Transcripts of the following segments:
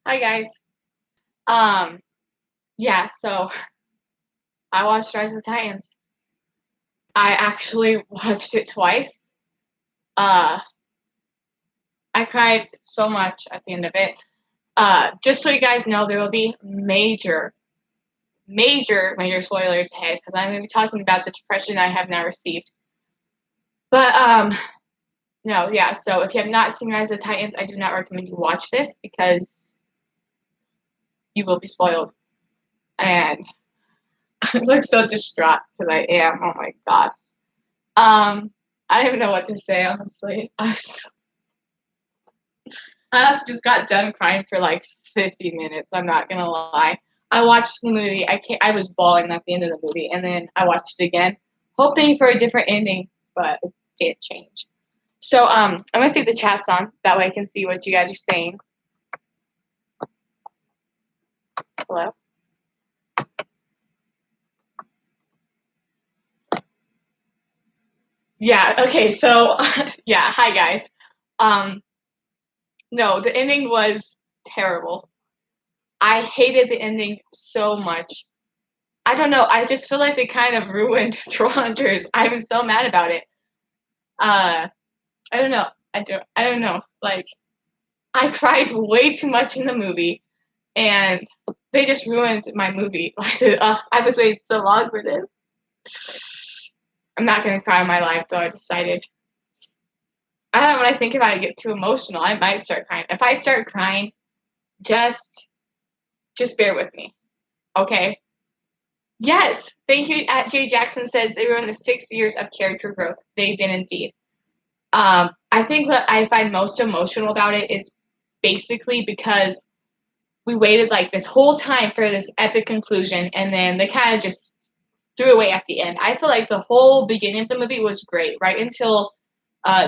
Hi guys. Yeah, so I watched Rise of the Titans. I actually watched it twice. Uh, I cried so much at the end of it. Just so you guys know, there will be major spoilers ahead because I'm going to be talking about the depression I have now received. But no, yeah. So if you have not seen Rise of the Titans, I do not recommend you watch this because you will be spoiled. And I look so distraught because I am. Oh my god. I don't even know what to say, honestly. I also just got done crying for like 50 minutes. I'm not gonna lie. I watched the movie. I was bawling at the end of the movie, and then I watched it again, hoping for a different ending, but it didn't change. So I'm gonna see if the chat's on. That way I can see what you guys are saying. Hello. Yeah. Okay. So yeah. Hi guys. Um. No, the ending was terrible. I hated the ending so much. I don't know. I just feel like they kind of ruined Troll Hunters. I'm so mad about it. Uh, I don't know. I don't know. Like, I cried way too much in the movie, and they just ruined my movie. I was waiting so long for this. I'm not gonna cry in my life though. I decided. I don't know. When I think about it, I get too emotional. I might start crying. If I start crying, just just bear with me, okay? Yes, thank you. At Jay Jackson says they ruined the 6 years of character growth. They did indeed. I think what I find most emotional about it is basically because we waited like this whole time for this epic conclusion, and then they kind of just threw it away at the end. I feel like the whole beginning of the movie was great, right until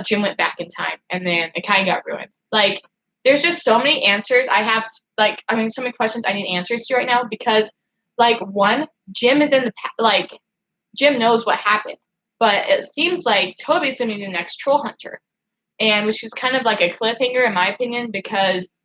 Jim went back in time, and then it kind of got ruined. Like, there's just so many answers I have. So many questions I need answers to right now because, like, one, Jim is in the like, Jim knows what happened, but it seems like Toby's gonna be the next troll hunter, and which is kind of like a cliffhanger in my opinion because,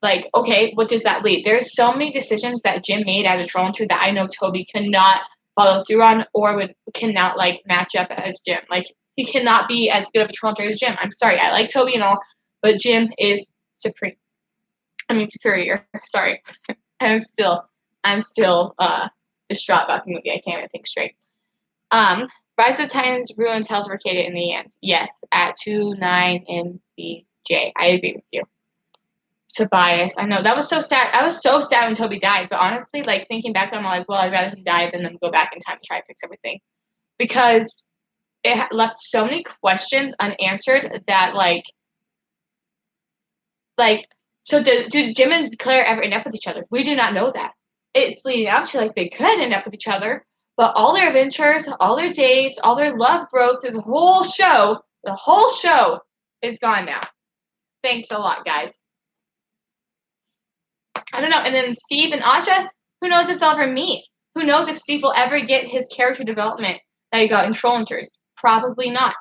like, okay, what does that lead? There's so many decisions that Jim made as a troll hunter that I know Toby cannot follow through on or cannot like match up as Jim. Like, he cannot be as good of a troll hunter as Jim. I'm sorry, I like Toby and all, but Jim is supreme. I mean superior. Sorry, I'm still I'm still distraught about the movie. I can't even think straight. Um, Rise of the Titans ruined Tales of Arcadia in the end. Yes, at 2-9 MBJ. I agree with you. Tobias, I know that was so sad. I was so sad when Toby died, but honestly, like thinking back, I'm like, well, I'd rather he die than them go back in time and try to fix everything because it left so many questions unanswered that like so did Jim and Claire ever end up with each other? We do not know that. It's leading up to like they could end up with each other, but all their adventures, all their dates, all their love growth through the whole show is gone now. Thanks a lot, guys. I don't know. And then Steve and Asha, who knows if they'll ever meet? Who knows if Steve will ever get his character development that he got in Troll Hunters? Probably not.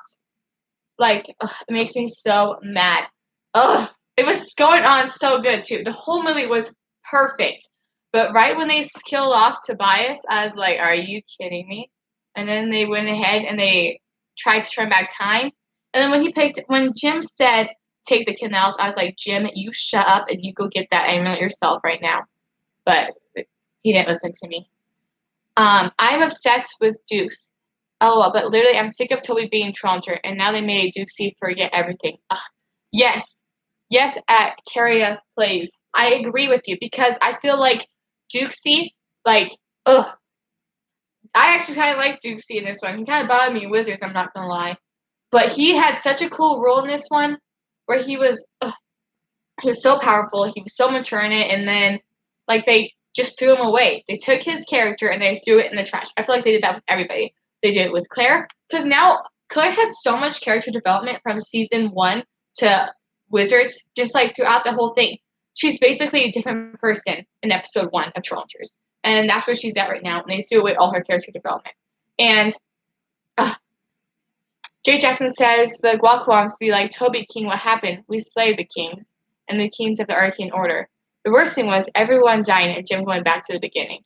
Like, ugh, it makes me so mad. Ugh, it was going on so good too. The whole movie was perfect. But right when they killed off Tobias, I was like, are you kidding me? And then they went ahead and they tried to turn back time. And then when Jim said, take the canals, I was like, Jim, you shut up and you go get that amulet yourself right now. But he didn't listen to me. I'm obsessed with Dukes. Oh, but literally, I'm sick of Toby being Tronter, and now they made Dukesy forget everything. Ugh. Yes, yes, at Carria plays. I agree with you because I feel like Dukesy, like, ugh. I actually kind of like Dukesy in this one. He kind of bothered me in Wizards, I'm not gonna lie. But he had such a cool role in this one where he was so powerful, he was so mature in it, and then, like, they just threw him away. They took his character and they threw it in the trash. I feel like they did that with everybody. They did it with Claire, because now Claire had so much character development from season 1 to Wizards, just like throughout the whole thing. She's basically a different person in episode 1 of Trollhunters. And that's where she's at right now. And they threw away all her character development. And Jay Jackson says the Guakwams be like, Toby King, what happened? We slay the kings. and the Kings of the Arcane Order. The worst thing was everyone dying and Jim going back to the beginning.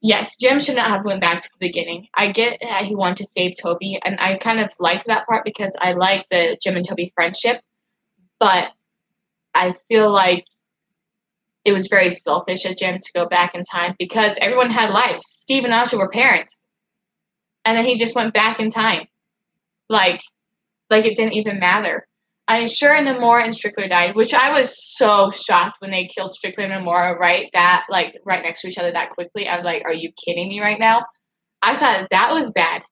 Yes, Jim should not have went back to the beginning. I get that he wanted to save Toby, and I kind of like that part because I like the Jim and Toby friendship, but I feel like it was very selfish of Jim to go back in time because everyone had lives. Steve and Asha were parents. And then he just went back in time. Like it didn't even matter. I'm sure Namora and Strickler died, which I was so shocked when they killed Strickler and Namora right next to each other that quickly. I was like, are you kidding me right now? I thought that was bad.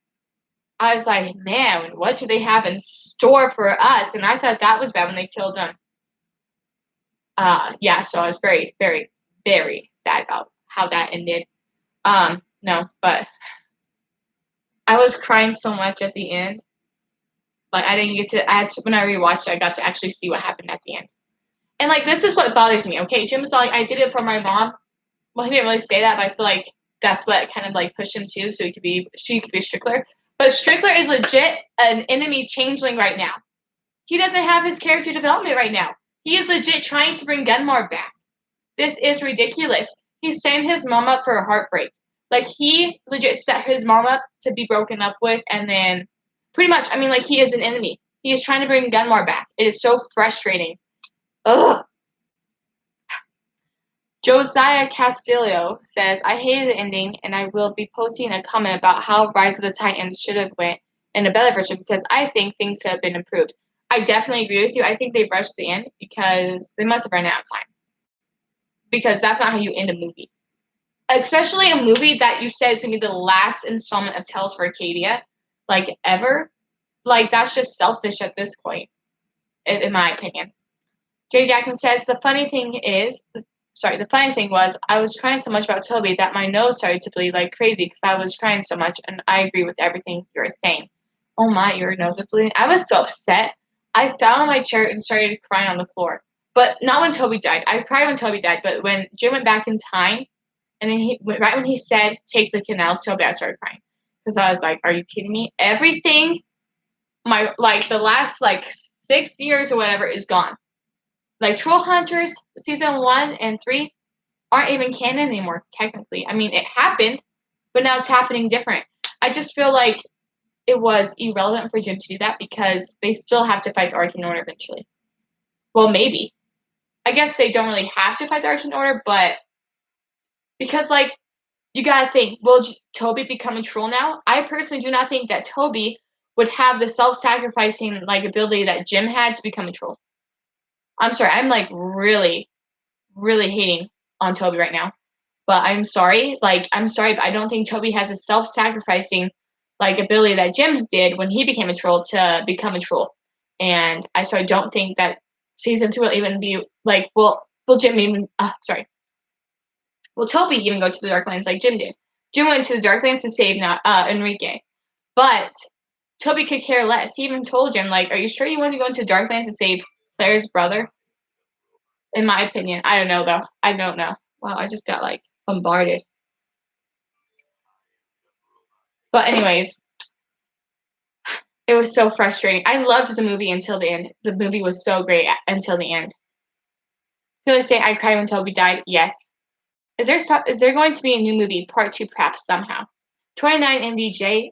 I was like, man, what do they have in store for us? And I thought that was bad when they killed them. Yeah, so I was very, very, very sad about how that ended. No, but I was crying so much at the end. Like, when I rewatched it, I got to actually see what happened at the end. And, like, this is what bothers me, okay? Jim was like, I did it for my mom. Well, he didn't really say that, but I feel like that's what kind of, like, pushed him to, so she could be Strickler. But Strickler is legit an enemy changeling right now. He doesn't have his character development right now. He is legit trying to bring Gunmar back. This is ridiculous. He's setting his mom up for a heartbreak. Like, he legit set his mom up to be broken up with, and then pretty much, I mean, like, he is an enemy. He is trying to bring Gunmar back. It is so frustrating. Ugh. Josiah Castillo says, I hated the ending, and I will be posting a comment about how Rise of the Titans should have went in a better version because I think things could have been improved. I definitely agree with you. I think they rushed the end because they must have run out of time. Because that's not how you end a movie. Especially a movie that you said is going to be the last installment of Tales for Arcadia, like, ever. Like, that's just selfish at this point, in my opinion. Jay Jackson says, the funny thing was, I was crying so much about Toby that my nose started to bleed like crazy because I was crying so much, and I agree with everything you were saying. Oh my, your nose was bleeding. I was so upset. I fell on my chair and started crying on the floor. But not when Toby died. I cried when Toby died, but when Jim went back in time, and then right when he said, take the canals, Toby, I started crying. Because I was like, are you kidding me? Everything, the last, 6 years or whatever is gone. Like, Troll Hunters season 1 and 3 aren't even canon anymore, technically. I mean, it happened, but now it's happening different. I just feel like it was irrelevant for Jim to do that because they still have to fight the Arcane Order eventually. Well, maybe. I guess they don't really have to fight the Arcane Order, but because, you gotta think, will Toby become a troll now? I personally do not think that Toby would have the self-sacrificing, ability that Jim had to become a troll. I'm sorry, I'm, really, really hating on Toby right now. But I'm sorry. I'm sorry, but I don't think Toby has a self-sacrificing, ability that Jim did when he became a troll to become a troll. And I don't think that season 2 will even be, will Jim even, will Toby even go to the Darklands like Jim did? Jim went to the Darklands to save Enrique. But Toby could care less. He even told Jim, are you sure you want to go into Darklands to save Claire's brother? In my opinion. I don't know, though. I don't know. Wow, I just got, bombarded. But anyways, it was so frustrating. I loved the movie until the end. The movie was so great until the end. Could I say I cried when Toby died? Yes. Is there going to be a new movie, part 2, perhaps, somehow? 29 MVJ,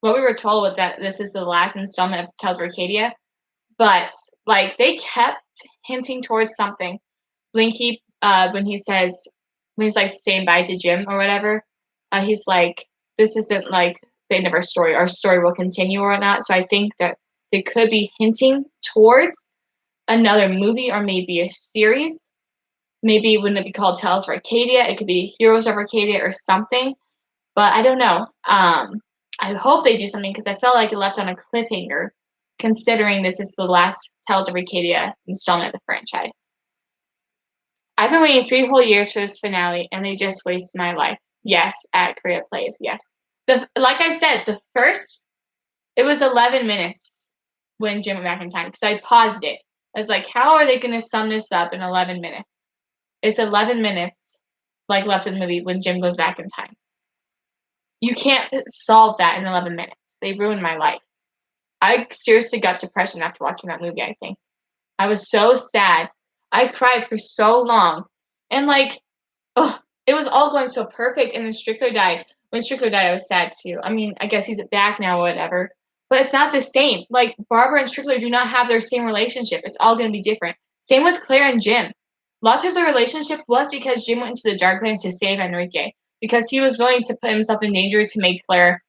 what we were told was that this is the last installment of Tales of Arcadia, but, they kept hinting towards something. Blinky, when he's, saying bye to Jim or whatever, he's like, this isn't, the end of our story. Our story will continue or not, so I think that they could be hinting towards another movie or maybe a series. Maybe it wouldn't be called Tales of Arcadia. It could be Heroes of Arcadia or something. But I don't know. I hope they do something because I felt like it left on a cliffhanger, considering this is the last Tales of Arcadia installment of the franchise. I've been waiting 3 whole years for this finale, and they just wasted my life. Yes, at Korea Plays, yes. Like I said, it was 11 minutes when Jim went back in time, because I paused it. I was like, how are they going to sum this up in 11 minutes? It's 11 minutes, left in the movie when Jim goes back in time. You can't solve that in 11 minutes. They ruined my life. I seriously got depression after watching that movie, I think. I was so sad. I cried for so long. And like, ugh, it was all going so perfect. And then Strickler died. When Strickler died, I was sad too. I mean, I guess he's back now or whatever. But it's not the same. Like, Barbara and Strickler do not have their same relationship. It's all going to be different. Same with Claire and Jim. Lots of their relationship was because Jim went into the Dark Lands to save Enrique. Because he was willing to put himself in danger to make Claire,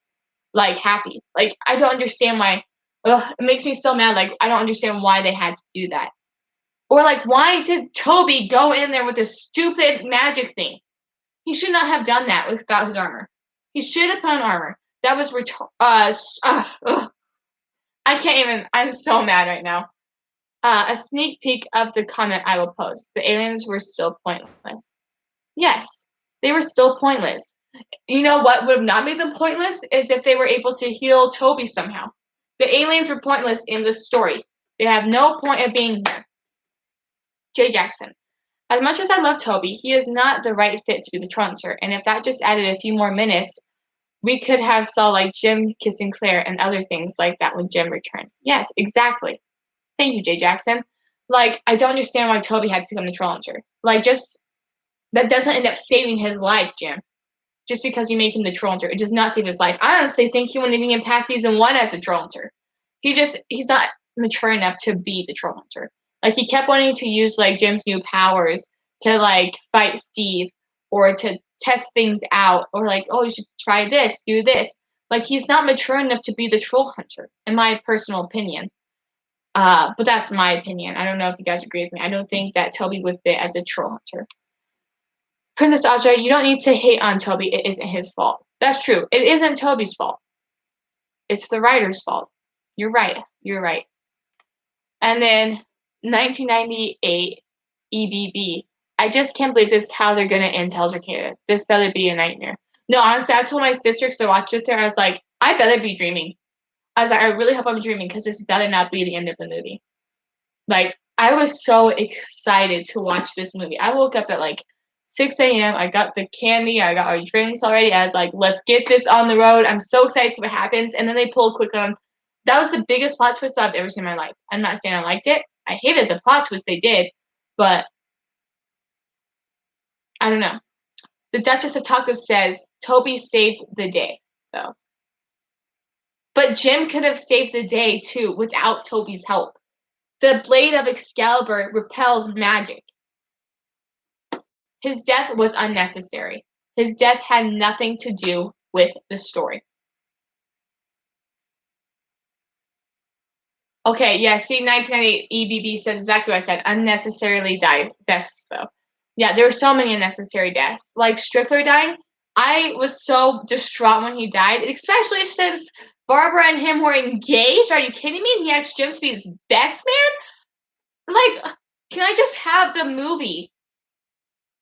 like, happy. Like, I don't understand why. Ugh, it makes me so mad. Like, I don't understand why they had to do that. Or, like, why did Toby go in there with this stupid magic thing? He should not have done that without his armor. He should have put on armor. That was I can't even. I'm so mad right now. A sneak peek of the comment I will post. The aliens were still pointless. Yes, they were still pointless. You know what would have not made them pointless is if they were able to heal Toby somehow. The aliens were pointless in the story. They have no point of being here. Jay Jackson. As much as I love Toby, he is not the right fit to be the Troncer, and if that just added a few more minutes, we could have saw like Jim kissing Claire and other things like that when Jim returned. Yes, exactly. Thank you, Jay Jackson. Like, I don't understand why Toby had to become the Troncer. Like, just that doesn't end up saving his life, Jim. Just because you make him the Troncer, it does not save his life. I honestly think he wouldn't even get past season 1 as the Troncer. He's not mature enough to be the Troncer. Like, he kept wanting to use, like, Jim's new powers to, like, fight Steve or to test things out or, like, oh, you should try this, do this. Like, he's not mature enough to be the Troll Hunter, in my personal opinion. But that's my opinion. I don't know if you guys agree with me. I don't think that Toby would fit as a Troll Hunter. Princess Audrey, you don't need to hate on Toby. It isn't his fault. That's true. It isn't Toby's fault. It's the writer's fault. You're right. You're right. And then 1998 EBB. I just can't believe this is how they're going to end Tales Arcada. This better be a nightmare. No, honestly, I told my sister because I watched it there. I was like, I better be dreaming. I was like, I really hope I'm dreaming because this better not be the end of the movie. Like, I was so excited to watch this movie. I woke up at like 6 a.m. I got the candy. I got our drinks already. I was like, let's get this on the road. I'm so excited to see what happens. And then they pulled quick on. That was the biggest plot twist I've ever seen in my life. I'm not saying I liked it. I hated the plot twist they did. But I don't know. The Duchess of Tacos says Toby saved the day, though. But Jim could have saved the day, too, without Toby's help. The blade of Excalibur repels magic. His death was unnecessary. His death had nothing to do with the story. Okay, yeah, see, 1998 EBB says exactly what I said. Unnecessarily died deaths, though. Yeah, there were so many unnecessary deaths. Like Strickler dying, I was so distraught when he died, especially since Barbara and him were engaged. Are you kidding me? He asked Jim to be his best man? Like, can I just have the movie?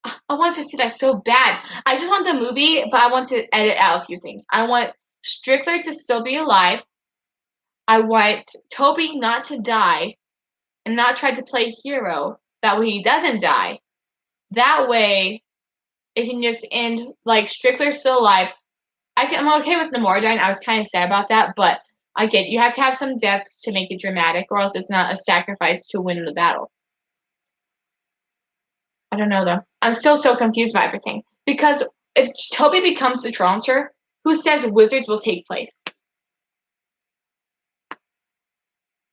I want to see that so bad. I just want the movie, but I want to edit out a few things. I want Strickler to still be alive. I want Toby not to die and not try to play hero. That way he doesn't die. That way it can just end like Strickler's still alive. I'm okay with Namora dying. I was kind of sad about that, but I get it. You have to have some deaths to make it dramatic, or else it's not a sacrifice to win the battle. I don't know though. I'm still so confused by everything. Because if Toby becomes the Troll Hunter, who says wizards will take place?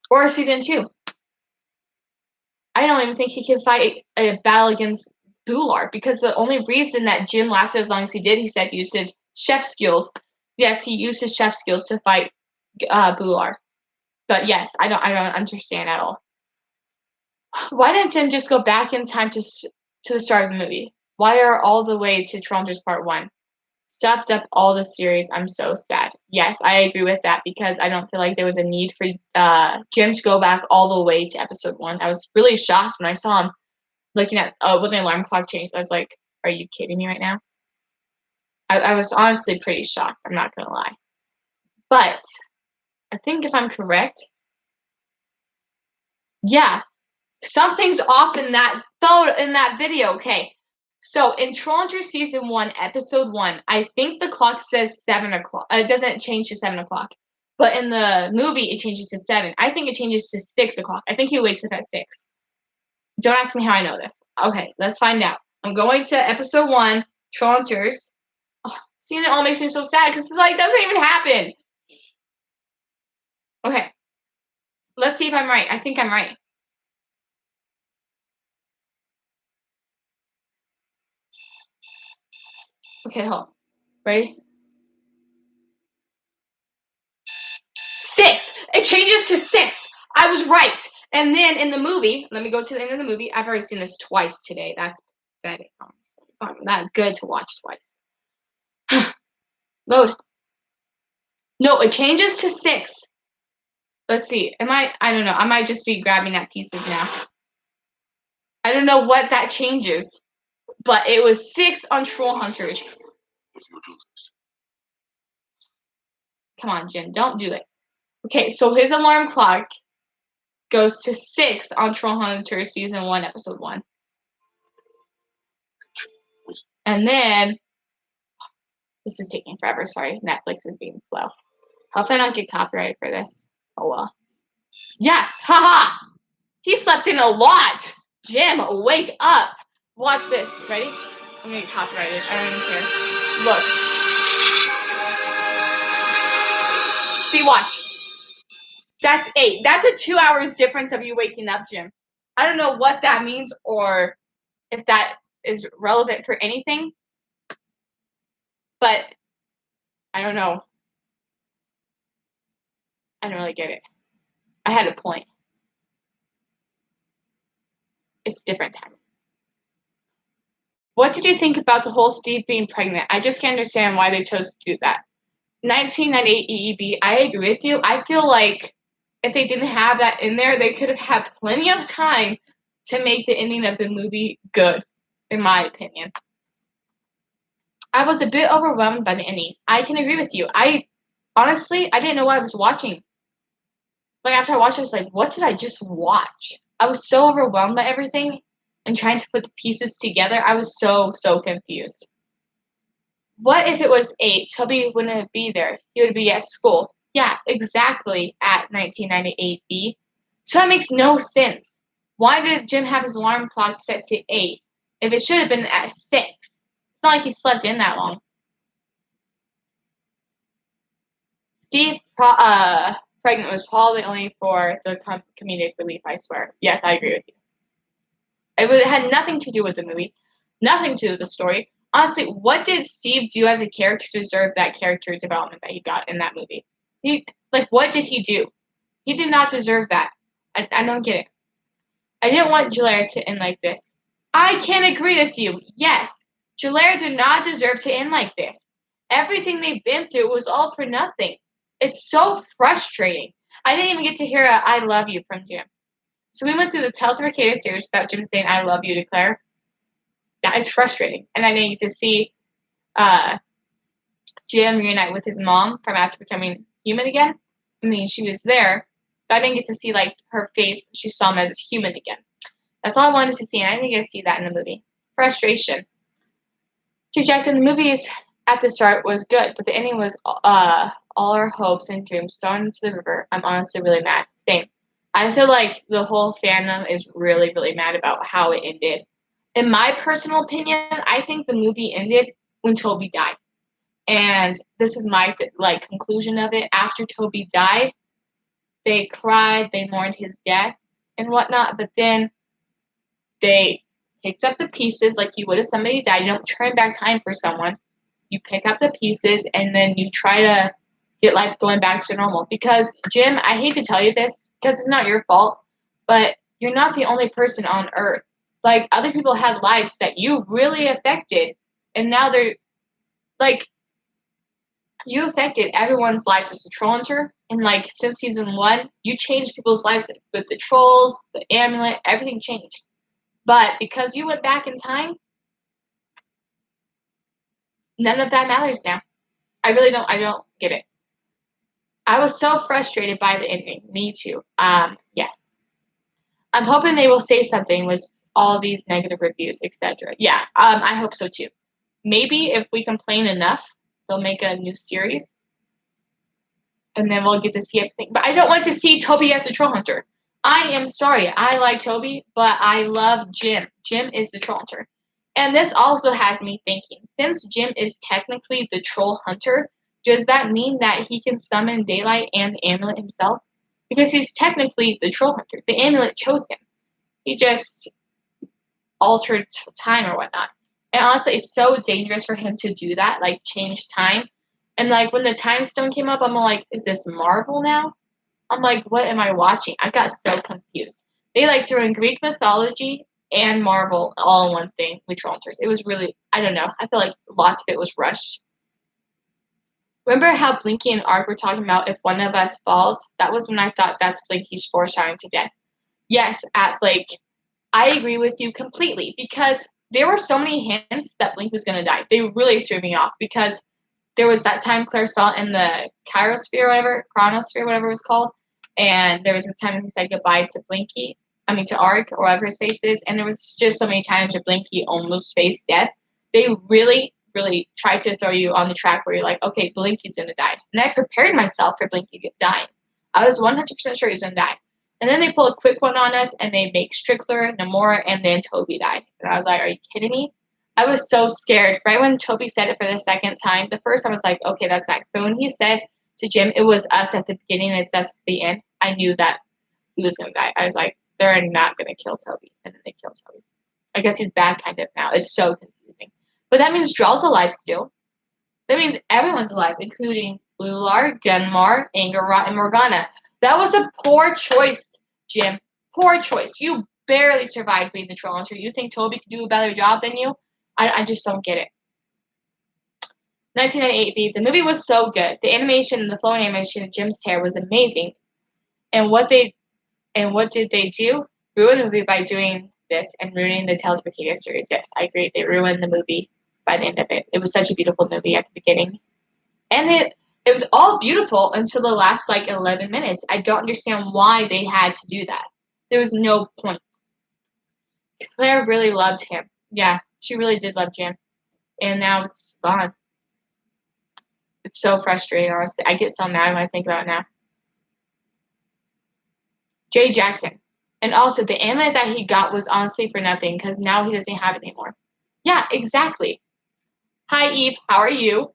Or season 2. I don't even think he can fight a battle against Bular, because the only reason that Jim lasted as long as he did, he said, used his chef skills. Yes, he used his chef skills to fight Bular. But yes, I don't understand at all. Why didn't Jim just go back in time to the start of the movie? Why are all the way to Troll Hunters Part 1? Stopped up all the series. I'm so sad. Yes, I agree with that, because I don't feel like there was a need for Jim to go back all the way to episode 1. I was really shocked when I saw him looking at when the alarm clock changed. I was like, are you kidding me right now? I was honestly pretty shocked. I'm not going to lie. But I think if I'm correct, yeah, something's off in that video. Okay. So in Troll Hunters Season 1, Episode 1, I think the clock says 7 o'clock. It doesn't change to 7 o'clock. But in the movie, it changes to 7. I think it changes to 6 o'clock. I think he wakes up at 6. Don't ask me how I know this. Okay, let's find out. I'm going to episode 1, Trollhunters. Oh, seeing it all makes me so sad because it's like, doesn't even happen. Okay, let's see if I'm right. I think I'm right. Okay, hold on. Ready? 6! It changes to 6! I was right! And then in the movie, let me go to the end of the movie. I've already seen this twice today. That's pathetic. It's not that good to watch twice. Load. No, it changes to 6. Let's see. I don't know. I might just be grabbing at pieces now. I don't know what that changes. But it was 6 on Trollhunters. Come on, Jim. Don't do it. Okay, so his alarm clock goes to 6 on Trollhunters Season 1, Episode 1. And then... This is taking forever. Sorry. Netflix is being slow. Hopefully I don't get copyrighted for this. Oh, well. Yeah. Haha. He slept in a lot. Jim, wake up. Watch this. Ready? I'm going to get copyrighted. I don't even care. Look. See, watch. That's 8. That's a 2 hours difference of you waking up, Jim. I don't know what that means or if that is relevant for anything. But I don't know. I don't really get it. I had a point. It's different time. What did you think about the whole Steve being pregnant? I just can't understand why they chose to do that. 1998 EEB, I agree with you. I feel like if they didn't have that in there, they could have had plenty of time to make the ending of the movie good, in my opinion. I was a bit overwhelmed by the ending. I can agree with you. Honestly, I didn't know what I was watching. Like, after I watched it, I was like, what did I just watch? I was so overwhelmed by everything and trying to put the pieces together. I was so confused. What if it was 8? Toby wouldn't be there. He would be at school. Yeah, exactly, at 1998B. So that makes no sense. Why did Jim have his alarm clock set to 8 if it should have been at 6? It's not like he slept in that long. Steve pregnant was probably only for the comedic relief, I swear. Yes, I agree with you. It had nothing to do with the movie. Nothing to do with the story. Honestly, what did Steve do as a character to deserve that character development that he got in that movie? What did he do? He did not deserve that. I don't get it. I didn't want Jalera to end like this. I can agree with you. Yes, Jalera did not deserve to end like this. Everything they've been through was all for nothing. It's so frustrating. I didn't even get to hear a I love you from Jim. So we went through the Tales of Arcadia series without Jim saying I love you to Claire. That is frustrating. And I didn't get to see Jim reunite with his mom from after becoming human again. I mean, she was there, but I didn't get to see her face. She saw him as a human again. That's all I wanted to see, and I didn't get to see that in the movie. Frustration. To Jackson, the movies at the start was good, but the ending was all our hopes and dreams thrown into the river. I'm honestly really mad. Same. I feel like the whole fandom is really mad about how it ended. In my personal opinion, I think the movie ended when Toby died. And this is my conclusion of it. After Toby died, they cried, they mourned his death and whatnot, but then they picked up the pieces like you would if somebody died. You don't turn back time for someone. You pick up the pieces and then you try to get life going back to normal. Because, Jim, I hate to tell you this because it's not your fault, but you're not the only person on Earth. Like, other people had lives that you really affected, and now they're, you affected everyone's lives as a troll hunter, and since season 1, you changed people's lives with the trolls, the amulet, everything changed. But because you went back in time, none of that matters now. I don't get it. I was so frustrated by the ending. Me too. Yes. I'm hoping they will say something with all these negative reviews, etc. Yeah, I hope so too. Maybe if we complain enough, they'll make a new series. and then we'll get to see everything. But I don't want to see Toby as the troll hunter. I am sorry. I like Toby, but I love Jim. Jim is the troll hunter. And this also has me thinking, since Jim is technically the troll hunter, does that mean that he can summon daylight and the amulet himself? Because he's technically the troll hunter. The amulet chose him. He just altered time or whatnot. And honestly, it's so dangerous for him to do that, like change time. And like when the time stone came up, I'm like, is this Marvel now? I'm like, what am I watching? I got so confused. They like threw in Greek mythology and Marvel all in one thing with troll hunters. It was really, I don't know. I feel like lots of it was rushed. Remember how Blinky and Ark were talking about if one of us falls? That was when I thought that's Blinky's foreshadowing to death. Yes, at Blake, I agree with you completely because there were so many hints that Blink was going to die. They really threw me off because there was that time Claire saw in the chronosphere, whatever it was called, and there was a time when he said goodbye to to Ark, or whatever his face is, and there was just so many times where Blinky almost faced death. They really, really tried to throw you on the track where you're like, okay, Blinky's going to die. And I prepared myself for Blinky dying. I was 100% sure he was going to die. And then they pull a quick one on us, and they make Strickler, Namora, and then Toby die. And I was like, are you kidding me? I was so scared. Right when Toby said it for the second time, the first time I was like, okay, that's next. But when he said to Jim, it was us at the beginning and it's us at the end, I knew that he was going to die. I was like, they're not going to kill Toby. And then they killed Toby. I guess he's bad kind of now. It's so confusing. But that means Draw's alive still. That means everyone's alive, including Lular, Gunmar, Angerot, and Morgana. That was a poor choice, Jim. Poor choice. You barely survived being the troll hunter. You think Toby could do a better job than you? I just don't get it. 1998, the movie was so good. The animation, the flowing animation of Jim's hair was amazing. And what did they do? Ruin the movie by doing this and ruining the Tales of Arcadia series. Yes, I agree. They ruined the movie by the end of it. It was such a beautiful movie at the beginning. And it was all beautiful until the last 11 minutes. I don't understand why they had to do that. There was no point. Claire really loved him. Yeah, she really did love Jim. And now it's gone. It's so frustrating, honestly. I get so mad when I think about it now. Jay Jackson. And also, the amulet that he got was honestly for nothing because now he doesn't have it anymore. Yeah, exactly. Hi, Eve. How are you?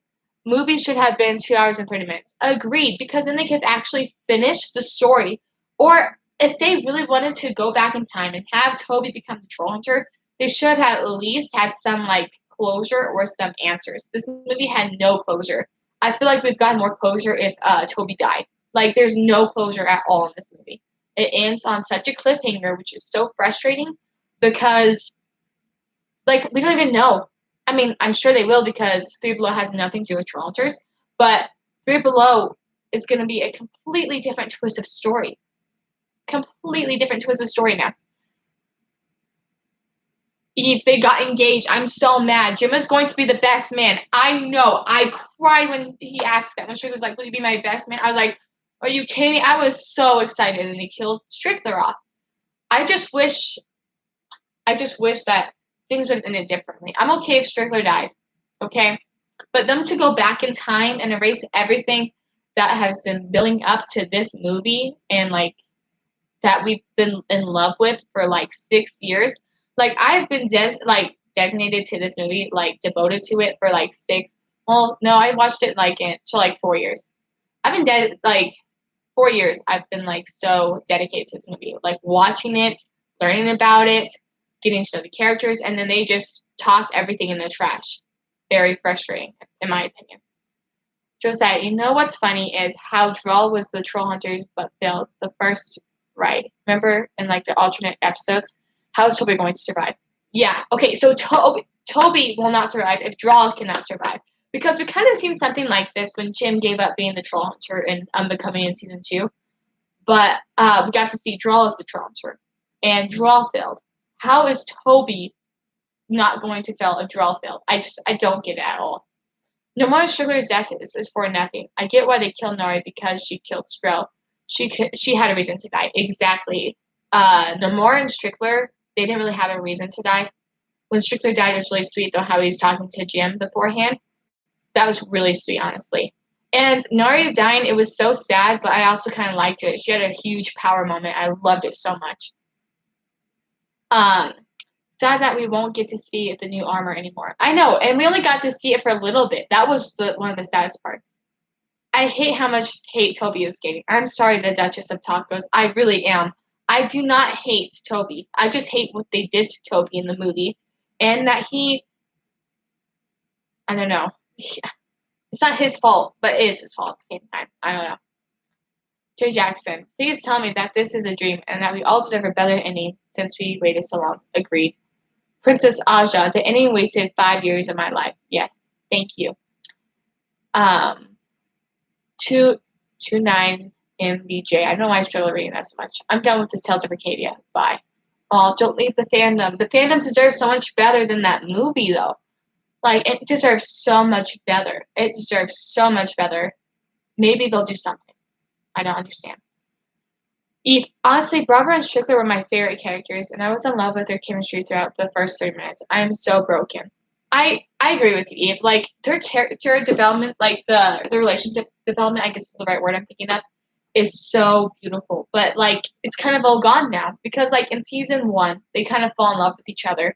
Movie should have been 2 hours and 30 minutes. Agreed, because then they could actually finish the story. Or if they really wanted to go back in time and have Toby become the troll hunter, they should have at least had some closure or some answers. This movie had no closure. I feel like we've gotten more closure if Toby died. There's no closure at all in this movie. It ends on such a cliffhanger, which is so frustrating because, we don't even know. I mean, I'm sure they will because Three Below has nothing to do with troll hunters, but Three Below is going to be a completely different twist of story. Completely different twist of story now. Eve, they got engaged. I'm so mad. Jim is going to be the best man. I know. I cried when he asked that. When she was like, will you be my best man? I was like, are you kidding me? I was so excited. And they killed Strickler off. I just wish that things would have ended differently. I'm okay if Strickler died. Okay? But them to go back in time and erase everything that has been building up to this movie and that we've been in love with for 6 years. I've been designated to this movie, devoted to it for 6. Well, no, I watched it until 4 years. I've been 4 years. I've been so dedicated to this movie, watching it, learning about it, getting to know the characters, and then they just toss everything in the trash. Very frustrating, in my opinion. Josiah, you know what's funny is how Droll was the troll hunters but failed the first ride. Remember in the alternate episodes? How is Toby going to survive? Yeah, okay, so Toby will not survive if Droll cannot survive. Because we kind of seen something like this when Jim gave up being the troll hunter in Unbecoming in season 2. But we got to see Droll as the troll hunter. And Droll failed. How is Toby not going to fail if Droll failed? I don't get it at all. Namora Sugar's death is for nothing. I get why they killed Nori because she killed Skrill. She had a reason to die. Exactly. Namora and Strickler, they didn't really have a reason to die. When Strickler died, it was really sweet, though, how he was talking to Jim beforehand. That was really sweet, honestly. And Nari dying, it was so sad, but I also kind of liked it. She had a huge power moment. I loved it so much. Um, Sad that we won't get to see the new armor anymore. I know, and we only got to see it for a little bit. That was one of the saddest parts. I hate how much hate Toby is getting. I'm sorry, the Duchess of Tacos. I really am. I do not hate Toby. I just hate what they did to Toby in the movie, and that I don't know. It's not his fault, but it is his fault at the same time. I don't know. Jay Jackson, please tell me that this is a dream and that we all deserve a better ending since we waited so long. Agreed. Princess Aja, the ending wasted 5 years of my life. Yes, thank you. 229 MBJ. I don't know why I struggle reading that so much. I'm done with this Tales of Arcadia. Bye. Oh, don't leave the fandom. The fandom deserves so much better than that movie, though. Like, it deserves so much better. It deserves so much better. Maybe they'll do something. I don't understand. Honestly, Barbara and Strickler were my favorite characters, and I was in love with their chemistry throughout the first 30 minutes. I am so broken. I agree with you, Eve. Like, their character development, like the relationship development, I guess is the right word I'm thinking of, is so beautiful. But, like, it's kind of all gone now. Because, like, in season 1, they kind of fall in love with each other.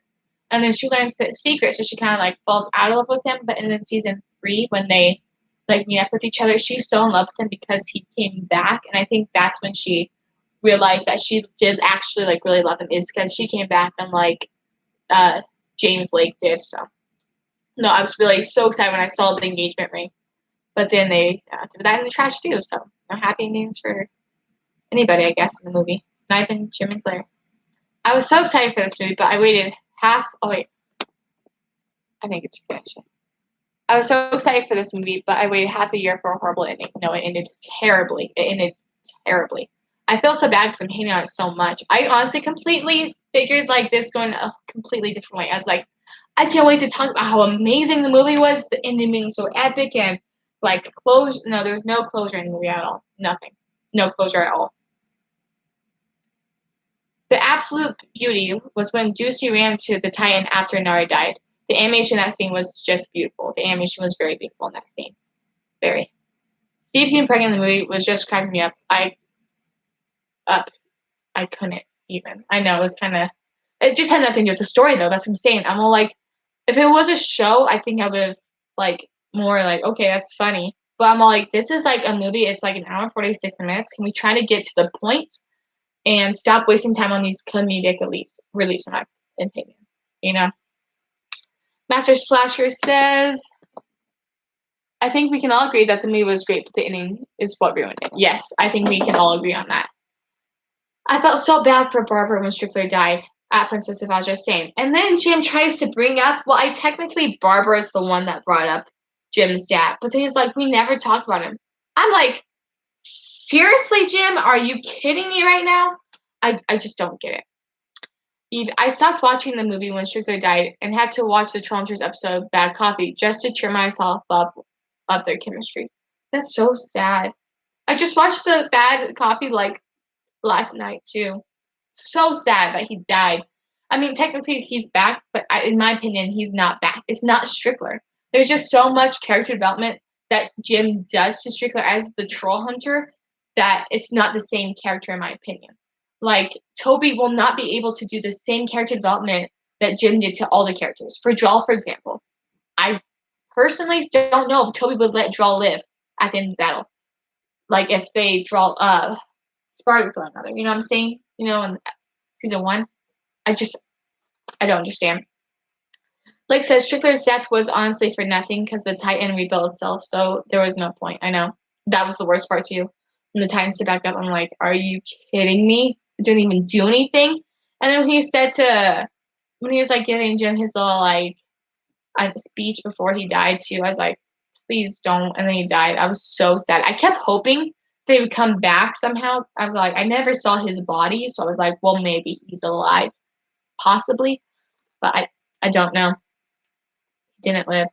And then she learns the secret, so she kind of, like, falls out of love with him. But in season 3, when they, like, meet up with each other, she's so in love with him because he came back. And I think that's when she realized that she did actually like really love him is because she came back and like James Lake did. So no, I was really so excited when I saw the engagement ring, but then they threw that in the trash too. So no happy endings for anybody, I guess, in the movie. Not even Jim and Claire. I was so excited for this movie, but I waited Oh wait, I think it's finished. I was so excited for this movie, but I waited half a year for a horrible ending. No, it ended terribly. It ended terribly. I feel so bad because I'm hating on it so much. I honestly completely figured like this going a completely different way. I was like, I can't wait to talk about how amazing the movie was, the ending being so epic and like closure. No, there was no closure in the movie at all. Nothing. No closure at all. The absolute beauty was when Juicy ran to the Titan after Nara died. The animation in that scene was just beautiful. The animation was very beautiful in that scene. Very. Steve being pregnant in the movie was just cracking me up. I couldn't even. I know it was kind of. It just had nothing to do with the story, though. That's what I'm saying. I'm all like, if it was a show, I think I would have like more like, okay, that's funny. But I'm all like, this is like a movie. It's like an hour and 46 minutes. Can we try to get to the point and stop wasting time on these comedic reliefs, in my opinion? You know. Master Slasher says, I think we can all agree that the movie was great, but the ending is what ruined it. Yes, I think we can all agree on that. I felt so bad for Barbara when Strickler died at Princess of Aja, same. And then Jim tries to bring up, well, I technically, Barbara is the one that brought up Jim's dad. But then he's like, we never talked about him. I'm like, seriously, Jim? Are you kidding me right now? I just don't get it. I stopped watching the movie when Strickler died and had to watch the Trollhunters episode Bad Coffee just to cheer myself up of their chemistry. That's so sad. I just watched the Bad Coffee like last night too. So sad that he died. I mean, technically he's back, but in my opinion, he's not back. It's not Strickler. There's just so much character development that Jim does to Strickler as the troll hunter that it's not the same character in my opinion. Like Toby will not be able to do the same character development that Jim did to all the characters. For Drawl, for example, I personally don't know if Toby would let Drawl live at the end of the battle. Like if they draw sparred with one another. You know what I'm saying? You know, in season 1. I don't understand. Like says, Strickler's death was honestly for nothing because the Titan rebuilt itself, so there was no point. I know. That was the worst part too. When the Titans stood back up, I'm like, are you kidding me? It didn't even do anything. And then when he was like giving Jim his little like speech before he died too, I was like, please don't. And then he died. I was so sad. I kept hoping they would come back somehow. I was like, I never saw his body, so I was like, well, maybe he's alive, possibly, but I don't know. He didn't live.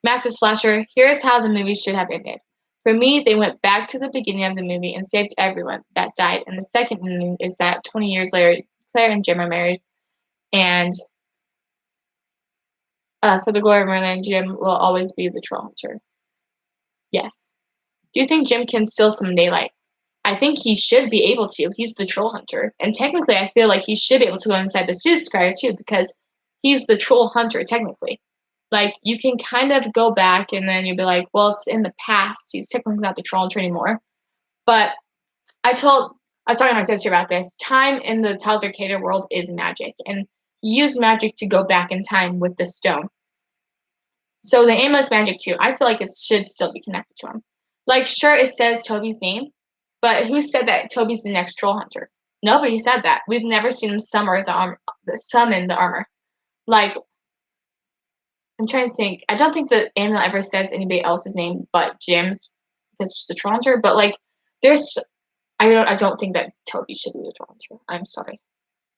Master Slasher, here's how the movie should have ended. For me, they went back to the beginning of the movie and saved everyone that died. And the second ending is that 20 years later, Claire and Jim are married, and for the glory of Merlin, Jim will always be the troll hunter. Yes. Do you think Jim can still summon daylight? I think he should be able to. He's the troll hunter. And technically, I feel like he should be able to go inside the Soothsayer too, because he's the troll hunter, technically. Like, you can kind of go back and then you'll be like, well, it's in the past. He's technically not the troll hunter anymore. But I was talking to my sister about this. Time in the Tiles Arcade world is magic. And he used magic to go back in time with the stone. So the amulet's magic too. I feel like it should still be connected to him. Like, sure, it says Toby's name, but who said that Toby's the next troll hunter? Nobody said that. We've never seen him summon the armor. Like, I'm trying to think. I don't think the amulet ever says anybody else's name but Jim's, because it's just the troll hunter. But like, I don't think that Toby should be the troll hunter. I'm sorry.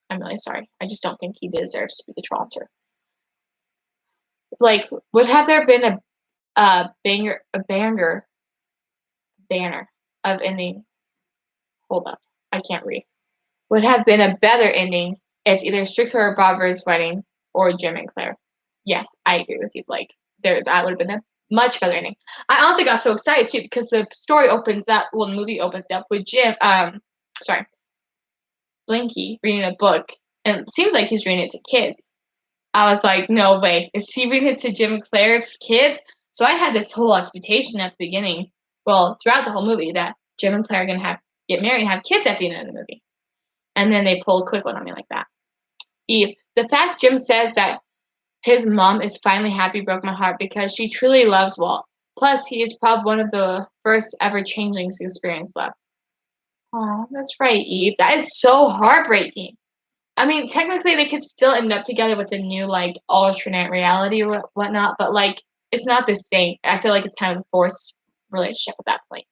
I'm really sorry. I just don't think he deserves to be the troll hunter. Like, would have there been a banner of ending? Hold up, I can't read. Would have been a better ending if either Strixer or Barbara's wedding or Jim and Claire. Yes, I agree with you, Blake. That would have been a much better ending. I also got so excited too because the story opens up. Well, the movie opens up with Blinky reading a book, and it seems like he's reading it to kids. I was like, no way. Is he reading it to Jim and Claire's kids? So I had this whole expectation at the beginning, well, throughout the whole movie, that Jim and Claire are going to get married and have kids at the end of the movie. And then they pull a quick one on me like that. Eve, the fact Jim says that his mom is finally happy broke my heart because she truly loves Walt. Plus, he is probably one of the first ever changelings to experience love. Oh, that's right, Eve. That is so heartbreaking. I mean, technically, they could still end up together with a new, like, alternate reality or whatnot, but, like, it's not the same. I feel like it's kind of a forced relationship at that point.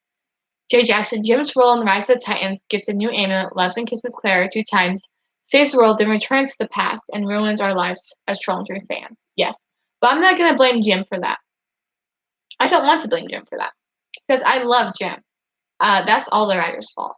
Jay Jackson, Jim's role in The Rise of the Titans, gets a new amulet, loves and kisses Claire 2 times, saves the world, then returns to the past, and ruins our lives as Troll Hunter fans. Yes. But I'm not going to blame Jim for that. I don't want to blame Jim for that. Because I love Jim. That's all the writer's fault.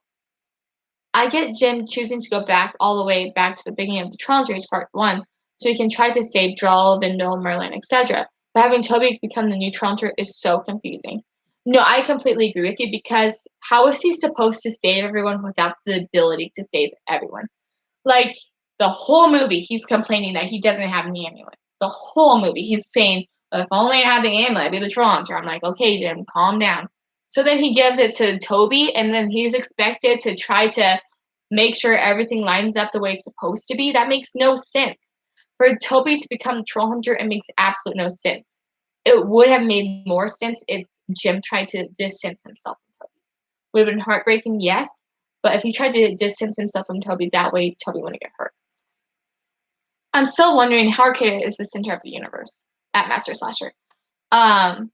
I get Jim choosing to go back all the way back to the beginning of the Troll Hunters Part 1, so he can try to save Drawl, Vindel, Merlin, etc. But having Toby become the new Troll Hunter is so confusing. No, I completely agree with you, because how is he supposed to save everyone without the ability to save everyone? Like, the whole movie, he's complaining that he doesn't have an amulet. The whole movie, he's saying, if only I had the amulet, I'd be the Troll Hunter. I'm like, okay, Jim, calm down. So then he gives it to Toby, and then he's expected to try to make sure everything lines up the way it's supposed to be. That makes no sense. For Toby to become Troll Hunter, it makes absolute no sense. It would have made more sense if Jim tried to distance himself from Toby. Would have been heartbreaking, yes, but if he tried to distance himself from Toby, that way Toby wouldn't get hurt. I'm still wondering how Arcata is the center of the universe at Master Slasher.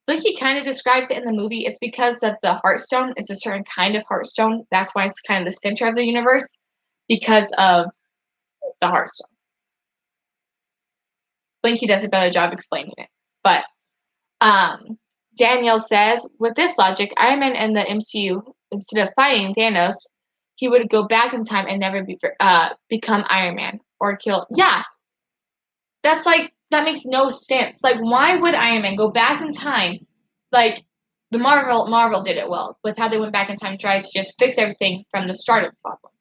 Blinky kind of describes it in the movie. It's because that the Heartstone is a certain kind of Heartstone. That's why it's kind of the center of the universe, because of the Heartstone. Blinky does a better job explaining it. But Danielle says, with this logic, Iron Man in the MCU, instead of fighting Thanos, he would go back in time and never become Iron Man or kill. Yeah, that's like, that makes no sense. Like, why would Iron Man go back in time? Like, the Marvel did it well with how they went back in time and tried to just fix everything from the start of the problem.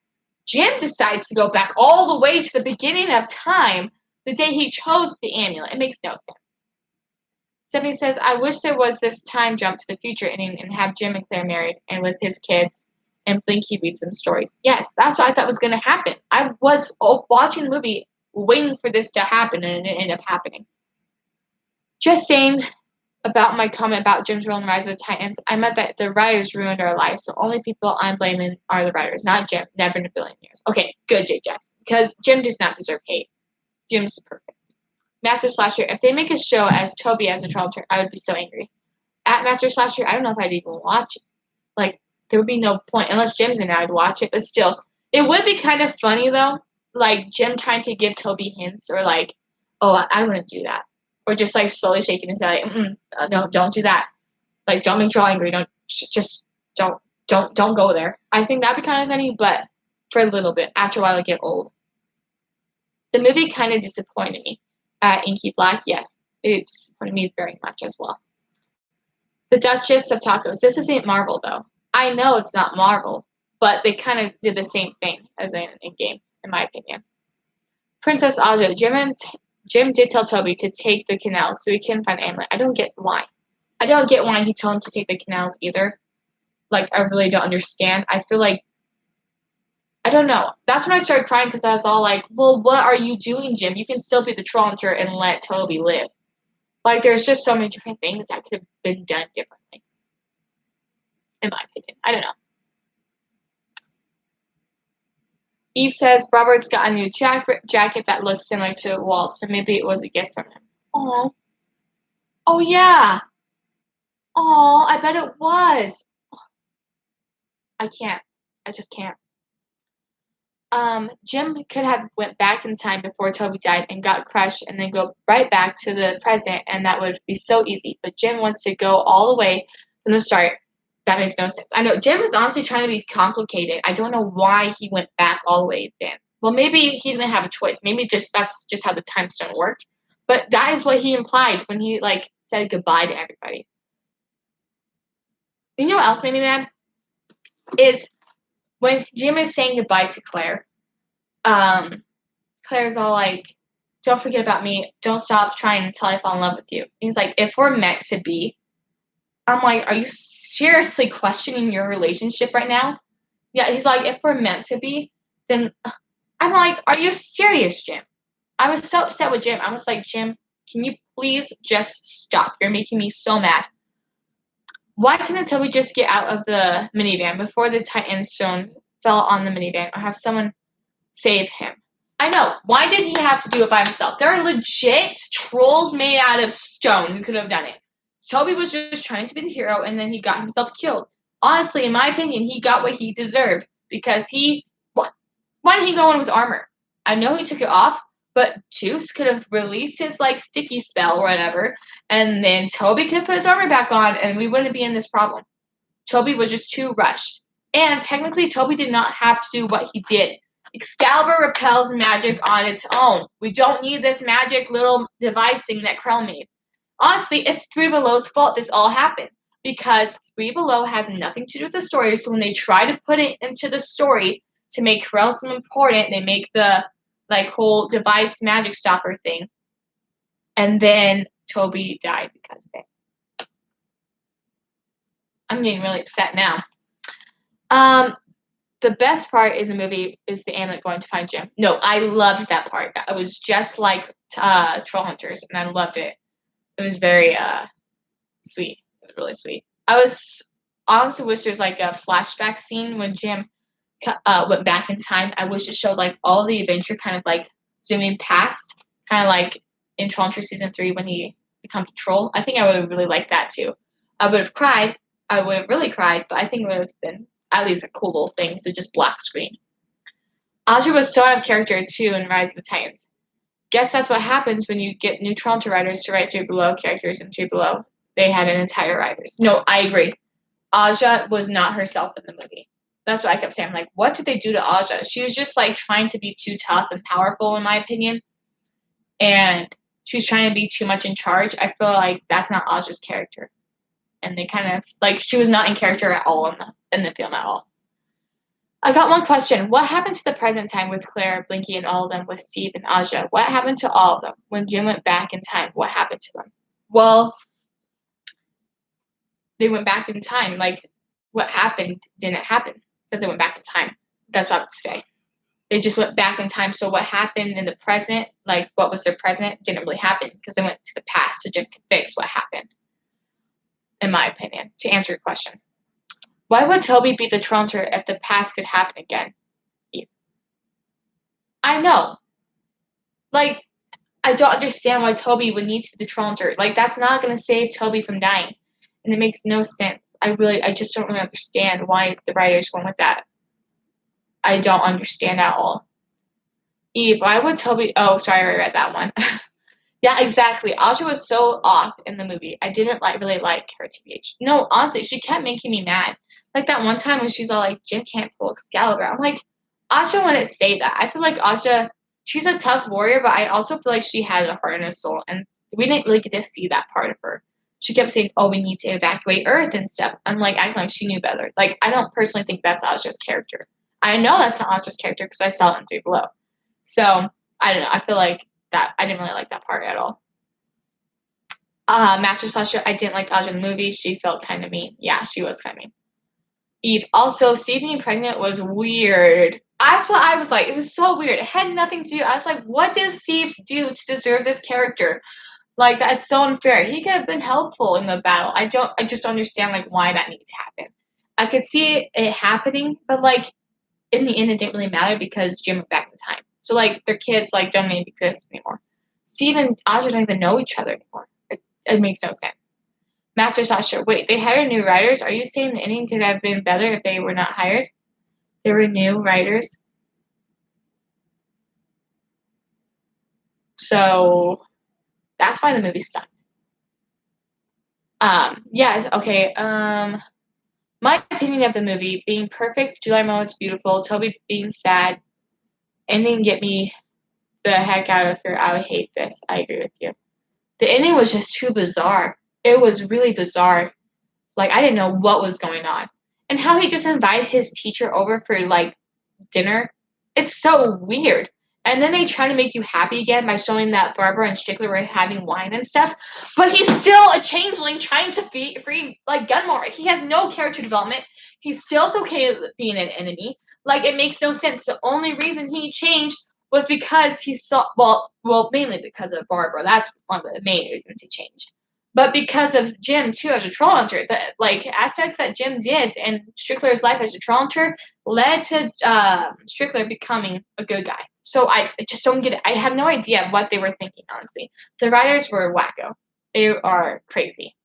Jim decides to go back all the way to the beginning of time, the day he chose the amulet. It makes no sense. Stephanie says, I wish there was this time jump to the future ending and have Jim and Claire married and with his kids and Blinky read some stories. Yes, that's what I thought was going to happen. I was watching the movie waiting for this to happen, and it ended up happening. Just saying about my comment about Jim's role in Rise of the Titans, I meant that the writers ruined our lives. The only people I'm blaming are the writers, not Jim. Never in a billion years. Okay, good, Jay Jackson. Because Jim does not deserve hate. Jim's perfect. Master Slasher, if they make a show as Toby as a Troll Hunter, I would be so angry. At Master Slasher, I don't know if I'd even watch it. Like, there would be no point. Unless Jim's in it, I'd watch it. But still, it would be kind of funny, though. Like, Jim trying to give Toby hints, or like, oh, I wouldn't do that. Or just, like, slowly shaking his head, like, no, don't do that. Like, don't make Draw angry. Don't go there. I think that'd be kind of funny, but for a little bit. After a while, it get old. The movie kind of disappointed me. Inky Black, yes, it disappointed me very much as well. The Duchess of Tacos. This isn't Marvel, though. I know it's not Marvel, but they kind of did the same thing as in game, in my opinion. Princess Aja. Jim did tell Toby to take the canals so he can find Amulet. I don't get why. I don't get why he told him to take the canals either. Like, I really don't understand. I feel like, I don't know. That's when I started crying because I was all like, well, what are you doing, Jim? You can still be the troll hunter and let Toby live. Like, there's just so many different things that could have been done differently. In my opinion. I don't know. Eve says Robert's got a new jacket that looks similar to Walt, so maybe it was a gift from him. Oh. Oh, yeah. Oh, I bet it was. I can't. I just can't. Jim could have went back in time before Toby died and got crushed and then go right back to the present, and that would be so easy. But Jim wants to go all the way from the start. That makes no sense. I know Jim was honestly trying to be complicated. I don't know why he went back all the way then. Well, maybe he didn't have a choice. Maybe that's just how the time stone worked. But that is what he implied when he said goodbye to everybody. You know what else made me mad? Is when Jim is saying goodbye to Claire. Claire's all like, don't forget about me. Don't stop trying until I fall in love with you. He's like, if we're meant to be. I'm like, are you seriously questioning your relationship right now? Yeah, he's like, if we're meant to be, then I'm like, are you serious, Jim? I was so upset with Jim. I was like, Jim, can you please just stop? You're making me so mad. Why couldn't Toby just get out of the minivan before the Titan stone fell on the minivan or have someone save him? I know. Why did he have to do it by himself? There are legit trolls made out of stone who could have done it. Toby was just trying to be the hero, and then he got himself killed. Honestly, in my opinion, he got what he deserved because why didn't he go in with armor? I know he took it off, but Juice could have released his sticky spell or whatever, and then Toby could put his armor back on, and we wouldn't be in this problem. Toby was just too rushed, and technically, Toby did not have to do what he did. Excalibur repels magic on its own. We don't need this magic little device thing that Krell made. Honestly, it's Three Below's fault this all happened. Because Three Below has nothing to do with the story, so when they try to put it into the story to make Krell seem important, they make the whole device magic stopper thing. And then Toby died because of it. I'm getting really upset now. The best part in the movie is the amulet going to find Jim. No, I loved that part. It was just like Troll Hunters, and I loved it. It was very sweet. It was really sweet. I honestly wish there's a flashback scene when Jim went back in time. I wish it showed all the adventure kind of zooming past, kind of in Troll Hunters Season 3 when he becomes a troll. I think I would have really liked that too. I would have cried. I would have really cried, but I think it would have been at least a cool little thing, so just black screen. Aja was so out of character, too, in Rise of the Titans. Guess that's what happens when you get new Toronto writers to write Three Below characters in Three Below. They had an entire writers. No, I agree. Aja was not herself in the movie. That's what I kept saying. What did they do to Aja? She was just, trying to be too tough and powerful, in my opinion. And she was trying to be too much in charge. I feel like that's not Aja's character. And they kind of, she was not in character at all in the film at all. I got one question. What happened to the present time with Claire, Blinky, and all of them with Steve and Aja? What happened to all of them? When Jim went back in time, what happened to them? Well, they went back in time. What happened didn't happen because they went back in time. That's what I would say. They just went back in time. So what happened in the present, what was their present, didn't really happen because they went to the past so Jim could fix what happened. In my opinion, to answer your question. Why would Toby be the Troll Hunter if the past could happen again? I know. I don't understand why Toby would need to be the Troll Hunter. That's not going to save Toby from dying. And it makes no sense. I just don't really understand why the writers went with that. I don't understand at all. Eve, why would Toby... Oh, sorry, I read that one. Yeah, exactly. Aja was so off in the movie. I didn't really like her, TBH. No, honestly, she kept making me mad. That one time when she's all Jim can't pull Excalibur. I'm like, Aja wouldn't say that. I feel like Aja, she's a tough warrior, but I also feel like she has a heart and a soul. And we didn't really get to see that part of her. she kept saying, "Oh, we need to evacuate Earth and stuff." I'm like acting like she knew better. Like I don't personally think that's Aja's character. I know that's not Aja's character because I saw it in Three Below. So I don't know. I feel like that I didn't really like that part at all. Master Slasher, I didn't like Aja in the movie. She felt kind of mean. Yeah, she was kind of mean. Eve. Also, Steve being pregnant was weird. That's what I was like. It was so weird. It had nothing to do. I was like, what did Steve do to deserve this character? Like, that's so unfair. He could have been helpful in the battle. I just don't understand, like, why that needs to happen. I could see it happening, but, like, in the end, it didn't really matter because Jim went back in time. So, like, their kids, like, don't even exist anymore. Steve and Aja don't even know each other anymore. It makes no sense. Master Sasha, wait, they hired new writers? Are you saying the ending could have been better if they were not hired? There were new writers. So that's why the movie sucked. Yeah, okay. My opinion of the movie, being perfect, July Momo's beautiful, Toby being sad, ending get me the heck out of here. I would hate this. I agree with you. The ending was just too bizarre. It was really bizarre. Like, I didn't know what was going on. And how he just invited his teacher over for, like, dinner. It's so weird. And then they try to make you happy again by showing that Barbara and Strickler were having wine and stuff. But he's still a changeling trying to free like Gunmore. He has no character development. He's still okay with being an enemy. Like, it makes no sense. The only reason he changed was because he saw mainly because of Barbara. That's one of the main reasons he changed. But because of Jim too as a troll hunter, the like aspects that Jim did in Strickler's life as a troll hunter led to Strickler becoming a good guy. So I just don't get it. I have no idea what they were thinking, honestly. The writers were wacko. They are crazy.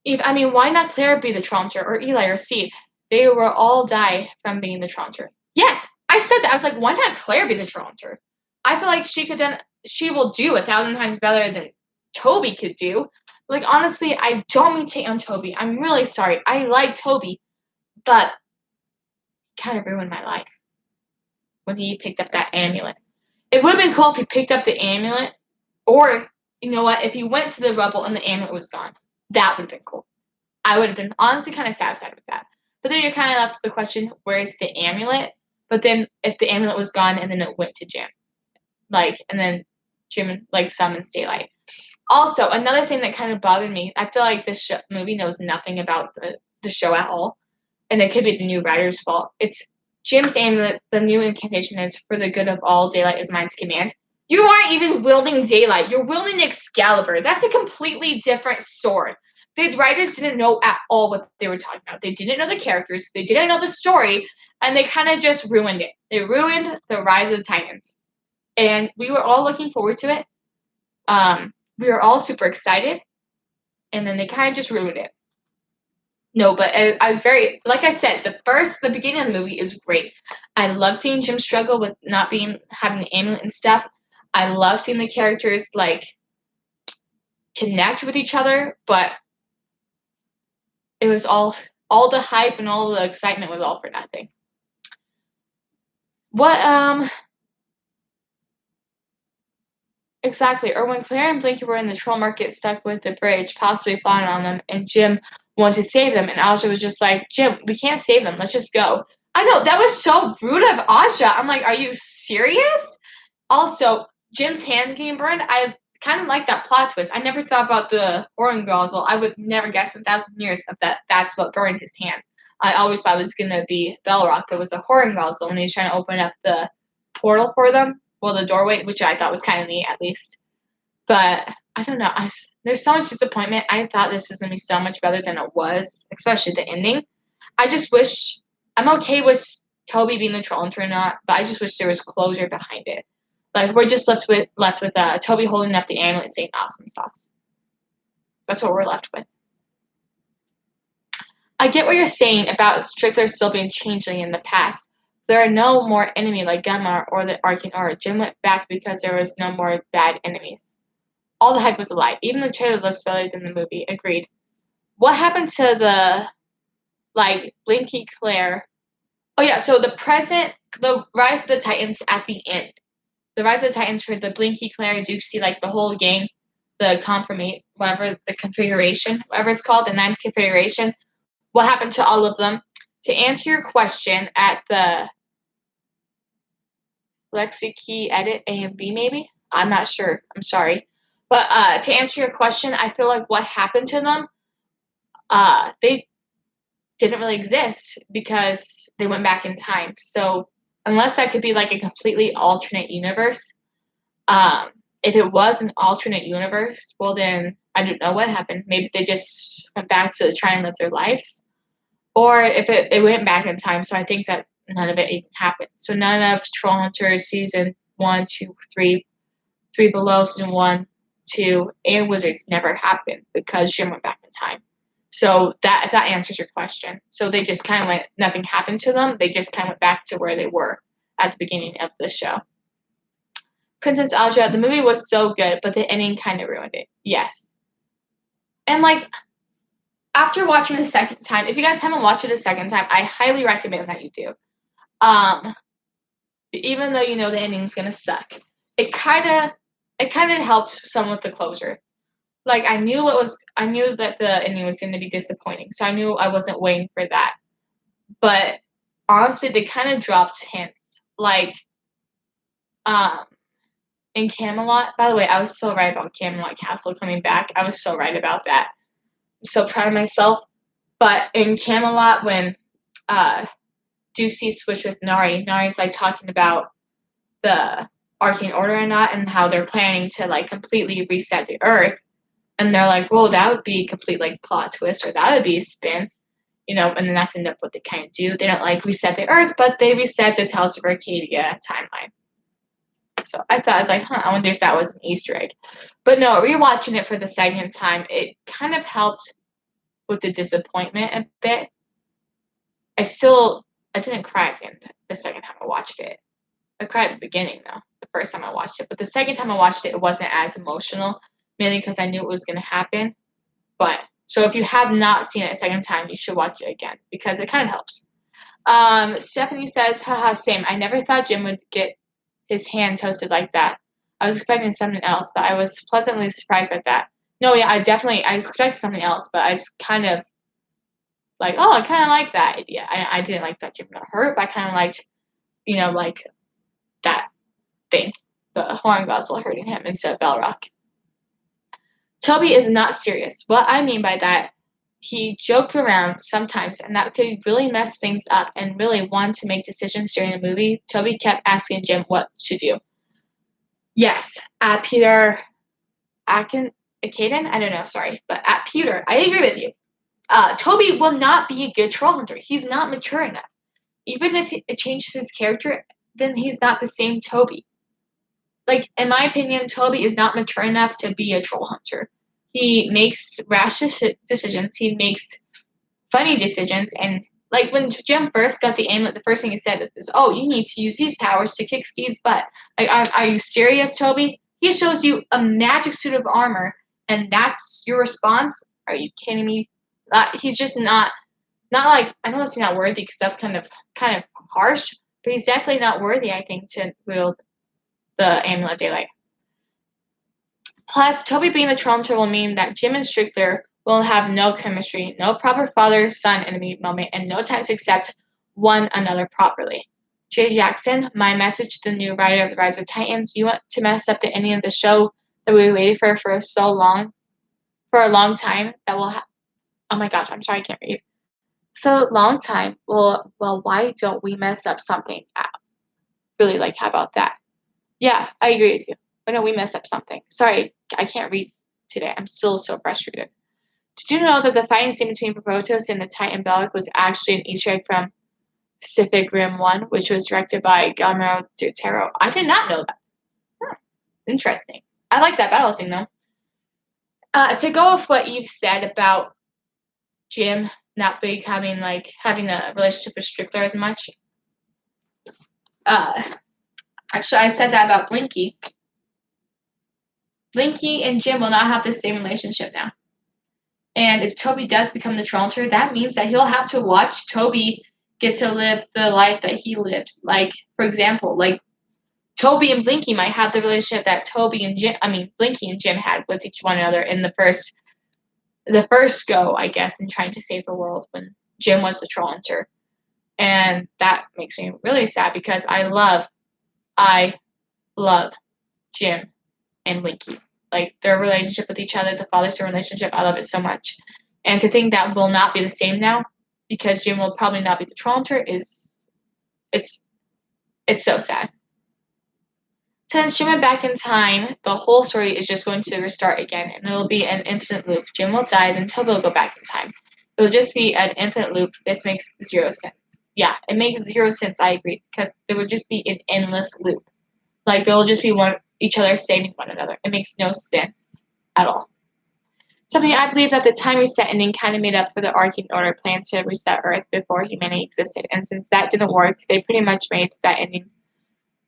I mean, why not Claire be the troll hunter or Eli or Steve? They will all die from being the troll hunter. Yes, I said that. I was like, why not Claire be the troll hunter? I feel like she will do 1,000 times better than Toby could do. Like, honestly, I don't mean to hate on Toby. I'm really sorry. I like Toby, but kind of ruined my life when he picked up that amulet. It would have been cool if he picked up the amulet, or, you know what, if he went to the rubble and the amulet was gone. That would have been cool. I would have been honestly kind of satisfied with that. But then you're kind of left with the question, where's the amulet? But then if the amulet was gone and then it went to Jim, like, and then Jim, like, summons daylight. Also, another thing that kind of bothered me, I feel like this movie knows nothing about the show at all, and it could be the new writer's fault. It's Jim's amulet. The new incantation is for the good of all. Daylight is mine's command. You aren't even wielding daylight. You're wielding Excalibur. That's a completely different sword. The writers didn't know at all what they were talking about. They didn't know the characters. They didn't know the story, and they kind of just ruined it. They ruined the Rise of the Titans, and we were all looking forward to it. We were all super excited, and then they kind of just ruined it. No, but I was very, like I said, the beginning of the movie is great. I love seeing Jim struggle with not having the amulet and stuff. I love seeing the characters, like, connect with each other, but it was all the hype and all the excitement was all for nothing. What, exactly. Or when Claire and Blinky were in the troll market stuck with the bridge, possibly falling on them, and Jim wanted to save them, and Aja was just like, Jim, we can't save them. Let's just go. I know, that was so rude of Aja. I'm like, are you serious? Also, Jim's hand getting burned, I kind of like that plot twist. I never thought about the horn nozzle. I would never guess in 1,000 years that's what burned his hand. I always thought it was going to be Belrock, but it was a horn nozzle when he was trying to open up the portal for them. Well, the doorway, which I thought was kind of neat, at least. But I don't know. There's so much disappointment. I thought this was going to be so much better than it was, especially the ending. I just wish I'm okay with Toby being the troll or not, but I just wish there was closure behind it. Like, we're just left with Toby holding up the amulet saying awesome sauce. That's what we're left with. I get what you're saying about Strickler still being changeling in the past. There are no more enemy like Gunmar or the Arcane Aura. Jim went back because there was no more bad enemies. All the hype was a lie. Even the trailer looks better than the movie. Agreed. What happened to the, like, Blinky Claire? Oh yeah, so the Rise of the Titans at the end. The Rise of the Titans for the Blinky, Claire, Dukesy, like the whole gang. whatever the configuration, whatever it's called, the ninth configuration, what happened to all of them. To answer your question at the Lexikey edit A and B, maybe? I'm not sure. I'm sorry. But to answer your question, I feel like what happened to them, they didn't really exist because they went back in time. So unless that could be like a completely alternate universe, if it was an alternate universe, well then I don't know what happened. Maybe they just went back to try and live their lives. Or if it went back in time, so I think that none of it even happened. So none of Troll Hunters season 1, 2, 3, 3 below, season 1, 2, and Wizards never happened because Jim went back in time. So if that answers your question. So they just kind of went, nothing happened to them. They just kind of went back to where they were at the beginning of the show. Princess Aja, the movie was so good, but the ending kind of ruined it. Yes. And like, after watching it a second time, if you guys haven't watched it a second time, I highly recommend that you do. Even though you know the ending's gonna suck, it kind of helps some with the closure. Like I knew that the ending was gonna be disappointing, so I knew I wasn't waiting for that. But honestly, they kind of dropped hints, like in Camelot. By the way, I was so right about Camelot Castle coming back. I was so right about that. I'm so proud of myself. But in Camelot, when Ducey switched with Nari's like talking about the Arcane Order or not, and how they're planning to like completely reset the Earth. And they're like, whoa, that would be a complete like plot twist, or that would be a spin, and then that's end up what they kind of do. They don't like reset the Earth, but they reset the Tales of Arcadia timeline. So I thought, I was like, I wonder if that was an Easter egg. But no, rewatching it for the second time, it kind of helped with the disappointment a bit. I didn't cry at the second time I watched it. I cried at the beginning, though, the first time I watched it. But the second time I watched it, it wasn't as emotional, mainly because I knew it was going to happen. But, so if you have not seen it a second time, you should watch it again, because it kind of helps. Stephanie says, haha, same. I never thought Jim would get his hand toasted like that. I was expecting something else, but I was pleasantly surprised by that. No, yeah, I was expecting something else, but I was kind of like, oh, I kind of like that idea. I didn't like that Jim got hurt, but I kind of liked, like that thing, the Hornguzzle hurting him instead of Balrog. Toby is not serious. What I mean by that, he joked around sometimes, and that could really mess things up and really want to make decisions during the movie. Toby kept asking Jim what to do. Yes, at Peter Caden? I don't know, sorry. But at Peter, I agree with you. Toby will not be a good troll hunter. He's not mature enough. Even if it changes his character, then he's not the same Toby. Like, in my opinion, Toby is not mature enough to be a troll hunter. He makes rash decisions. He makes funny decisions. And, like, when Jim first got the amulet, the first thing he said is, oh, you need to use these powers to kick Steve's butt. Like, are you serious, Toby? He shows you a magic suit of armor, and that's your response? Are you kidding me? He's just not like, I don't want to say not worthy, because that's kind of harsh, but he's definitely not worthy, I think, to wield the Amulet of Daylight. Plus, Toby being the troll hunter will mean that Jim and Strickler will have no chemistry, no proper father-son enemy moment, and no time to accept one another properly. Jay Jackson, my message to the new writer of The Rise of Titans, you want to mess up the ending of the show that we waited for a long time, that will oh my gosh, I'm sorry, I can't read. So long time, well, why don't we mess up something? Really, like, how about that? Yeah, I agree with you. Why don't we mess up something? Sorry, I can't read today. I'm still so frustrated. Did you know that the fighting scene between Protoss and the Titan Bellic was actually an Easter egg from Pacific Rim 1, which was directed by Guillermo del Toro? I did not know that. Interesting. I like that battle scene, though. To go with what you've said about Jim not becoming, like, having a relationship with Strickler as much, actually, I said that about Blinky. Blinky and Jim will not have the same relationship now. And if Toby does become the troll hunter, that means that he'll have to watch Toby get to live the life that he lived. Like, for example, like, Toby and Blinky might have the relationship that Blinky and Jim had with each one another in the first go, I guess, in trying to save the world when Jim was the troll hunter. And that makes me really sad because I love Jim and Blinky. Like their relationship with each other, the father-son relationship, I love it so much. And to think that will not be the same now because Jim will probably not be the troll hunter it's so sad. Since Jim went back in time, the whole story is just going to restart again, and it'll be an infinite loop. Jim will die, then Toby will go back in time. It'll just be an infinite loop. This makes zero sense. Yeah, it makes zero sense, I agree, because there would just be an endless loop. Like, they'll just be each other saving one another. It makes no sense at all. Something I believe that the time reset ending kind of made up for the Arcane Order plan to reset Earth before humanity existed, and since that didn't work, they pretty much made that ending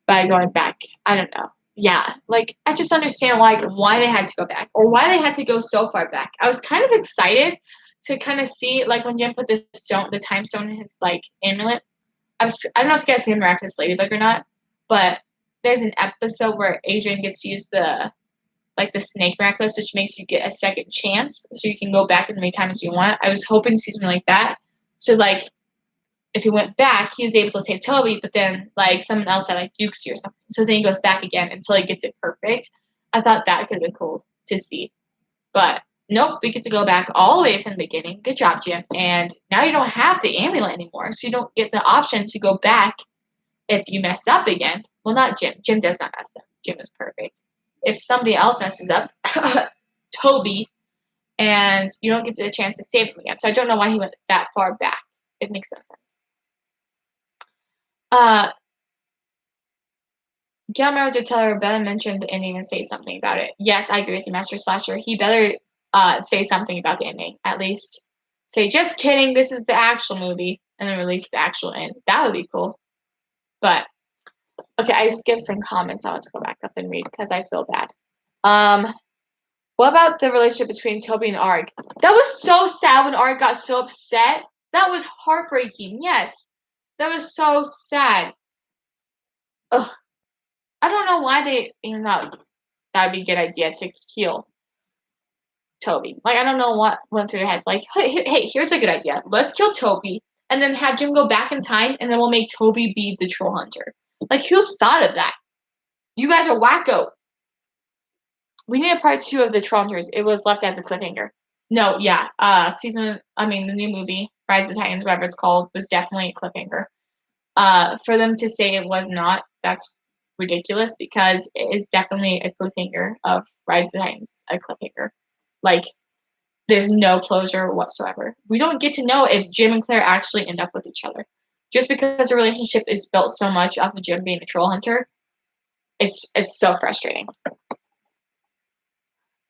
by going back. I don't know. Yeah, like I just understand why they had to go back or why they had to go so far back. I was kind of excited to kind of see like when Jim put the time stone in his like amulet. I don't know if you guys seen Miraculous Ladybug or not, but there's an episode where Adrian gets to use the snake miraculous, which makes you get a second chance, so you can go back as many times as you want. I was hoping to see something like that. So like if he went back, he was able to save Toby, but then like someone else had like Dukesy or something. So then he goes back again until he gets it perfect. I thought that could have been cool to see. But nope, we get to go back all the way from the beginning. Good job, Jim. And now you don't have the amulet anymore, so you don't get the option to go back if you mess up again. Well, not Jim. Jim does not mess up. Jim is perfect. If somebody else messes up, Toby, and you don't get the chance to save him again. So I don't know why he went that far back. It makes no sense. Gail to tell her better mention the ending and say something about it. Yes, I agree with you, Master Slasher. He better say something about the ending. At least say, just kidding, this is the actual movie, and then release the actual end. That would be cool. But, okay, I skipped some comments. I want to go back up and read because I feel bad. What about the relationship between Toby and Arg? That was so sad when Arg got so upset. That was heartbreaking. Yes. That was so sad. Ugh. I don't know why they even thought that would be a good idea to kill Toby. Like, I don't know what went through their head. Like, hey, here's a good idea. Let's kill Toby and then have Jim go back in time and then we'll make Toby be the troll hunter. Like, who thought of that? You guys are wacko. We need a part 2 of the troll hunters. It was left as a cliffhanger. No, yeah. The new movie, Rise of the Titans, whatever it's called, was definitely a cliffhanger. For them to say it was not, that's ridiculous because it is definitely a cliffhanger of Rise of the Titans, a cliffhanger. Like, there's no closure whatsoever. We don't get to know if Jim and Claire actually end up with each other. Just because the relationship is built so much off of Jim being a troll hunter, it's so frustrating.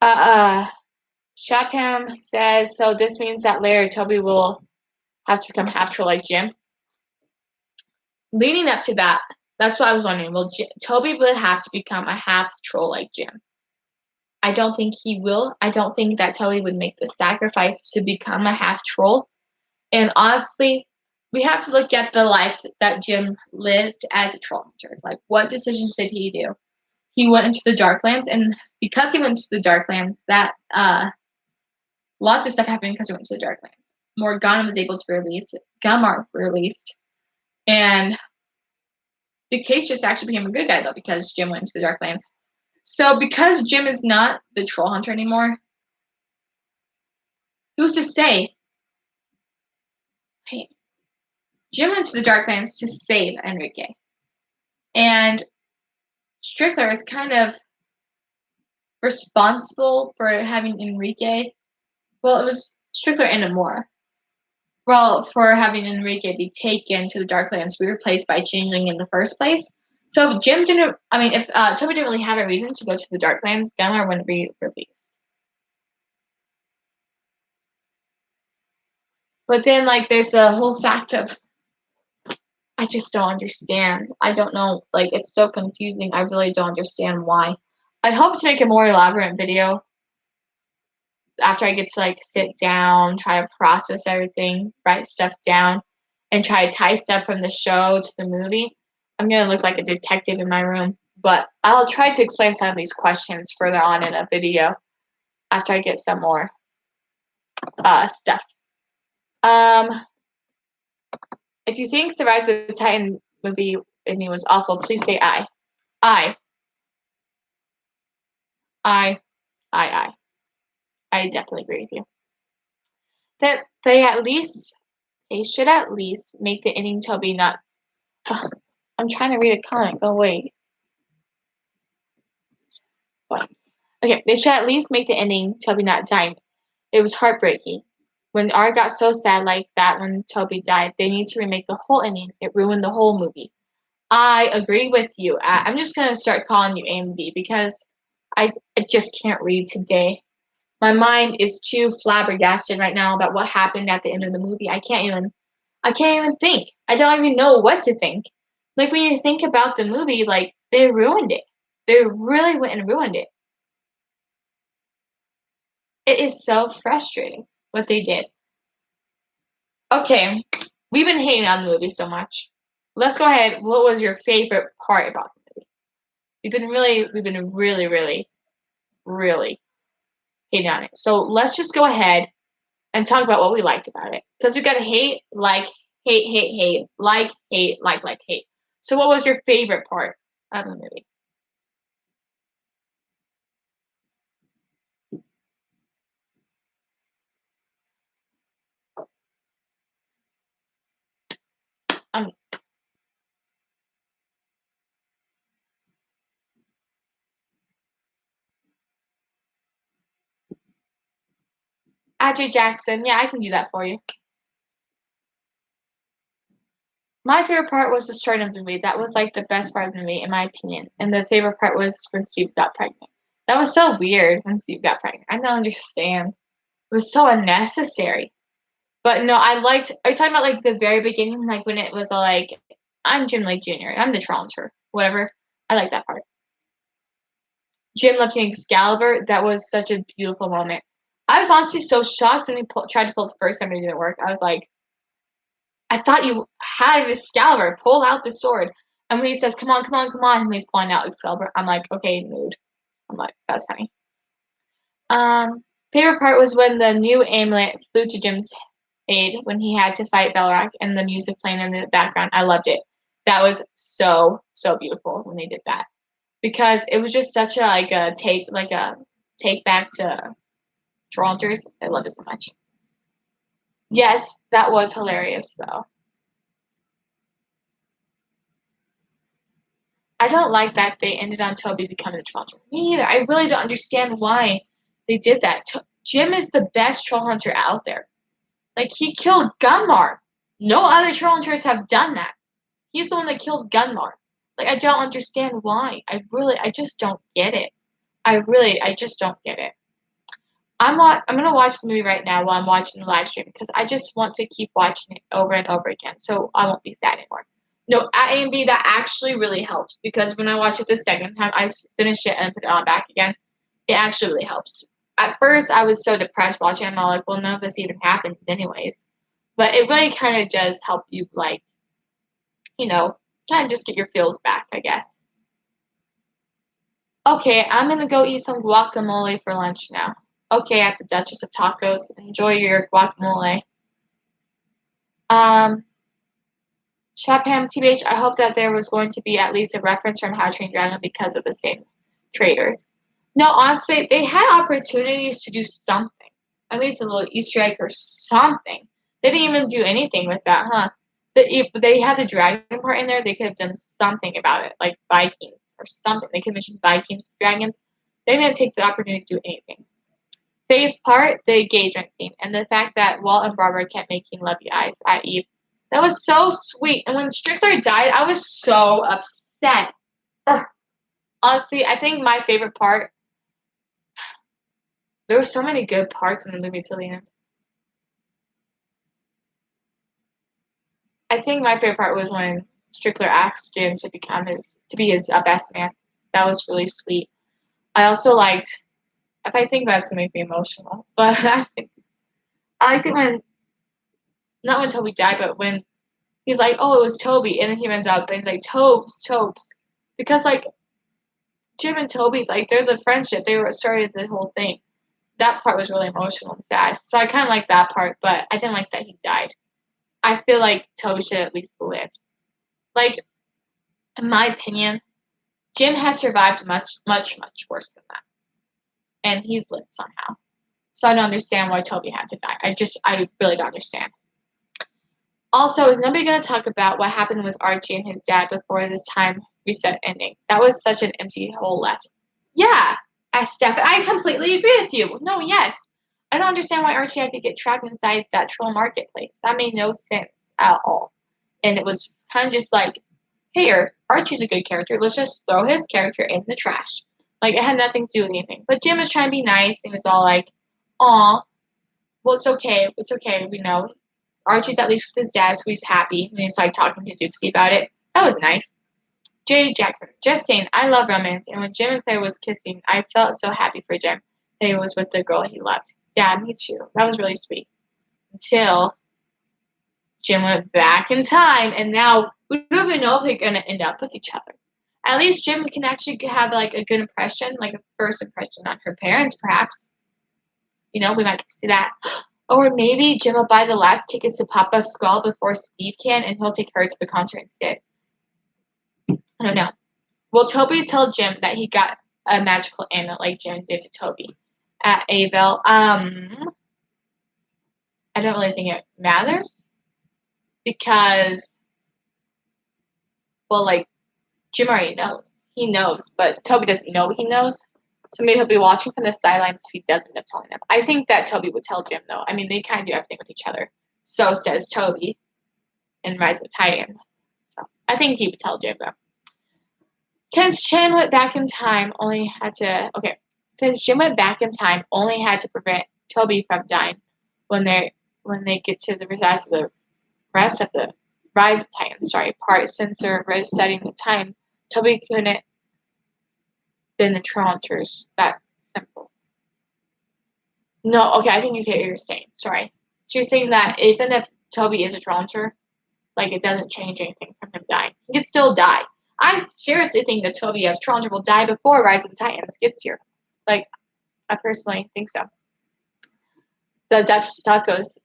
Shapham says, so this means that later Toby will have to become half troll like Jim. Leading up to that, that's what I was wondering. Well, Toby would have to become a half troll like Jim. I don't think he will. I don't think that Toby would make the sacrifice to become a half troll. And honestly, we have to look at the life that Jim lived as a troll hunter. Like, what decisions did he do? He went into the Darklands, and because he went into the Darklands, that lots of stuff happened because he went to the Darklands. Morgana was able to be released. Gumar released. And Fictitious actually became a good guy, though, because Jim went into the Darklands. So, because Jim is not the troll hunter anymore, who's to say? Hey, Jim went to the Darklands to save Enrique. And Strickler is kind of responsible for having Enrique. Well, it was Strickler and Amora. Well, for having Enrique be taken to the Darklands, be replaced by Changeling in the first place. So if Toby didn't really have a reason to go to the Darklands, Gunnar wouldn't be released. But then, like, there's the whole fact of, I just don't understand. I don't know, like, it's so confusing. I really don't understand why. I hope to make a more elaborate video after I get to, like, sit down, try to process everything, write stuff down, and try to tie stuff from the show to the movie. I'm going to look like a detective in my room. But I'll try to explain some of these questions further on in a video after I get some more stuff. If you think the Rise of the Titan movie ending was awful, please say I. I. I. I. I definitely agree with you. That they should at least make the ending Toby not. Ugh, I'm trying to read a comment. Go away. Okay, they should at least make the ending Toby not dying. It was heartbreaking. When R got so sad like that when Toby died, they need to remake the whole ending. It ruined the whole movie. I agree with you. I'm just gonna start calling you AMD because I just can't read today. My mind is too flabbergasted right now about what happened at the end of the movie. I can't even think. I don't even know what to think. Like when you think about the movie, like they ruined it. They really went and ruined it. It is so frustrating what they did. Okay, we've been hating on the movie so much. Let's go ahead. What was your favorite part about the movie? We've been really hating on it. So let's just go ahead and talk about what we liked about it. Because we got to hate, like, hate, like, hate, like, hate. So what was your favorite part of the movie? Um, Ajay Jackson. Yeah, I can do that for you. My favorite part was the start of the movie. That was like the best part of the movie, in my opinion. And the favorite part was when Steve got pregnant. That was so weird when Steve got pregnant. I don't understand. It was so unnecessary. But no, I liked. Are you talking about like the very beginning, like when it was like, I'm Jim Lake Jr. I'm the Tronter, whatever. I like that part. Jim lifting Excalibur. That was such a beautiful moment. I was honestly so shocked when he tried to pull it the first time and it didn't work. I was like, I thought you had Excalibur. Pull out the sword. And when he says, "Come on, come on, come on," and he's pulling out Excalibur, I'm like, okay, mood. I'm like, that's funny. Favorite part was when the new amulet flew to Jim's aid when he had to fight Belrock and the music playing in the background. I loved it. That was so beautiful when they did that because it was just such a take back to Toronto's. I love it so much. Yes, that was hilarious though. I don't like that they ended on Toby becoming a troll hunter. Me neither. I really don't understand why they did that. Jim is the best troll hunter out there. Like he killed Gunmar. No other troll hunters have done that. He's the one that killed Gunmar. Like I don't understand why. I just don't get it. I just don't get it. I'm gonna watch the movie right now while I'm watching the live stream because I just want to keep watching it over and over again, so I won't be sad anymore. No, at A and B that actually really helps because when I watch it the second time, I finished it and put it on back again. It actually really helps. At first, I was so depressed watching it. I'm all like, well, none of this even happens anyways. But it really kind of does help you, like, you know, kind of just get your feels back, I guess. Okay, I'm gonna go eat some guacamole for lunch now. Okay, at the Duchess of Tacos. Enjoy your guacamole. Um, Chapham TBH, I hope that there was going to be at least a reference from How to Train Your Dragon because of the same creators. No, honestly, they had opportunities to do something. At least a little Easter egg or something. They didn't even do anything with that, huh? If they had the dragon part in there, they could have done something about it, like Vikings or something. They could mention Vikings with dragons. They didn't take the opportunity to do anything. Favorite part, the engagement scene, and the fact that Walt and Barbara kept making lovey eyes at Eve. That was so sweet. And when Strickler died, I was so upset. Ugh. Honestly, I think my favorite part, there were so many good parts in the movie till the end. I think my favorite part was when Strickler asked Jim to be his best man. That was really sweet. I also liked, if I think about it, it's gonna make me emotional, but I liked it when, not when Toby died, but when he's like, oh, it was Toby, and then he runs out, and he's like, Tobes, because like Jim and Toby, like, they're the friendship. They were started the whole thing. That part was really emotional and sad. So I kind of like that part, but I didn't like that he died. I feel like Toby should at least lived. Like, in my opinion, Jim has survived much, much, much worse than that. And he's lived somehow. So I don't understand why Toby had to die. I really don't understand. Also, is nobody going to talk about what happened with Archie and his dad before this time reset ending? That was such an empty hole left. Yeah, I completely agree with you. No, yes. I don't understand why Archie had to get trapped inside that troll marketplace. That made no sense at all. And it was kind of just like, here, Archie's a good character. Let's just throw his character in the trash. Like, it had nothing to do with anything. But Jim was trying to be nice and was all like, aw, well, it's okay. It's okay. We know. Archie's at least with his dad, so he's happy when he started talking to Dukesy about it. That was nice. J. Jackson, just saying, I love romance, and when Jim and Claire was kissing, I felt so happy for Jim that he was with the girl he loved. Yeah, me too. That was really sweet. Until Jim went back in time, and now we don't even know if they're going to end up with each other. At least Jim can actually have like a good impression, like a first impression on her parents, perhaps. You know, we might get to see that. Or maybe Jim will buy the last tickets to Papa's Skull before Steve can, and he'll take her to the concert instead. I don't know. Will Toby tell Jim that he got a magical amulet like Jim did to Toby at Avil? I don't really think it matters because, well, like Jim already knows. He knows, but Toby doesn't know he knows. So maybe he'll be watching from the sidelines if he does end up telling him. I think that Toby would tell Jim, though. I mean, they kind of do everything with each other. So says Toby in Rise of the Titans. So I think he would tell Jim, though. Since Jim went back in time, Since Jim went back in time, only had to prevent Toby from dying when they get to the rest of the Rise of Titans. Part. Since they're resetting the time, Toby couldn't been the Trollhunters. That simple. No, okay, I think you see what you're saying. Sorry. So you're saying that even if Toby is a Trollhunter, like it doesn't change anything from him dying. He could still die. I seriously think that Toby as Trollhunter will die before Rise of the Titans gets here. Like, I personally think so. The Duchess of Tacos.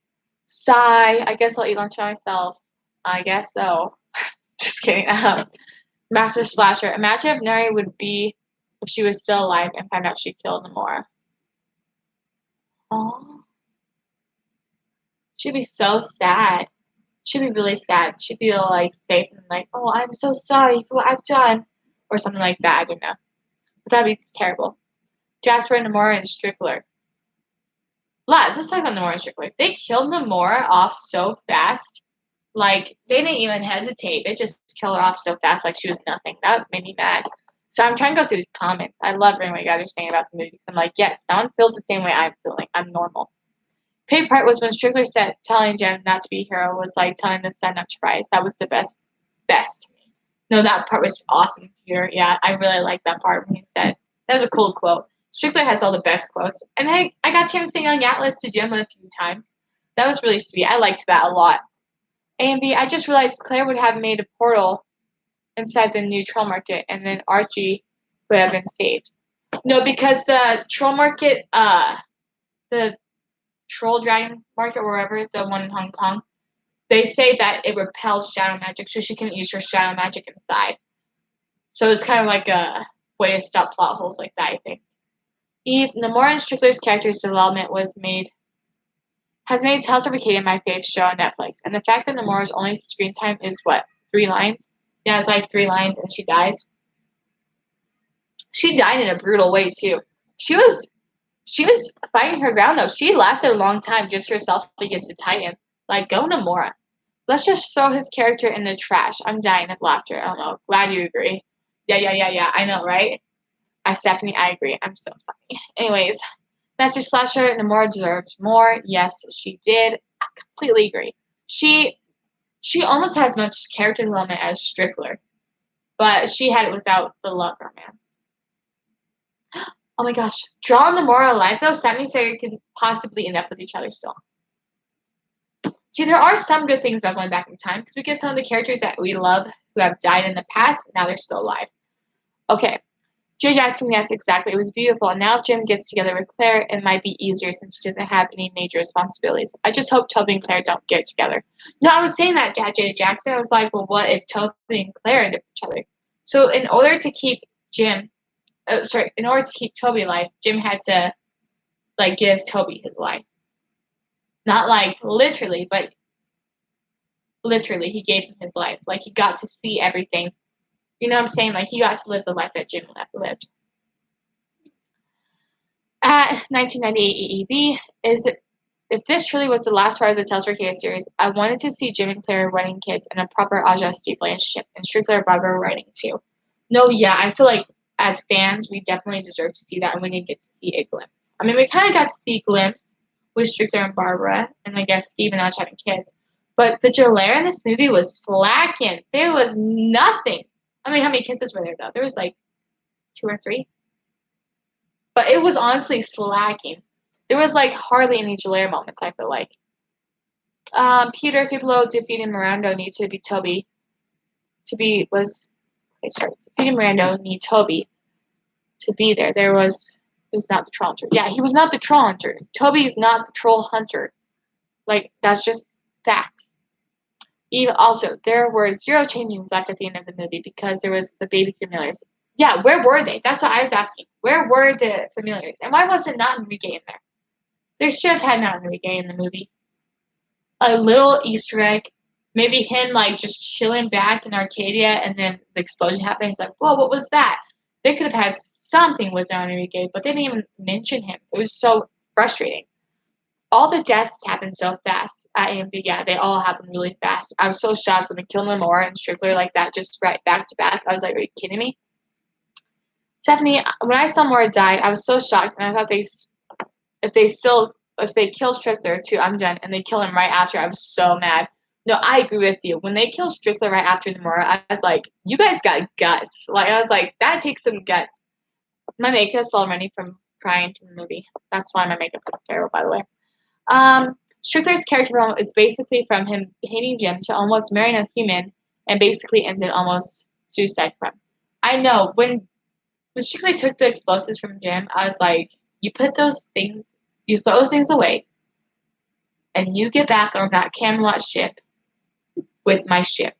Sigh. I guess I'll eat lunch by myself. I guess so. Just kidding. Master Slasher. Imagine if Neri would be if she was still alive and found out she killed Namora. Oh, she'd be so sad. She'd be really sad. She'd be like say something like, "Oh, I'm so sorry for what I've done," or something like that. I don't know. But that'd be terrible. Jasper, Namora, and Strickler. Let's talk about Namora and Strickler. They killed Namora off so fast. Like, they didn't even hesitate. They just killed her off so fast like she was nothing. That made me mad. So I'm trying to go through these comments. I love reading what you guys are saying about the movie. I'm like, yes, someone feels the same way I'm feeling. I'm normal. Favorite part was when Strickler said telling Jen not to be a hero was like telling the sun not to rise. That was the best to me. No, that part was awesome, Peter. Yeah, I really liked that part when he said that was a cool quote. Strickler has all the best quotes. And I got to him sing on Atlas to Jim a few times. That was really sweet. I liked that a lot. And I just realized Claire would have made a portal inside the new troll market, and then Archie would have been saved. No, because the troll market, the troll dragon market, wherever, the one in Hong Kong, they say that it repels shadow magic, so she can use her shadow magic inside. So it's kind of like a way to stop plot holes like that, I think. Eve, Namora and Strickler's character's development has made Tales of Arcadia my favorite show on Netflix. And the fact that Namora's only screen time is, 3 lines? Yeah, it's like 3 lines and she dies. She died in a brutal way, too. She was fighting her ground, though. She lasted a long time just herself against a Titan. Like, go Namora. Let's just throw his character in the trash. I'm dying of laughter. I don't know. Glad you agree. Yeah. I know, right? Stephanie, I agree. I'm so funny. Anyways, Master Slasher, Namora deserves more. Yes, she did. I completely agree. She almost has as much character development as Strickler, but she had it without the love romance. Oh my gosh. Draw and Namora alive, though, so that means they could possibly end up with each other still. See, there are some good things about going back in time, because we get some of the characters that we love who have died in the past, and now they're still alive. Okay. Joe Jackson, yes, exactly. It was beautiful. And now if Jim gets together with Claire, it might be easier since he doesn't have any major responsibilities. I just hope Toby and Claire don't get together. No, I was saying that, Jay Jackson. I was like, well, what if Toby and Claire end up each other? So in order to keep in order to keep Toby alive, Jim had to like give Toby his life. Not like literally, but literally, he gave him his life. Like he got to see everything. You know what I'm saying? Like he got to live the life that Jim lived. At 1998 EEB, if this truly was the last part of the Tales for Chaos series, I wanted to see Jim and Claire running kids and a proper Aja Steve relationship, and Strickler Barbara writing too. No, yeah, I feel like as fans, we definitely deserve to see that, and we didn't get to see a glimpse. I mean, we kind of got to see a glimpse with Strickler and Barbara, and I guess Steve and Aja having kids. But the Jalare in this movie was slacking. There was nothing. I mean, how many kisses were there, though? There was like 2 or 3. But it was honestly slacking. There was like hardly any Jalare moments, I feel like. Peter, Three Below, Defeat, and Miranda need to be Toby. Defeat and Miranda need Toby to be there. He was not the troll hunter. Yeah, he was not the troll hunter. Toby is not the troll hunter. Like, that's just facts. Even also, there were 0 changelings left at the end of the movie because there was the baby familiars. Yeah, where were they? That's what I was asking. Where were the familiars? And why was it not Enrique in there? They should have had not Enrique in the movie. A little Easter egg. Maybe him, like, just chilling back in Arcadia, and then the explosion happened. He's like, whoa, what was that? They could have had something with Enrique, but they didn't even mention him. It was so frustrating. All the deaths happened so fast at AMV. Yeah, they all happened really fast. I was so shocked when they killed Lamora and Strickler like that, just right back to back. I was like, are you kidding me? Stephanie, when I saw Mora died, I was so shocked, and I thought if they kill Strickler too, I'm done, and they kill him right after, I was so mad. No, I agree with you. When they killed Strickler right after Mora, I was like, you guys got guts. Like, I was like, that takes some guts. My makeup's all running from crying to the movie. That's why my makeup looks terrible, by the way. Strickler's character development is basically from him hating Jim to almost marrying a human, and basically ends in almost suicide from. I know, when Strickler took the explosives from Jim, I was like, you throw those things away, and you get back on that Camelot ship with my ship,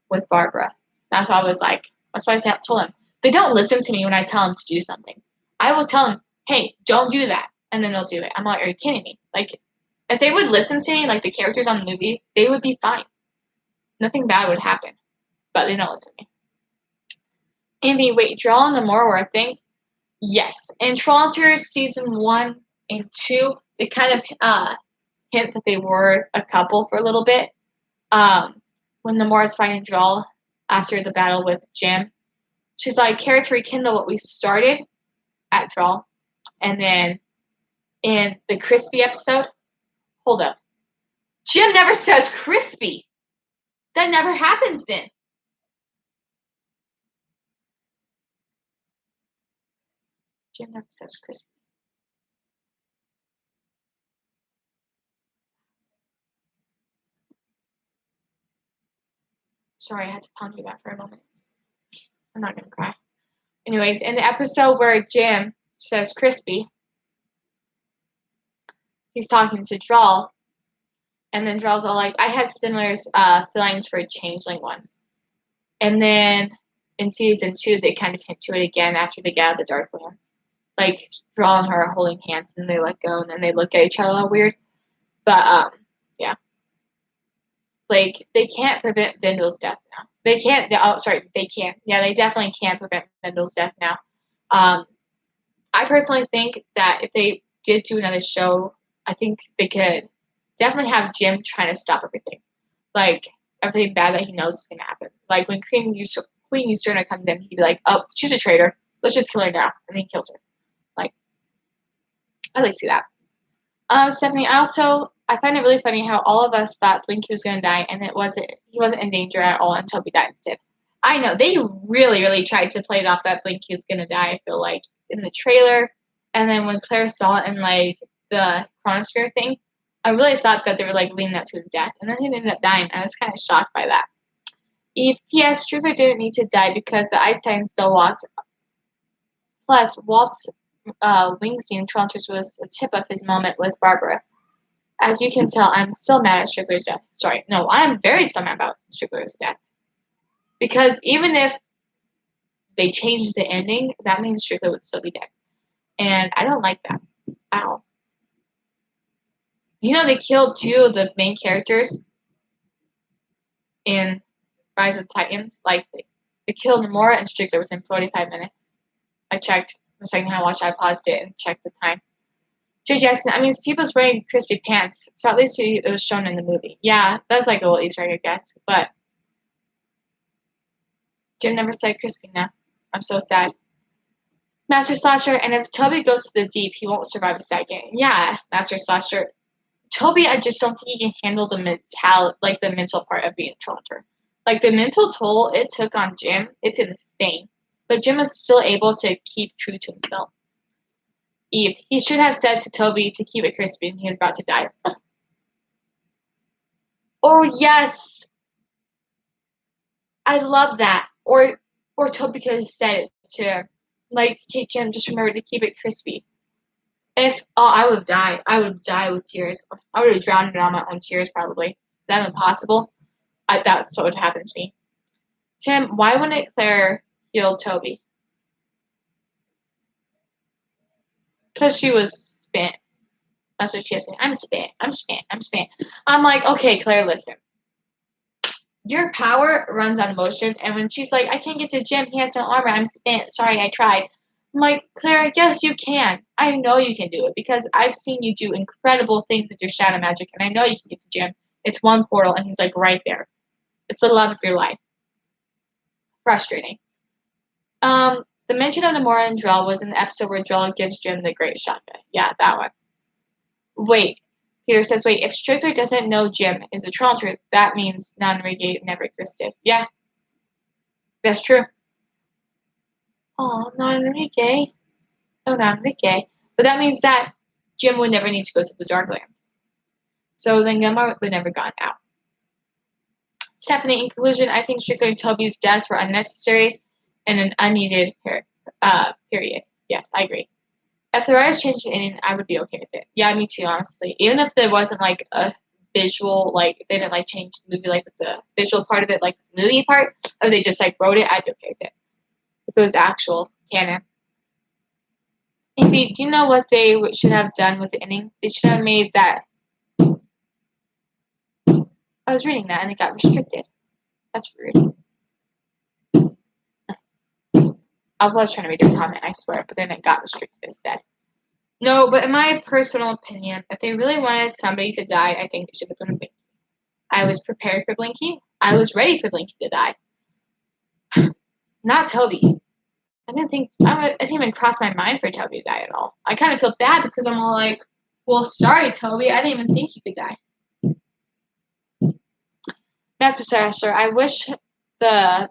with Barbara. That's what I was like. That's why I told him. They don't listen to me when I tell them to do something. I will tell them, hey, don't do that, and then they'll do it. I'm like, are you kidding me? Like, if they would listen to me, like the characters on the movie, they would be fine. Nothing bad would happen. But they don't listen to me. Andy, wait, Joel and Namor were a thing? Yes. In Troll Hunters Season 1 and 2, they kind of hint that they were a couple for a little bit. When Namor is fighting Joel after the battle with Jim, she's like, care to rekindle what we started at Joel. And then in the Crispy episode, hold up. Jim never says crispy. That never happens then. Jim never says crispy. Sorry, I had to ponder that for a moment. I'm not going to cry. Anyways, in the episode where Jim says crispy, he's talking to Joel. And then Joel's all like, I had similar feelings for changeling once. And then in season 2, they kind of hint to it again after they get out of the Darklands. Like, Joel and her are holding hands, and they let go, and then they look at each other all weird. But, yeah. Like, they can't prevent Vindel's death now. They can't. They can't. Yeah, they definitely can't prevent Vindel's death now. I personally think that if they did do another show, I think they could definitely have Jim trying to stop everything. Like, everything bad that he knows is going to happen. Like, when Queen Usurna comes in, he'd be like, oh, she's a traitor. Let's just kill her now. And then he kills her. Like, I'd like to see that. Stephanie, I find it really funny how all of us thought Blinky was going to die, and he wasn't in danger at all until he died instead. I know, they really, really tried to play it off that Blinky was going to die, I feel like, in the trailer. And then when Claire saw it in, like, the chronosphere thing, I really thought that they were, like, leading up to his death. And then he ended up dying. I was kind of shocked by that. P.S. Truther didn't need to die because the Ice Titan still walked Plus, Walt's wing scene in Trollhunters was a tip of his moment with Barbara. As you can tell, I'm still mad at Strickler's death. Sorry, no, I am very still mad about Strickler's death. Because even if they changed the ending, that means Strickler would still be dead. And I don't like that at all. You know, they killed two of the main characters in Rise of Titans. Like, they killed Namora and Strickler within 45 minutes. I checked the second time I watched it, I paused it and checked the time. Jay Jackson, I mean, Steve was wearing crispy pants, so at least it was shown in the movie. Yeah, that's like a little Easter egg, I guess. But Jim never said crispy now. I'm so sad. Master Slasher, and if Toby goes to the deep, he won't survive a second. Yeah, Master Slasher. Toby, I just don't think he can handle the the mental part of being a Trollhunter. Like, the mental toll it took on Jim, it's insane. But Jim is still able to keep true to himself. Eve, he should have said to Toby to keep it crispy when he was about to die. Oh, yes! I love that. Or Toby could have said it to him. Like, okay, Jim, just remember to keep it crispy. I would die. I would die with tears. I would have drowned in all my own tears, probably. Is that impossible? That's what would happen to me. Tim, why wouldn't Claire heal Toby? Because she was spent. That's what she was saying. I'm spent. I'm like, okay, Claire, listen. Your power runs on emotion, and when she's like, I can't get to Jim, he has no armor, I'm spent. Sorry, I tried. I'm like, Claire, yes, you can. I know you can do it because I've seen you do incredible things with your shadow magic, and I know you can get to Jim. It's one portal, and he's like right there. It's the love of your life. Frustrating. The mention of Namora and Drell was in the episode where Drell gives Jim the great shotgun. Yeah, that one. Wait. Peter says, wait, if Strickler doesn't know Jim is a Trollhunter, that means non-Renegade never existed. Yeah. That's true. Oh, non-Renegade. Oh, non-Renegade. But that means that Jim would never need to go to the Darklands. So then Gunmar would never gone out. Stephanie, in conclusion, I think Strickler and Toby's deaths were unnecessary and an unneeded period. Yes, I agree. If the writers changed the ending, I would be okay with it. Yeah, me too, honestly. Even if there wasn't like a visual, like they didn't like change the movie, like the visual part of it, like the movie part, or they just like wrote it, I'd be okay with it. If it was actual canon. Maybe, do you know what they should have done with the ending? They should have made that. I was reading that and it got restricted. That's rude. I was trying to read a comment, I swear, but then it got restricted instead. No, but in my personal opinion, if they really wanted somebody to die, I think it should have been Blinky. I was prepared for Blinky. I was ready for Blinky to die. Not Toby. I didn't even cross my mind for Toby to die at all. I kind of feel bad because I'm all like, well, sorry, Toby. I didn't even think you could die. Master Sasser, I wish they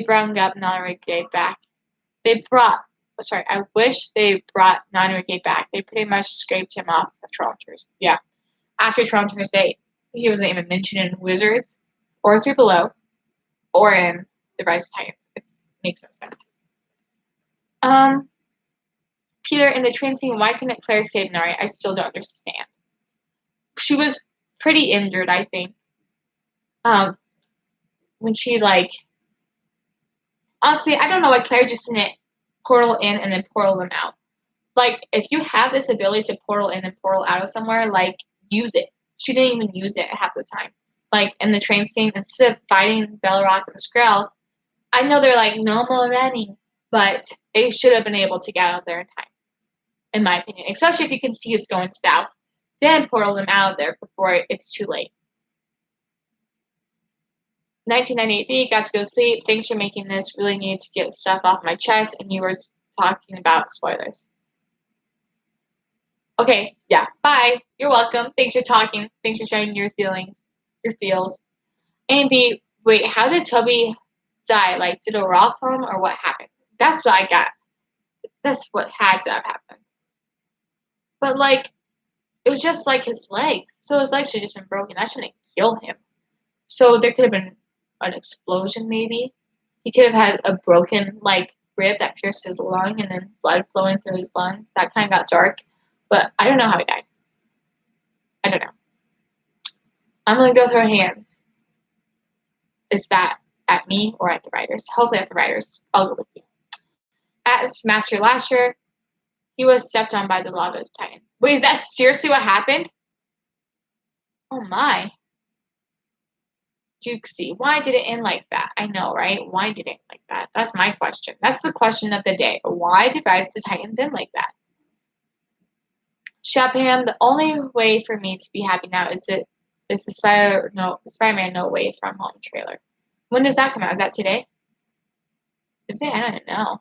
brought up non-Renegade back. I wish they brought non-Renegade back. They pretty much scraped him off of Trollhunters. Yeah. After Trollhunters 8, he wasn't even mentioned in Wizards, or Three Below, or in The Rise of Titans. It makes no sense. Peter, in the train scene, why couldn't Claire save Nari? I still don't understand. She was pretty injured, I think. When she, honestly, I don't know why Claire just didn't portal in and then portal them out. Like, if you have this ability to portal in and portal out of somewhere, use it. She didn't even use it half the time. Like, in the train scene, instead of fighting Belrock and Skrell, I know they're like, no more running, but they should have been able to get out of there in time, in my opinion. Especially if you can see it's going south. Then portal them out of there before it's too late. 1998B, got to go to sleep. Thanks for making this. Really needed to get stuff off my chest, and you were talking about spoilers. Okay, yeah, bye. You're welcome. Thanks for talking. Thanks for sharing your feelings, your feels. A and B, wait, how did Toby die? Like, did a rock fall him, or what happened? That's what I got. That's what had to have happened. But, it was just, his legs. So his legs should have just been broken. That shouldn't kill him. So there could have been an explosion, maybe. He could have had a broken, rib that pierced his lung and then blood flowing through his lungs. That kind of got dark. But I don't know how he died. I don't know. I'm going to go throw hands. Is that at me or at the writers? Hopefully at the writers. I'll go with you. As Master Lasher, he was stepped on by the lava titan. Wait, is that seriously what happened? Oh my. Dukesy, why did it end like that? I know, right? Why did it end like that? That's my question. That's the question of the day. Why did Rise of the Titans end like that? Shepham, the only way for me to be happy now is the Spider-Man No Way From Home trailer. When does that come out? Is that today? Is it? I don't even know.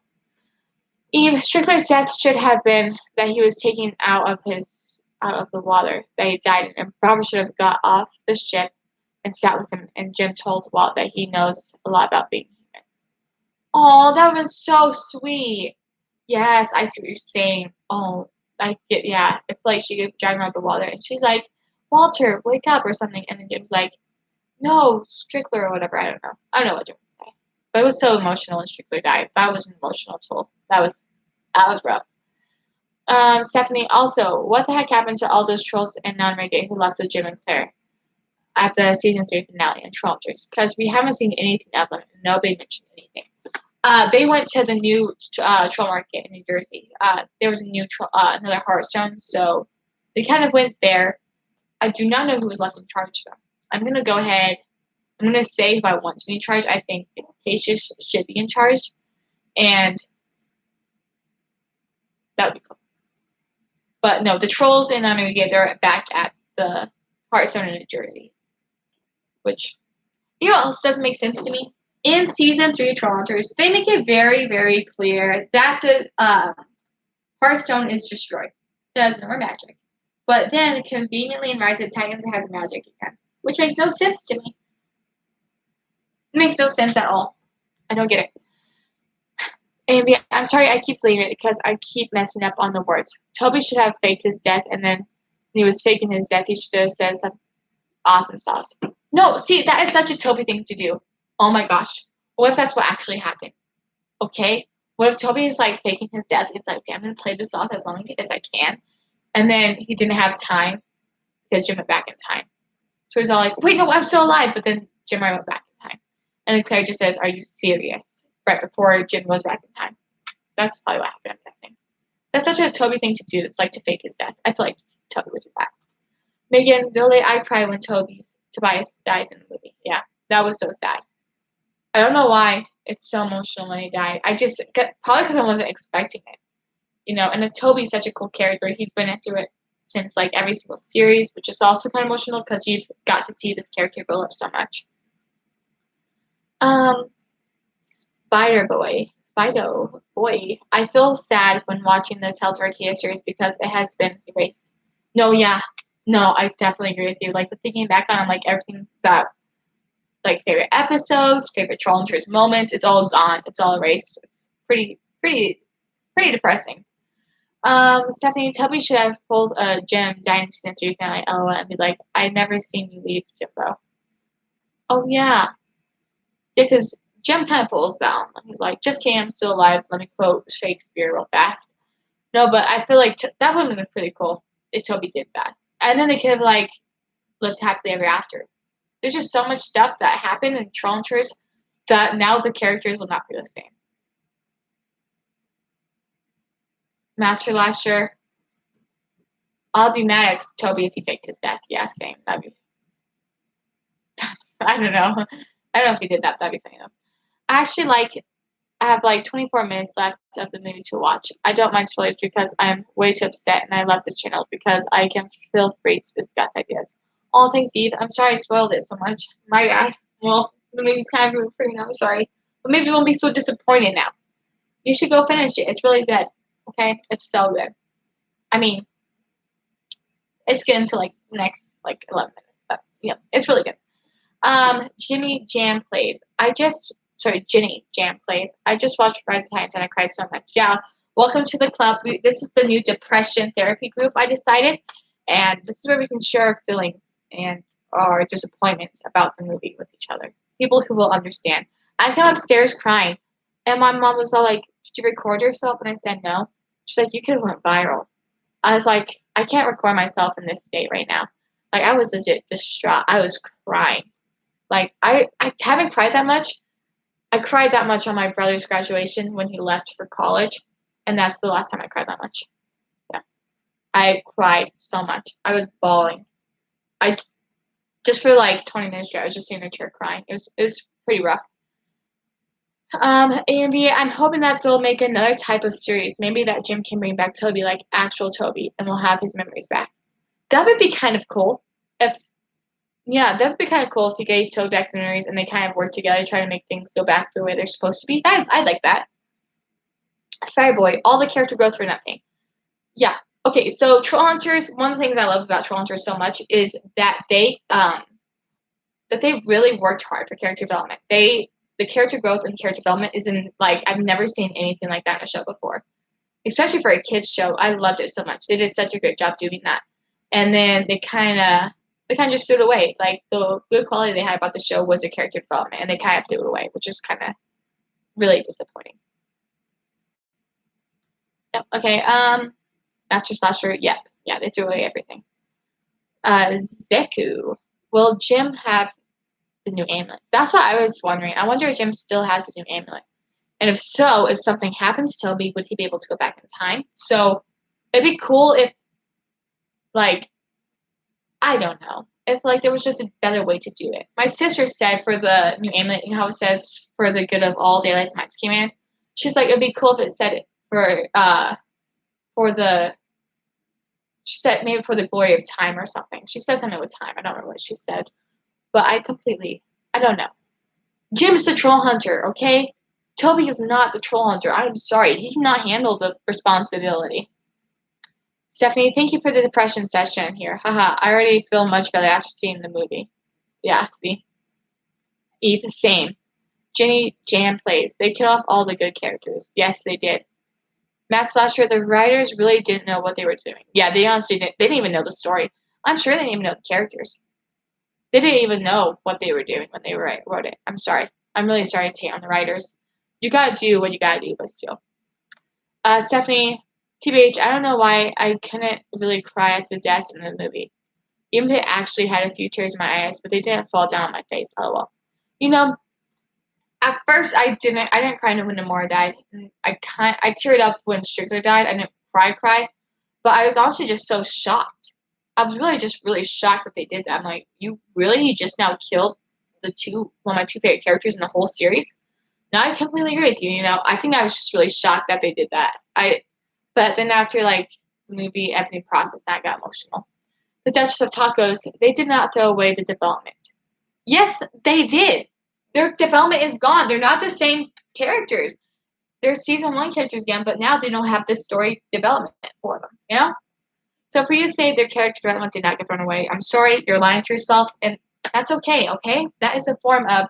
Eve, Strickler's death should have been that he was taken out of the water, that he died, and Robert should have got off the ship and sat with him, and Jim told Walt that he knows a lot about being human. Oh, that would have been so sweet. Yes, I see what you're saying. Oh, I get, yeah. If like she could drive around the water and she's like, Walter, wake up or something, and then Jim's like, no, Strickler or whatever. I don't know. I don't know what Jim would say. But it was so emotional when Strickler died. That was an emotional toll. That was rough. Stephanie, also, what the heck happened to all those trolls and non-reggae who left with Jim and Claire at the season 3 finale and Trollhunters? Because we haven't seen anything of them. Nobody mentioned anything. They went to the new troll market in New Jersey. There was a new another Hearthstone, so they kind of went there. I do not know who was left in charge though. I'm gonna go ahead. I'm gonna say who I want to be in charge. I think Cassius should be in charge, and that would be cool. But no, the trolls and they're back at the Hearthstone in New Jersey, which you know what else doesn't make sense to me? In season 3 of Trollhunters, they make it very, very clear that the Hearthstone is destroyed. It has no more magic. But then, conveniently in Rise of the Titans, it has magic again. Which makes no sense to me. It makes no sense at all. I don't get it. And yeah, I'm sorry I keep saying it because I keep messing up on the words. Toby should have faked his death, and then when he was faking his death, he should have said some awesome sauce. No, see, that is such a Toby thing to do. Oh my gosh. What if that's what actually happened? Okay? What if Toby is like faking his death? It's like, okay, I'm going to play this off as long as I can. And then he didn't have time because Jim went back in time. So he's all like, wait, no, I'm still alive. But then Jim already went back in time. And then Claire just says, are you serious? Right before Jim goes back in time. That's probably what happened, I'm guessing. That's such a Toby thing to do. It's like to fake his death. I feel like Toby would do that. Megan, really, I cry when Tobias dies in the movie. Yeah, that was so sad. I don't know why it's so emotional when he died. Probably because I wasn't expecting it. You know, and Toby's such a cool character. He's been through it since like every single series, which is also kind of emotional because you got to see this character grow up so much. Spider Boy. I feel sad when watching the Tales of Arcadia series because it has been erased. No, yeah. No, I definitely agree with you. Like, thinking back on like everything that, like, favorite episodes, favorite Trollhunters moments, it's all gone. It's all erased. It's pretty depressing. Stephanie, Toby should have pulled Jim dying in season 3 finale, LOL, and be like, I never seen you leave, Jimbo. Oh, yeah. Yeah, because Jim kind of pulls down. He's like, just kidding, I'm still alive. Let me quote Shakespeare real fast. No, but I feel like that would have been pretty cool if Toby did that. And then they could have, like, lived happily ever after. There's just so much stuff that happened in Trollhunters that now the characters will not be the same. Master Lasher. I'll be mad at Toby if he faked his death. Yeah, same. That'd be. I don't know. I don't know if he did that. That'd be funny though. I actually I have like 24 minutes left of the movie to watch. I don't mind spoilers because I'm way too upset and I love this channel because I can feel free to discuss ideas. All things Eve, I'm sorry I spoiled it so much. My bad. Well, the movie's kind of ruined for you now. I'm sorry. But maybe you won't be so disappointed now. You should go finish it. It's really good. Okay? It's so good. I mean, it's getting to like next like 11 minutes. But yeah, it's really good. Jenny Jam plays. Jenny Jam plays. I just watched Rise of Titans and I cried so much. Yeah, welcome to the club. This is the new depression therapy group I decided, and this is where we can share our feelings and our disappointments about the movie with each other. People who will understand. I came upstairs crying, and my mom was all like, did you record yourself? And I said, no. She's like, you could have went viral. I was like, I can't record myself in this state right now. Like, I was legit distraught. I was crying. Like, I haven't cried that much. I cried that much on my brother's graduation when he left for college. And that's the last time I cried that much. Yeah. I cried so much. I was bawling. I just for like 20 minutes straight, I was just sitting in a chair crying. It was pretty rough. A and B, I'm hoping that they'll make another type of series. Maybe that Jim can bring back Toby, like actual Toby, and we'll have his memories back. That would be kind of cool. If Yeah, that would be kind of cool if he gave Toby back his memories and they kind of work together, try to make things go back the way they're supposed to be. I'd like that. Sorry, boy, all the character growth for nothing. Yeah. Okay, so Troll Hunters. One of the things I love about Troll Hunters so much is that they really worked hard for character development. The character growth and character development is in like I've never seen anything like that in a show before. Especially for a kids show. I loved it so much. They did such a good job doing that. And then they kinda just threw it away. Like the good quality they had about the show was their character development and they kinda threw it away, which is kinda really disappointing. Yep, okay, Master Slasher, yep. Yeah, they threw away everything. Zeku. Will Jim have the new amulet? That's what I was wondering. I wonder if Jim still has his new amulet. And if so, if something happened to Toby, would he be able to go back in time? So it'd be cool if, like, I don't know. If, like, there was just a better way to do it. My sister said for the new amulet, you know how it says for the good of all daylights Max command? She's like, it'd be cool if it said it for the, she said maybe for the glory of time or something. She said something with time. I don't remember what she said. But I don't know. Jim's the troll hunter, okay? Toby is not the troll hunter. I'm sorry. He cannot handle the responsibility. Stephanie, thank you for the depression session here. Haha, I already feel much better after seeing the movie. Yeah, see? Eve, same. Jenny Jam plays. They killed off all the good characters. Yes, they did. Matt Slasher, the writers really didn't know what they were doing. Yeah, they honestly didn't. They didn't even know the story. I'm sure they didn't even know the characters. They didn't even know what they were doing when they wrote it. I'm sorry. I'm really sorry to hate on the writers. You gotta do what you gotta do, but still. Stephanie, TBH, I don't know why I couldn't really cry at the deaths in the movie. Even if it actually had a few tears in my eyes, but they didn't fall down on my face. Oh well. You know, at first I didn't cry when Namora died. I teared up when Strickler died. I didn't cry. But I was also just so shocked. I was really shocked that they did that. I'm like, you really just now killed one of my two favorite characters in the whole series? No, I completely agree with you. You know, I think I was just really shocked that they did that. But then after like the movie, everything processed, I got emotional. The Duchess of Tacos, they did not throw away the development. Yes, they did. Their development is gone. They're not the same characters. They're season 1 characters again, but now they don't have the story development for them. You know. So for you to say their character development did not get thrown away, I'm sorry, you're lying to yourself, and that's okay, okay? That is a form of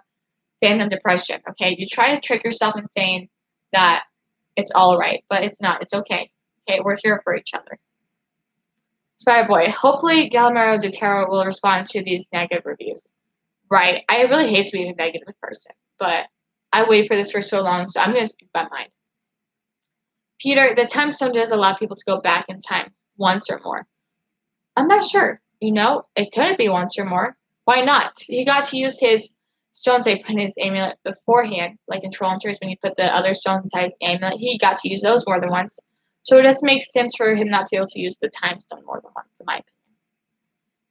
fandom depression, okay? You try to trick yourself in saying that it's all right, but it's not. It's okay. Okay, we're here for each other. Spider Boy, hopefully Guillermo del Toro will respond to these negative reviews. Right. I really hate to be a negative person, but I waited for this for so long, so I'm going to speak my mind. Peter, the time stone does allow people to go back in time once or more. I'm not sure. You know, it could be once or more. Why not? He got to use his stones they put in his amulet beforehand, like in Troll Hunters when he put the other stones inside his amulet. He got to use those more than once. So it doesn't make sense for him not to be able to use the time stone more than once, in my opinion.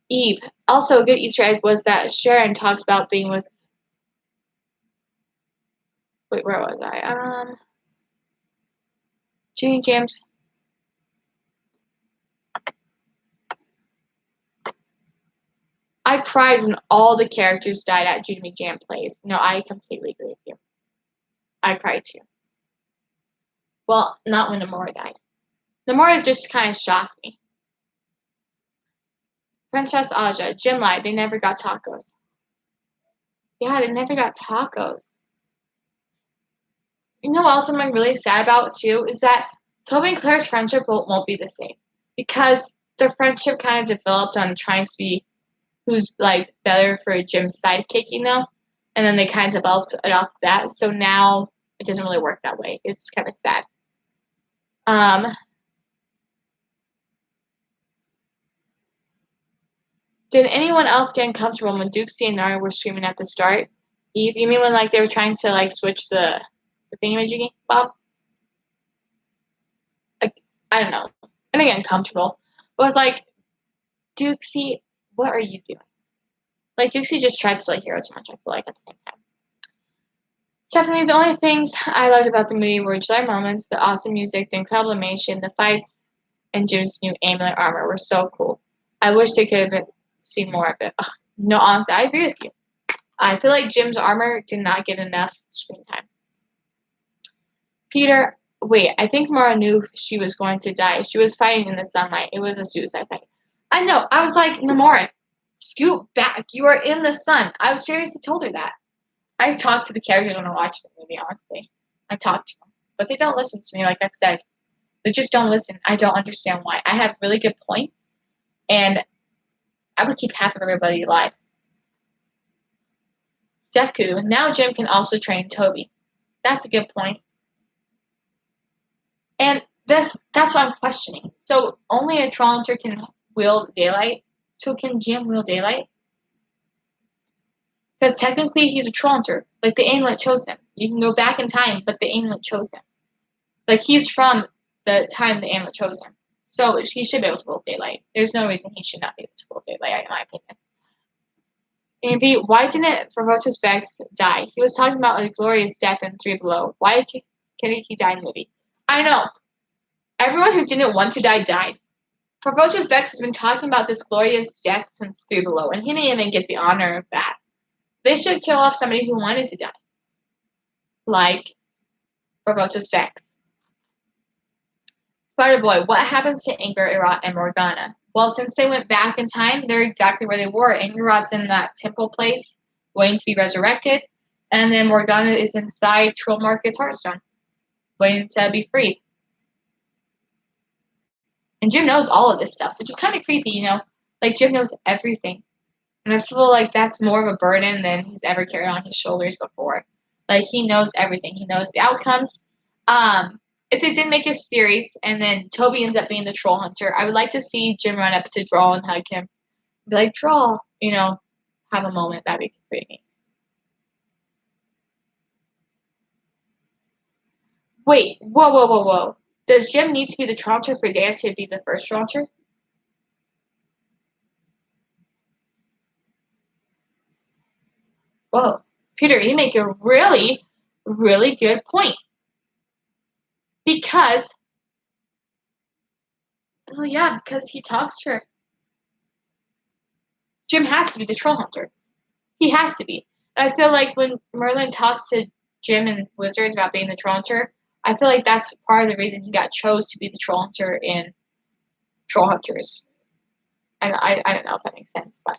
Eve. Also, a good Easter egg was that Sharon talks about being with. Wait, where was I? Ginny James. I cried when all the characters died at Jimmy Jam plays. No, I completely agree with you. I cried too. Well, not when Namora died. Namora just kind of shocked me. Princess Aja, Jim lied. They never got tacos. Yeah, they never got tacos. You know what else I'm really sad about too is that Toby and Claire's friendship won't be the same because their friendship kind of developed on trying to be who's like better for Jim's sidekick, you know, and then they kind of developed it off that. So now it doesn't really work that way. It's kind of sad. Um, did anyone else get uncomfortable when Duxie and Nara were screaming at the start? Eve, you mean when like they were trying to like switch the thingamajiggy, Bob? Like, I don't know. I didn't get uncomfortable. It was like, Duxie, what are you doing? Like, Duxie just tried to play hero too much, I feel like, at the same time. Stephanie, the only things I loved about the movie were July moments, the awesome music, the incredible animation, the fights, and Jim's new amulet armor were so cool. I wish they could have seen more of it. Ugh, no, honestly, I agree with you. I feel like Jim's armor did not get enough screen time. Peter, wait, I think Mara knew she was going to die. She was fighting in the sunlight. It was a suicide fight. I know. I was like, Namora, scoot back. You are in the sun. I was seriously told her that. I talk to the characters when I watch the movie, honestly. I talk to them. But they don't listen to me like I said. They just don't listen. I don't understand why. I have really good points, and I would keep half of everybody alive. Deku, now Jim can also train Toby. That's a good point. And that's what I'm questioning. So only a Tronter can wield daylight. So can Jim wield daylight? Because technically he's a Tronter. Like the amulet chose him. You can go back in time, but the amulet chose him. Like he's from the time the amulet chose him. So he should be able to wield daylight. There's no reason he should not be able to wield daylight, in my opinion. And B, why didn't Ferocious Vex die? He was talking about a glorious death in Three Below. Why couldn't he die in the movie? I know. Everyone who didn't want to die died. Ferocious Vex has been talking about this glorious death since Three Below, and he didn't even get the honor of that. They should kill off somebody who wanted to die. Like Ferocious Vex. Spider-Boy, what happens to Anchor, Irot, and Morgana? Well, since they went back in time, they're exactly where they were. Angerot's in that temple place, waiting to be resurrected. And then Morgana is inside Troll Market's Hearthstone, waiting to be freed. And Jim knows all of this stuff, which is kind of creepy, you know? Like, Jim knows everything. And I feel like that's more of a burden than he's ever carried on his shoulders before. Like, he knows everything. He knows the outcomes. If they did make a series and then Toby ends up being the troll hunter, I would like to see Jim run up to Draw and hug him. Be like, Draw, you know, have a moment. That'd be pretty neat. Wait, whoa. Does Jim need to be the Tronter for Dea to be the first Tronter? Whoa. Peter, you make a really, really good point. Because, oh yeah, because he talks to her. Jim has to be the troll hunter. He has to be. And I feel like when Merlin talks to Jim and Wizards about being the troll hunter, I feel like that's part of the reason he got chose to be the troll hunter in Troll Hunters. I don't know if that makes sense, but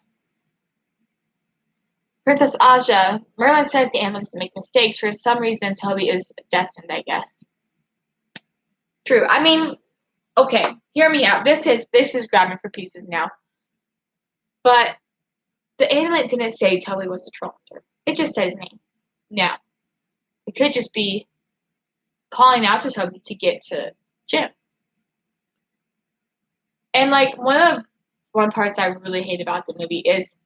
Princess Aja, Merlin says the animal doesn't make mistakes. For some reason, Toby is destined, I guess. True. I mean, okay, hear me out. This is grabbing for pieces now. But the amulet didn't say Toby was the troll hunter. It just says name. Now, it could just be calling out to Toby to get to Jim. And like one parts I really hate about the movie is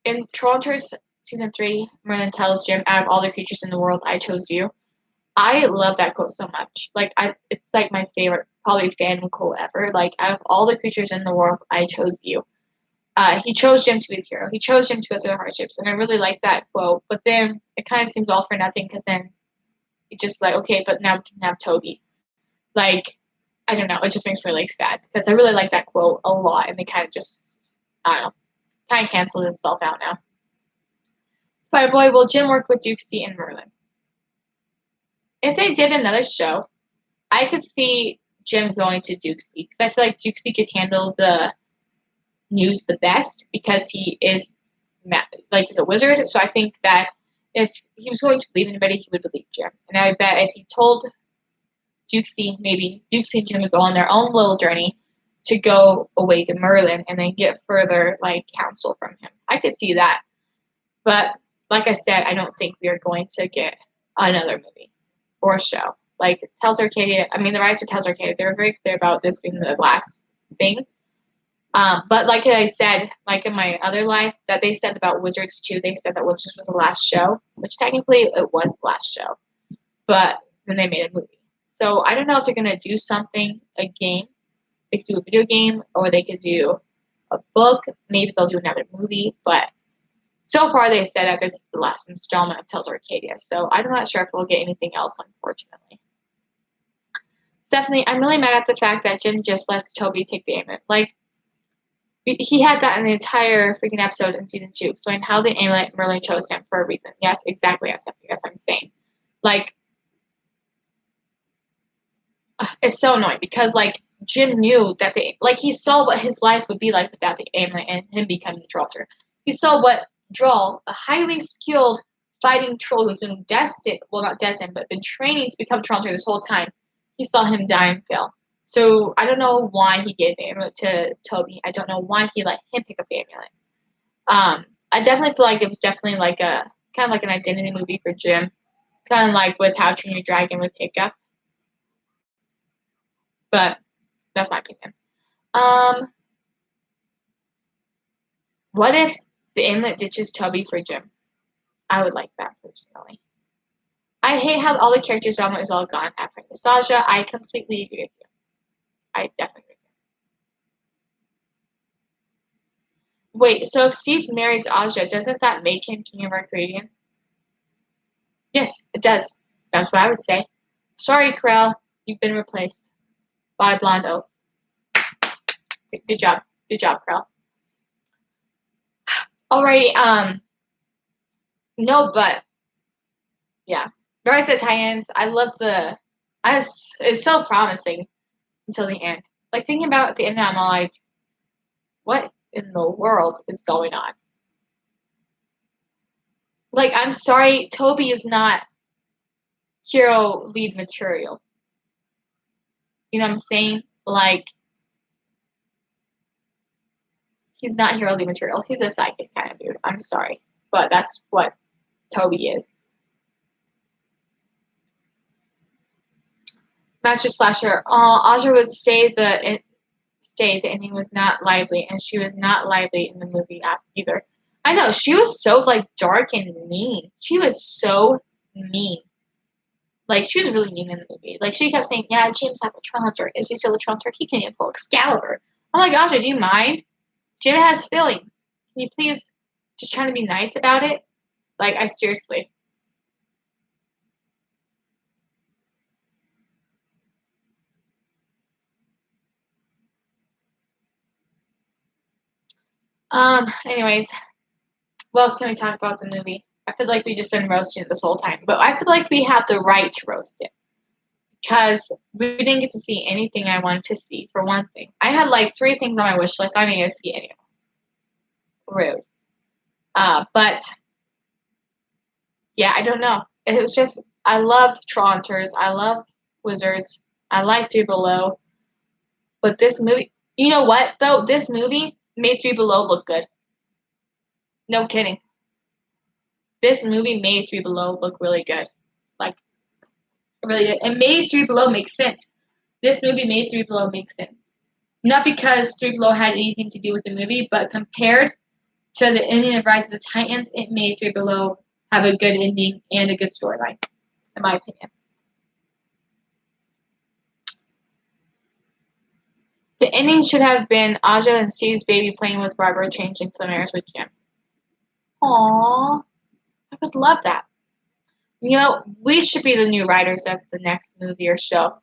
in Troll Hunters season 3, Merlin tells Jim, out of all the creatures in the world, I chose you. I love that quote so much. Like it's like my favorite, probably fandom quote ever. Like, out of all the creatures in the world, I chose you. He chose Jim to be the hero. He chose Jim to go through the hardships, and I really like that quote. But then it kind of seems all for nothing because then it's just like, okay, but now we can have Toby. Like, I don't know. It just makes me really sad because I really like that quote a lot, and they kind of just, I don't know, kind of canceled itself out now. Spider-Boy, will Jim work with Duxie and Merlin? If they did another show, I could see Jim going to Duxie because I feel like Duxie could handle the news the best because he is like he's a wizard. So I think that if he was going to believe anybody, he would believe Jim. And I bet if he told Duxie, maybe Duxie and Jim would go on their own little journey to go awaken Merlin and then get further like counsel from him. I could see that. But like I said, I don't think we are going to get another movie or show. Like Tales Arcadia, I mean, the Rise of Tales Arcadia, they were very clear about this being the last thing. But like I said, like in my other life, that they said about Wizards too, they said that Wizards was the last show, which technically it was the last show. But then they made a movie. So I don't know if they're going to do something, a game. They could do a video game, or they could do a book. Maybe they'll do another movie. But so far they said that this is the last installment of Tales of Arcadia. So I'm not sure if we'll get anything else, unfortunately. Stephanie, I'm really mad at the fact that Jim just lets Toby take the amulet. Like, he had that in the entire freaking episode in season 2. So in how the amulet Merlin chose him for a reason. Yes, exactly. That's what I'm saying. Like, it's so annoying because like Jim knew that he saw what his life would be like without the amulet and him becoming the troll hunter. He saw what Droll, a highly skilled fighting troll who's been destined, well not destined, but been training to become troll hunter this whole time. He saw him die and fail. So I don't know why he gave the amulet to Toby. I don't know why he let him pick up the amulet. I definitely feel like it was definitely like a kind of like an identity movie for Jim, kind of like with How to Train Your Dragon with Hiccup. But that's my opinion. What if the amulet ditches Toby for Jim? I would like that personally. I hate how all the characters' drama is all gone after Sasha. I completely agree with you. I definitely agree with you. Wait, so if Steve marries Aja, doesn't that make him King of Arcadian? Yes, it does. That's what I would say. Sorry, Krell. You've been replaced by Blondo. Good job. Good job, Krell. Alrighty, no, but yeah. Rise of Titans, I love it's so promising until the end. Like thinking about the end, I'm like, what in the world is going on? Like, I'm sorry, Toby is not hero lead material. You know what I'm saying? Like, he's not hero lead material. He's a psychic kind of dude. I'm sorry, but that's what Toby is. Master Slasher. Aja would say the ending was not lively, and she was not lively in the movie either. I know, she was so like dark and mean. She was so mean. Like, she was really mean in the movie. Like, she kept saying, yeah, Jim's not a troll hunter. Is he still a troll hunter? He can't even pull Excalibur. Oh my gosh, do you mind? Jim has feelings. Can you please just try to be nice about it? Like, I seriously. Anyways, what else can we talk about the movie? I feel like we've just been roasting it this whole time, but I feel like we have the right to roast it because we didn't get to see anything I wanted to see. For one thing, I had like 3 things on my wish list. I didn't get to see any of them. Rude. But yeah, I don't know. It was just I love troll hunters. I love wizards. I like Three Below. But this movie, you know what though? This movie made Three Below look good. No kidding. This movie made Three Below look really good. Like, really good. It made Three Below make sense. This movie made Three Below make sense. Not because Three Below had anything to do with the movie, but compared to the ending of Rise of the Titans, it made Three Below have a good ending and a good storyline, in my opinion. The ending should have been Aja and Steve's baby playing with Barbara changing familiars with Jim. Aww. I would love that. You know, we should be the new writers of the next movie or show.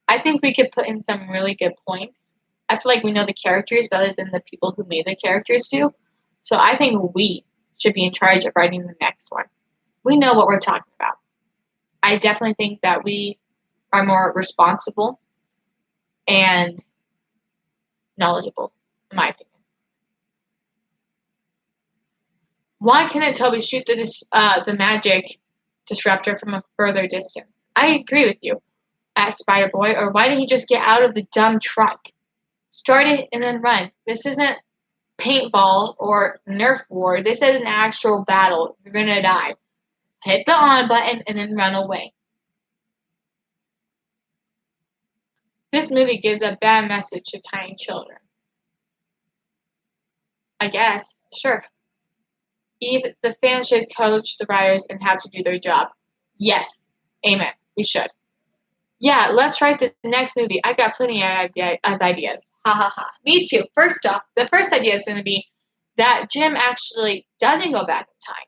I think we could put in some really good points. I feel like we know the characters better than the people who made the characters do. So I think we should be in charge of writing the next one. We know what we're talking about. I definitely think that we are more responsible and knowledgeable, in my opinion. Why couldn't Toby shoot the magic disruptor from a further distance? I agree with you, asked Spider Boy. Or why didn't he just get out of the dumb truck? Start it and then run. This isn't paintball or Nerf war. This is an actual battle. You're gonna die. Hit the on button and then run away. This movie gives a bad message to tiny children. I guess. Sure. Eve, the fans should coach the writers and how to do their job. Yes. Amen. We should. Yeah, let's write the next movie. I got plenty of ideas. Ha ha ha. Me too. First off, the first idea is going to be that Jim actually doesn't go back in time.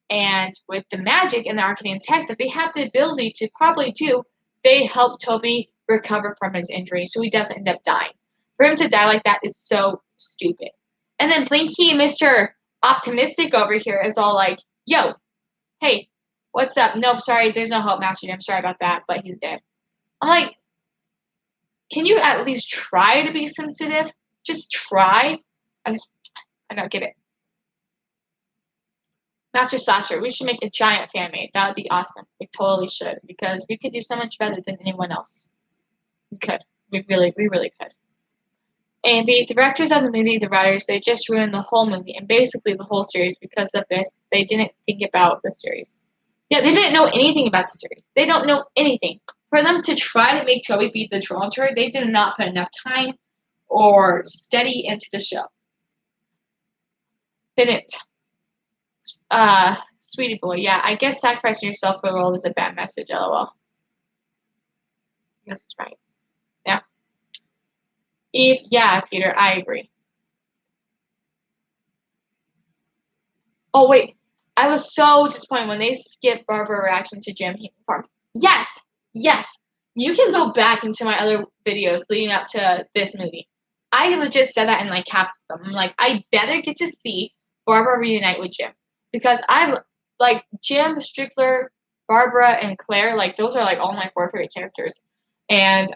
And with the magic and the arcane tech that they have the ability to probably do, they help Toby recover from his injury so he doesn't end up dying. For him to die like that is so stupid. And then Blinky, Mr. Optimistic over here, is all like, yo, hey, what's up? Nope, sorry, there's no hope, Master Jim. Sorry about that, but he's dead. I'm like, can you at least try to be sensitive? Just try. I don't get it. Master Slasher, we should make a giant fan made. That would be awesome. We totally should, because we could do so much better than anyone else. We could. We really could. And the directors of the movie, the writers, they just ruined the whole movie and basically the whole series because of this. They didn't think about the series. Yeah, they didn't know anything about the series. They don't know anything. For them to try to make Toby be the troll hunter, they did not put enough time or study into the show. Didn't. Sweetie boy, yeah, I guess sacrificing yourself for the role is a bad message, lol. I guess that's right. Yeah. Eve, yeah, Peter, I agree. Oh, wait. I was so disappointed when they skipped Barbara's reaction to Jim Farm. Yes! Yes! You can go back into my other videos leading up to this movie. I legit said that in like half of them. I'm like, I better get to see Barbara reunite with Jim. Because I like Jim, Strickler, Barbara, and Claire, like those are like all my 4 favorite characters. And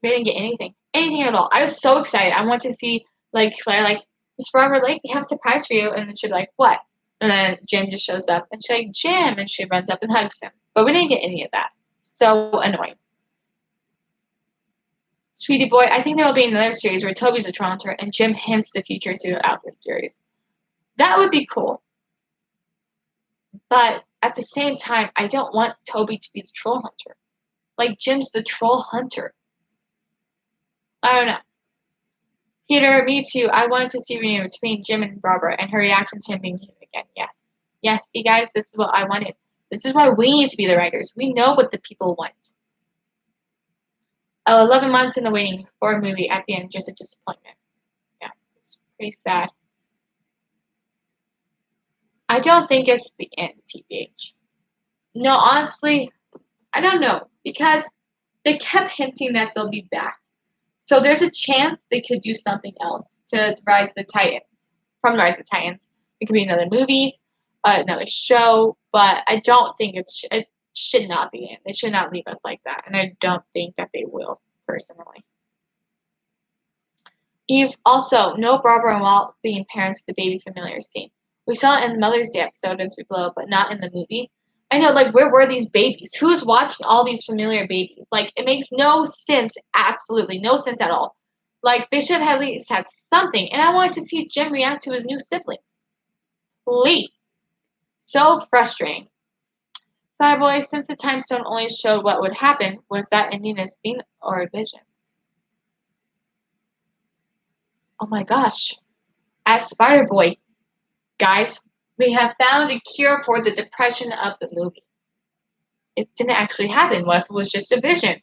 they didn't get anything. Anything at all. I was so excited. I want to see like Claire like, Miss Barbara, like, we have a surprise for you, and then she'd be like, what? And then Jim just shows up and she's like, Jim, and she runs up and hugs him. But we didn't get any of that. So annoying. Sweetie boy, I think there will be another series where Toby's a troll hunter and Jim hints the future throughout this series. That would be cool. But at the same time, I don't want Toby to be the troll hunter. Like, Jim's the troll hunter. I don't know. Peter, me too. I wanted to see a reunion between Jim and Barbara and her reaction to him being human again. Yes. Yes, you guys, this is what I wanted. This is why we need to be the writers. We know what the people want. 11 months in the waiting for a movie at the end, just a disappointment. Yeah, it's pretty sad. I don't think it's the end, TBH. No, honestly, I don't know. Because they kept hinting that they'll be back. So there's a chance they could do something else to Rise of the Titans. From Rise of the Titans. It could be another movie, another show, but I don't think it should not be in. They should not leave us like that, and I don't think that they will, personally. Eve, also, no Barbara and Walt being parents of the baby familiar scene. We saw it in the Mother's Day episode in 3 Below, but not in the movie. I know, like, where were these babies? Who's watching all these familiar babies? Like, it makes no sense, absolutely no sense at all. Like, they should have at least had something, and I wanted to see Jim react to his new siblings. Please. So frustrating. Sorry, boys, since the time stone only showed what would happen, was that ending a scene or a vision? Oh my gosh. As Spider-Boy, guys, we have found a cure for the depression of the movie. It didn't actually happen. What if it was just a vision?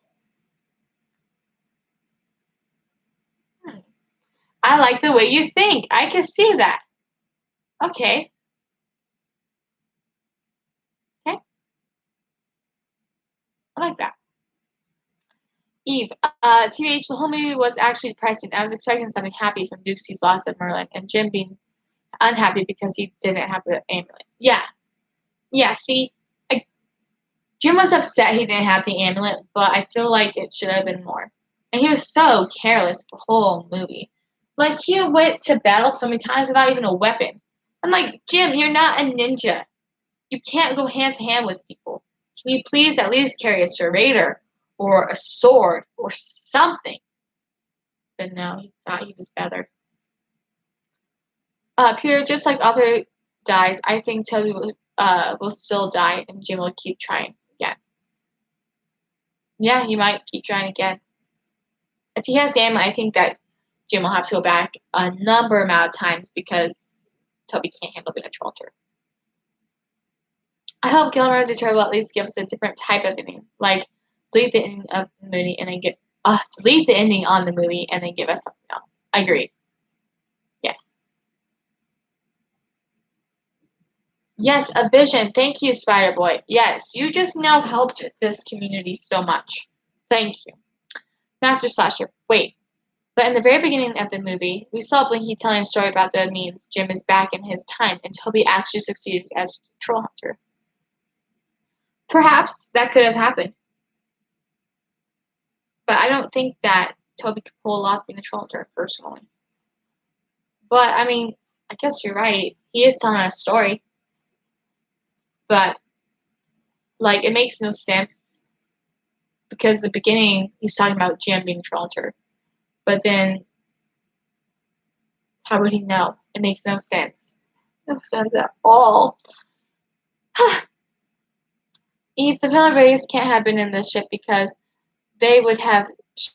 I like the way you think. I can see that. Okay. Okay. I like that. Eve, TBH, the whole movie was actually depressing. I was expecting something happy from Dukesie's loss of Merlin and Jim being unhappy because he didn't have the amulet. Yeah. Yeah, see, Jim was upset he didn't have the amulet, but I feel like it should have been more. And he was so careless the whole movie. Like, he went to battle so many times without even a weapon. I'm like, Jim, you're not a ninja. You can't go hand to hand with people. Can you please at least carry a serrator or a sword or something? But no, he thought he was better. Peter, just like Arthur dies, I think Toby will still die, and Jim will keep trying again. Yeah, he might keep trying again. If he has ammo, I think that Jim will have to go back a number amount of times because Toby can't handle being a troll hunter. I hope Gilmore Return will at least give us a different type of ending, like delete the ending of the movie and then delete the ending on the movie and then give us something else. I agree. Yes. Yes, a vision. Thank you, Spider Boy. Yes, you just now helped this community so much. Thank you. Master Slasher. Wait. But in the very beginning of the movie, we saw Blinky telling a story about the means Jim is back in his time and Toby actually succeeded as a troll hunter. Perhaps that could have happened. But I don't think that Toby could pull off being a troll hunter personally. But, I mean, I guess you're right. He is telling a story. But, like, it makes no sense. Because the beginning, he's talking about Jim being a troll hunter. But then, how would he know? It makes no sense. No sense at all. The villain race can't have been in the ship because they would have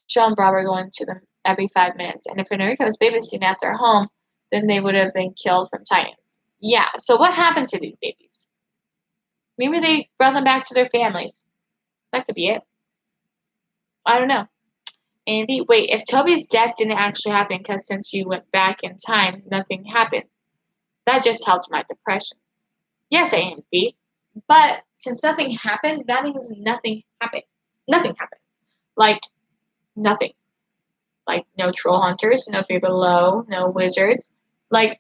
shown Robert going to them every 5 minutes. And if Enrico was babysitting at their home, then they would have been killed from Titans. Yeah, so what happened to these babies? Maybe they brought them back to their families. That could be it. I don't know. Andy, wait, if Toby's death didn't actually happen because since you went back in time, nothing happened. That just helped my depression. Yes, Andy, but since nothing happened, that means nothing happened. Nothing happened. Like, nothing. Like, no troll hunters, no three below, no wizards. Like,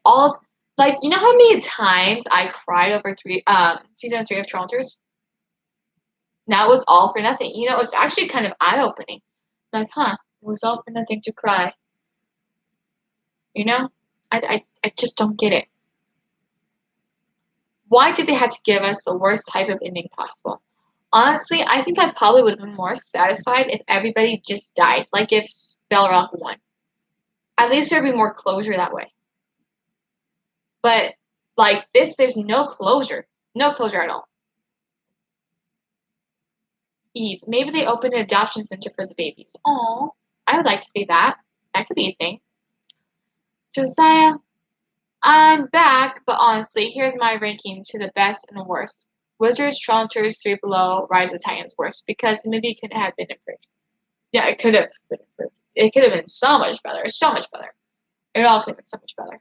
you know how many times I cried over season 3 of Troll Hunters? That was all for nothing. You know, it's actually kind of eye-opening. Like, it was all for nothing to cry. You know? I just don't get it. Why did they have to give us the worst type of ending possible? Honestly, I think I probably would have been more satisfied if everybody just died. Like if Belrock won. At least there'd be more closure that way. But, like, this, there's no closure. No closure at all. Eve, maybe they opened an adoption center for the babies. Aw, I would like to see that. That could be a thing. Josiah, I'm back, but honestly, here's my ranking to the best and the worst. Wizards, Troll Hunters, 3 Below, Rise of Titans worst, because the movie could have been improved. Yeah, it could have been improved. It could have been so much better. So much better. It all could have been so much better.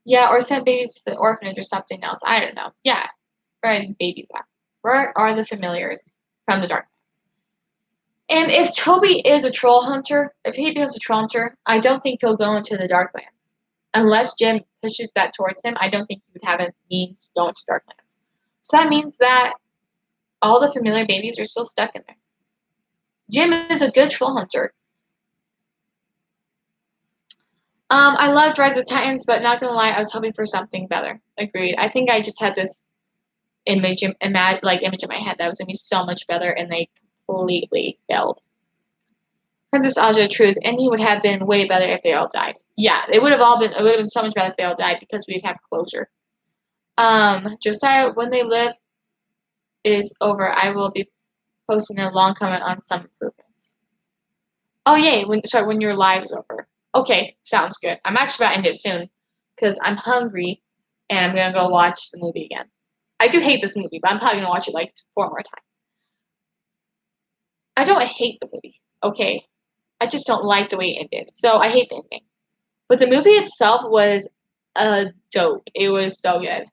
Yeah, or send babies to the orphanage or something else. I don't know. Yeah. Where are these babies at? Where are the familiars from the Darklands? And if Toby is a troll hunter, if he becomes a troll hunter, I don't think he'll go into the Darklands. Unless Jim pushes that towards him, I don't think he would have a means to go into Darklands. So that means that all the familiar babies are still stuck in there. Jim is a good troll hunter. I loved Rise of Titans, but not gonna lie, I was hoping for something better. Agreed. I think I just had this image in my head that was gonna be so much better, and they completely failed. Princess Aja, truth, and he would have been way better if they all died. Yeah, it would have been so much better if they all died because we'd have closure. Josiah, when they live is over, I will be posting a long comment on some improvements. Oh yay! When your live is over. Okay, sounds good. I'm actually about to end it soon because I'm hungry and I'm gonna go watch the movie again. I do hate this movie, but I'm probably gonna watch it like 4 more times. I don't hate the movie, okay? I just don't like the way it ended. So I hate the ending. But the movie itself was dope. It was so good.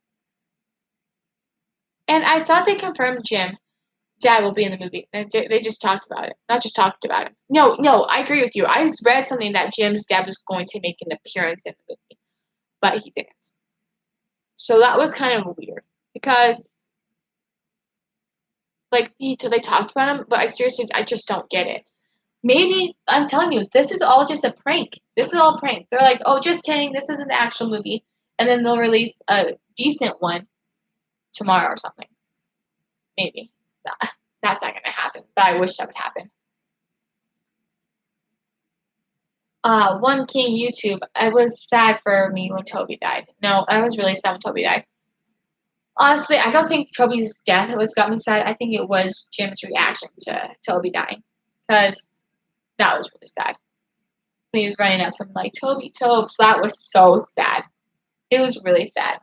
And I thought they confirmed Dad will be in the movie. They just talked about it. Not just talked about it. No, I agree with you. I read something that Jim's dad was going to make an appearance in the movie, but he didn't. So that was kind of weird because, like, they talked about him, but I just don't get it. Maybe, I'm telling you, this is all just a prank. This is all a prank. They're like, oh, just kidding. This isn't the actual movie. And then they'll release a decent one tomorrow or something. Maybe. That's not going to happen. But I wish that would happen. One King YouTube. It was sad for me when Toby died. No, I was really sad when Toby died. Honestly, I don't think Toby's death was got me sad. I think it was Jim's reaction to Toby dying, because that was really sad. When he was running up to him like Toby, Tobes, that was so sad. It was really sad.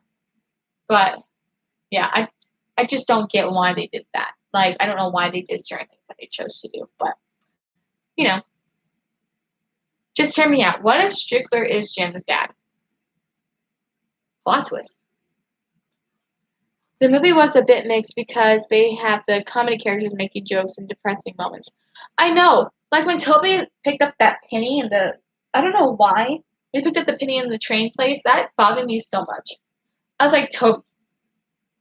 But yeah, I just don't get why they did that. Like, I don't know why they did certain things that they chose to do, but you know, just hear me out. What if Strickler is Jim's dad? Plot twist. The movie was a bit mixed because they have the comedy characters making jokes and depressing moments. I know, like when Toby picked up that penny in the, I don't know why, he picked up the penny in the train place. That bothered me so much. I was like, Toby,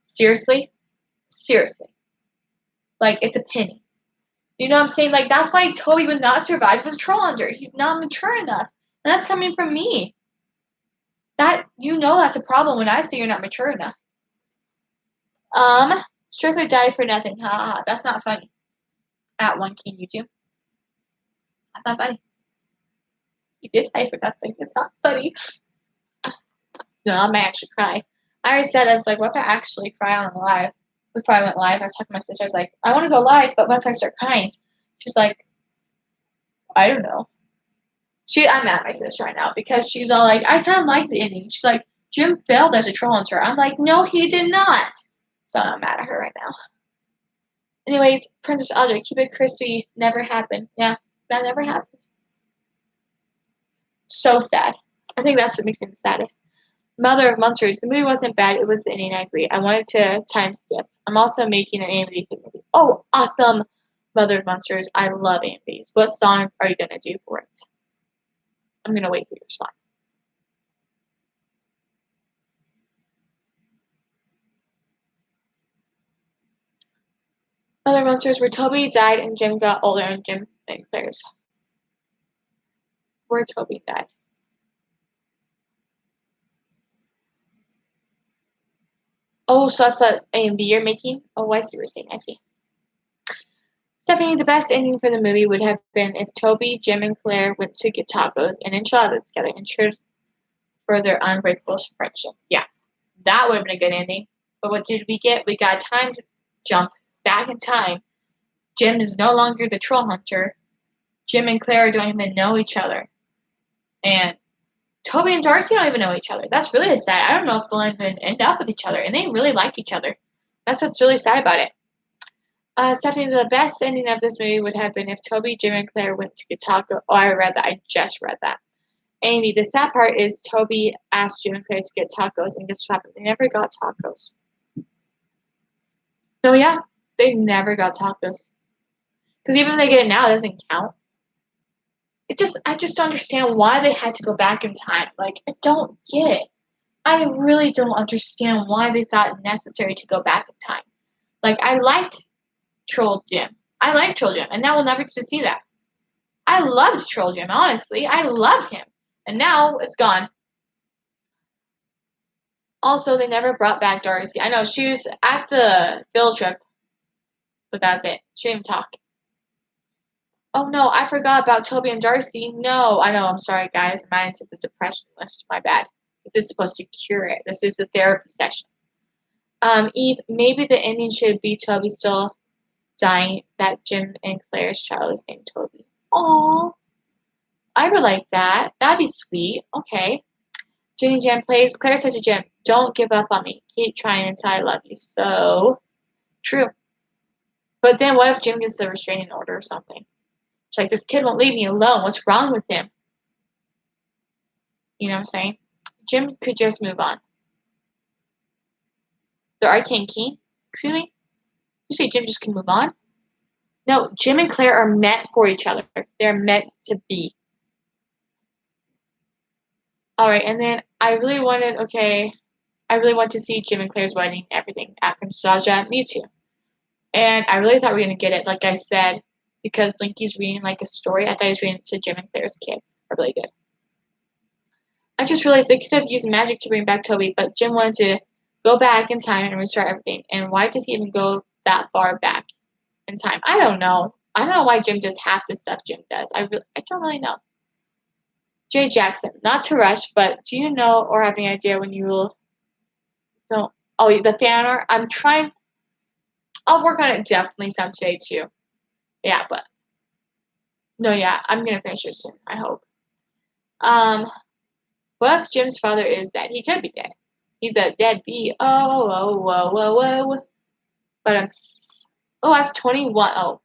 seriously, seriously, like it's a penny. You know what I'm saying? Like that's why Toby would not survive as a troll hunter. He's not mature enough, and that's coming from me. That that's a problem when I say you're not mature enough. Strickler died for nothing. Ha ha. That's not funny. At one King YouTube. That's not funny. He did die for nothing. It's not funny. No, I might actually cry. I already said I was like, what if I actually cry on live? We probably went live. I was talking to my sister. I was like, I want to go live, but what if I start crying? She's like, I don't know. I'm mad at my sister right now because she's all like, I kind of like the ending. She's like, Jim failed as a troll hunter. I'm like, no, he did not. So I'm mad at her right now. Anyways, Princess Audrey, keep it crispy. Never happened. Yeah, that never happened. So sad. I think that's what makes him the saddest. Mother of Monsters. The movie wasn't bad. It was the ending. I agree. I wanted to time skip. I'm also making an AMV movie. Oh, awesome! Mother of Monsters. I love AMVs. What song are you gonna do for it? I'm gonna wait for your response. Mother of Monsters, where Toby died and Jim got older and Jim and Claire's. Where Toby died. Oh, so that's the AMV you're making? Oh, I see what you're saying. I see. Stephanie, the best ending for the movie would have been if Toby, Jim, and Claire went to get tacos and enchiladas together and cheered for their unbreakable friendship. Yeah, that would have been a good ending. But what did we get? We got time to jump back in time. Jim is no longer the troll hunter. Jim and Claire don't even know each other. And Toby and Darcy don't even know each other. That's really sad. I don't know if they'll even end up with each other. And they really like each other. That's what's really sad about it. Stephanie, the best ending of this movie would have been if Toby, Jim, and Claire went to get taco. Oh, I read that. I just read that. Amy, the sad part is Toby asked Jim and Claire to get tacos, and guess what happened? They never got tacos. No, yeah, they never got tacos. Because even if they get it now, it doesn't count. I just don't understand why they had to go back in time. Like, I don't get it. I really don't understand why they thought it necessary to go back in time. Like, I liked Troll Jim. I like Troll Jim, and now we'll never get to see that. I loved Troll Jim, honestly. I loved him. And now it's gone. Also, they never brought back Darcy. I know she was at the field trip, but that's it. She didn't even talk. Oh no, I forgot about Toby and Darcy. No, I know, I'm sorry guys. Mine's at the depression list. My bad. This is supposed to cure it. This is a therapy session. Eve, maybe the ending should be Toby still dying, that Jim and Claire's child is named Toby. Aww. I would like that. That'd be sweet. Okay. Jenny Jam plays. Claire says to Jim, don't give up on me. Keep trying until I love you. So, true. But then what if Jim gets a restraining order or something? It's like, this kid won't leave me alone. What's wrong with him? You know what I'm saying? Jim could just move on. The Arcane King? Excuse me? You say Jim just can move on? No, Jim and Claire are meant for each other. They're meant to be. Alright, and then I really want to see Jim and Claire's wedding and everything at Nostalgia. Me too. And I really thought we were going to get it, like I said, because Blinky's reading like a story. I thought he was reading it to Jim and Claire's kids. Are really good. I just realized they could have used magic to bring back Toby, but Jim wanted to go back in time and restart everything. And why did he even go that far back in time? I don't know. I don't know why Jim does half the stuff Jim does. I don't really know. Jay Jackson, not to rush, but do you know or have any idea when you will no oh the fan art? I'm trying I'll work on it definitely some today too. Yeah, but no, yeah, I'm gonna finish it soon, I hope. Um what if Jim's father is dead? He could be dead. He's a deadbeat. Oh, whoa, whoa, whoa, whoa. But oh, I have 21. Oh,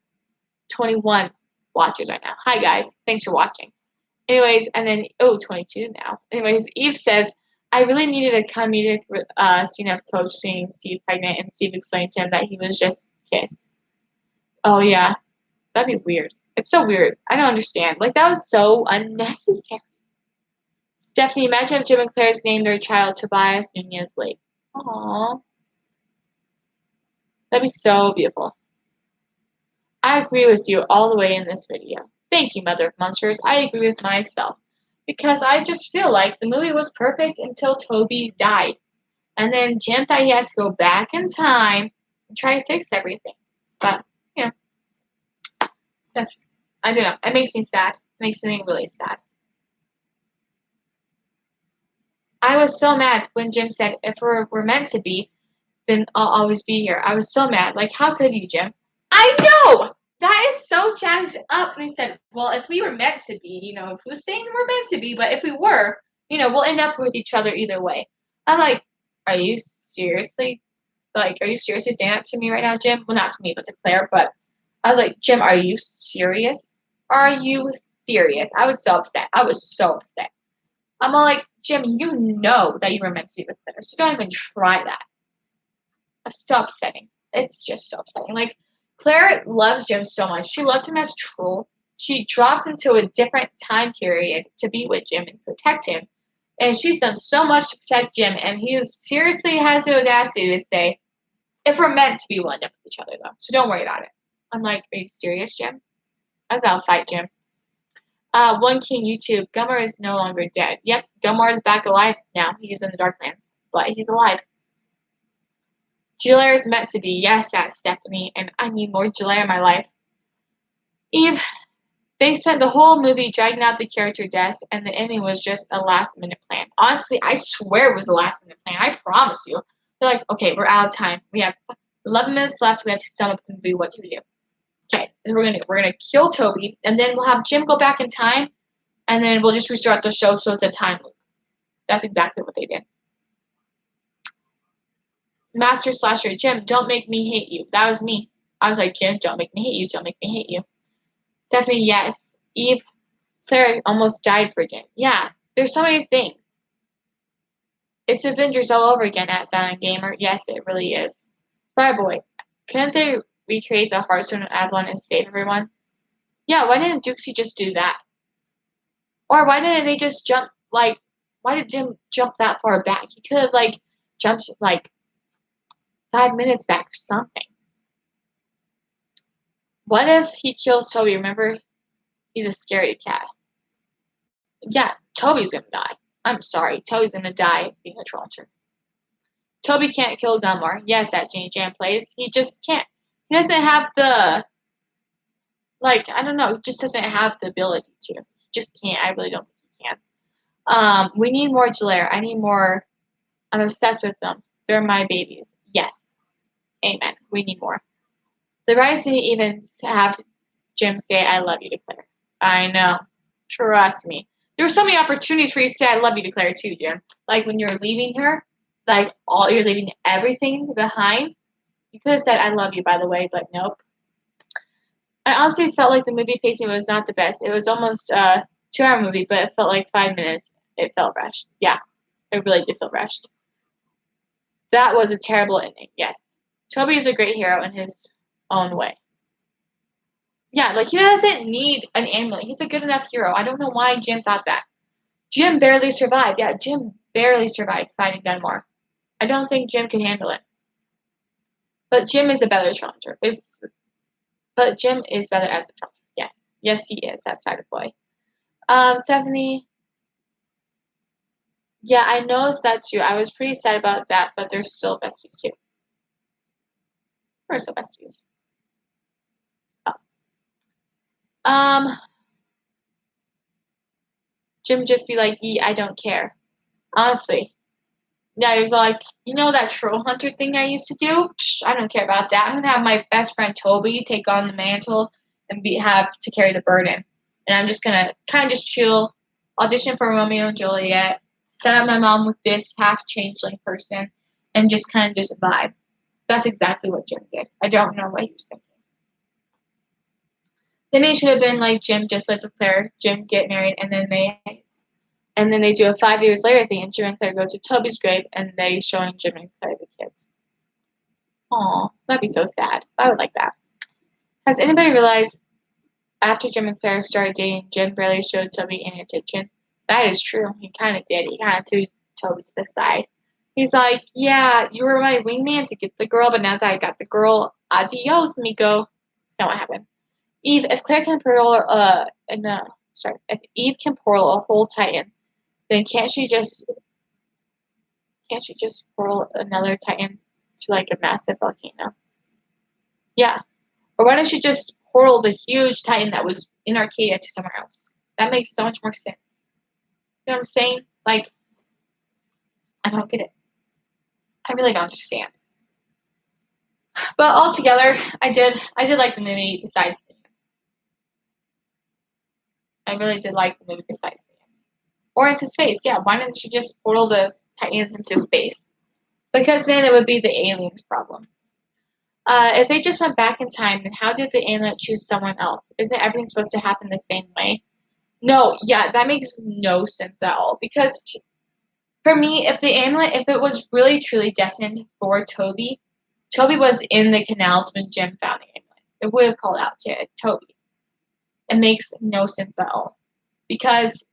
21 watchers right now. Hi, guys. Thanks for watching. Anyways, and then, 22 now. Anyways, Eve says, I really needed a comedic scene of Coach seeing Steve pregnant and Steve explained to him that he was just kissed. Oh, yeah. That'd be weird. It's so weird. I don't understand. Like, that was so unnecessary. Stephanie, imagine if Jim and Claire's named their child Tobias Nunez Lake. Aww. That'd be so beautiful. I agree with you all the way in this video. Thank you, Mother of Monsters. I agree with myself. Because I just feel like the movie was perfect until Toby died. And then Jim thought he had to go back in time and try to fix everything. But, yeah, that's, I don't know. It makes me sad. It makes me really sad. I was so mad when Jim said, if we're meant to be, then I'll always be here. I was so mad. Like, how could you, Jim? I know! That is so jacked up. And he said, well, if we were meant to be, if who's saying we're meant to be, but if we were, we'll end up with each other either way. I'm like, are you seriously saying that to me right now, Jim? Well, not to me, but to Claire. But I was like, Jim, are you serious? Are you serious? I was so upset. I was so upset. I'm all like, Jim, you know that you were meant to be with Claire, so don't even try that. It's so upsetting. It's just so upsetting. Like, Claire loves Jim so much. She loved him as Troll. She dropped into a different time period to be with Jim and protect him. And she's done so much to protect Jim. And he seriously has the audacity to say, if we're meant to be, we'll end up with each other, though. So don't worry about it. I'm like, are you serious, Jim? I was about to fight Jim. One King YouTube. Gummer is no longer dead. Yep, Gummer is back alive now. He's in the Darklands. But he's alive. Gilaire is meant to be. Yes, that's Stephanie, and I need more Gilaire in my life. Eve, they spent the whole movie dragging out the character deaths, and the ending was just a last-minute plan. Honestly, I swear it was a last-minute plan. I promise you. They're like, okay, we're out of time. We have 11 minutes left. We have to sum up the movie. What do we do? Okay, we're gonna kill Toby, and then we'll have Jim go back in time, and then we'll just restart the show so it's a time loop. That's exactly what they did. Master Slasher, Jim, don't make me hate you. That was me. I was like, Jim, don't make me hate you. Don't make me hate you. Stephanie, yes. Eve, Claire almost died for Jim. Yeah, there's so many things. It's Avengers all over again at Silent Gamer. Yes, it really is. Fireboy, couldn't they recreate the Hearthstone of Avalon and save everyone? Yeah, why didn't Dukesy just do that? Or why didn't they just jump, why did Jim jump that far back? He could have, jumped, 5 minutes back or something. What if he kills Toby? Remember, he's a scaredy cat. Yeah, Toby's gonna die. I'm sorry, Toby's gonna die being a troll hunter. Toby can't kill Dunmore. Yes, at Jane Jam plays. He just can't. He doesn't have the, I don't know, he just doesn't have the ability to. He just can't. I really don't think he can. We need more Gilaire. I need more. I'm obsessed with them. They're my babies. Yes. Amen. We need more. The writers didn't even have Jim say, I love you to Claire. I know. Trust me. There were so many opportunities for you to say, I love you to Claire, too, Jim. Like, when you're leaving her, you're leaving everything behind. You could have said, I love you, by the way, but nope. I honestly felt like the movie pacing was not the best. It was almost a 2-hour movie, but it felt like 5 minutes. It felt rushed. Yeah, it really did feel rushed. That was a terrible ending, yes. Toby is a great hero in his own way. Yeah, he doesn't need an amulet. He's a good enough hero. I don't know why Jim thought that. Jim barely survived. Yeah, Jim barely survived fighting Dunmore. I don't think Jim can handle it. But Jim is a better challenger. But Jim is better as a challenger. Yes. Yes, he is. That's Spider Boy. Stephanie. Yeah, I noticed that too. I was pretty sad about that, but they're still besties too. We're still besties. Oh. Jim just be like, "Yeah, I don't care." Honestly. Yeah, he's like, you know that troll hunter thing I used to do? Psh, I don't care about that. I'm gonna have my best friend Toby take on the mantle and have to carry the burden. And I'm just gonna kind of just chill, audition for Romeo and Juliet, set up my mom with this half changeling person, and just kind of just vibe. That's exactly what Jim did. I don't know what he was thinking. Then it should have been like Jim just lived with Claire, Jim get married, and then they do a 5 years later thing, and Jim and Claire go to Toby's grave, and they showing Jim and Claire the kids. Aw, that'd be so sad. I would like that. Has anybody realized after Jim and Claire started dating, Jim barely showed Toby any attention? That is true. He kind of did. He kind of threw Toby to the side. He's like, yeah, you were my wingman to get the girl, but now that I got the girl, adios, amigo. That's not what happened. Eve, if Claire can if Eve can portal a whole Titan, then can't she just portal another Titan to like a massive volcano? Yeah. Or why don't she just portal the huge Titan that was in Arcadia to somewhere else? That makes so much more sense. You know what I'm saying? Like, I don't get it. I really don't understand. But altogether, I did like the movie besides the end. I really did like the movie besides the end. Or into space, yeah. Why didn't she just portal the Titans into space? Because then it would be the aliens' problem. If they just went back in time, then how did the alien choose someone else? Isn't everything supposed to happen the same way? No, yeah, that makes no sense at all. Because for me, if it was really truly destined for Toby, Toby was in the canals when Jim found the amulet. It would have called out to Toby. It makes no sense at all. Because,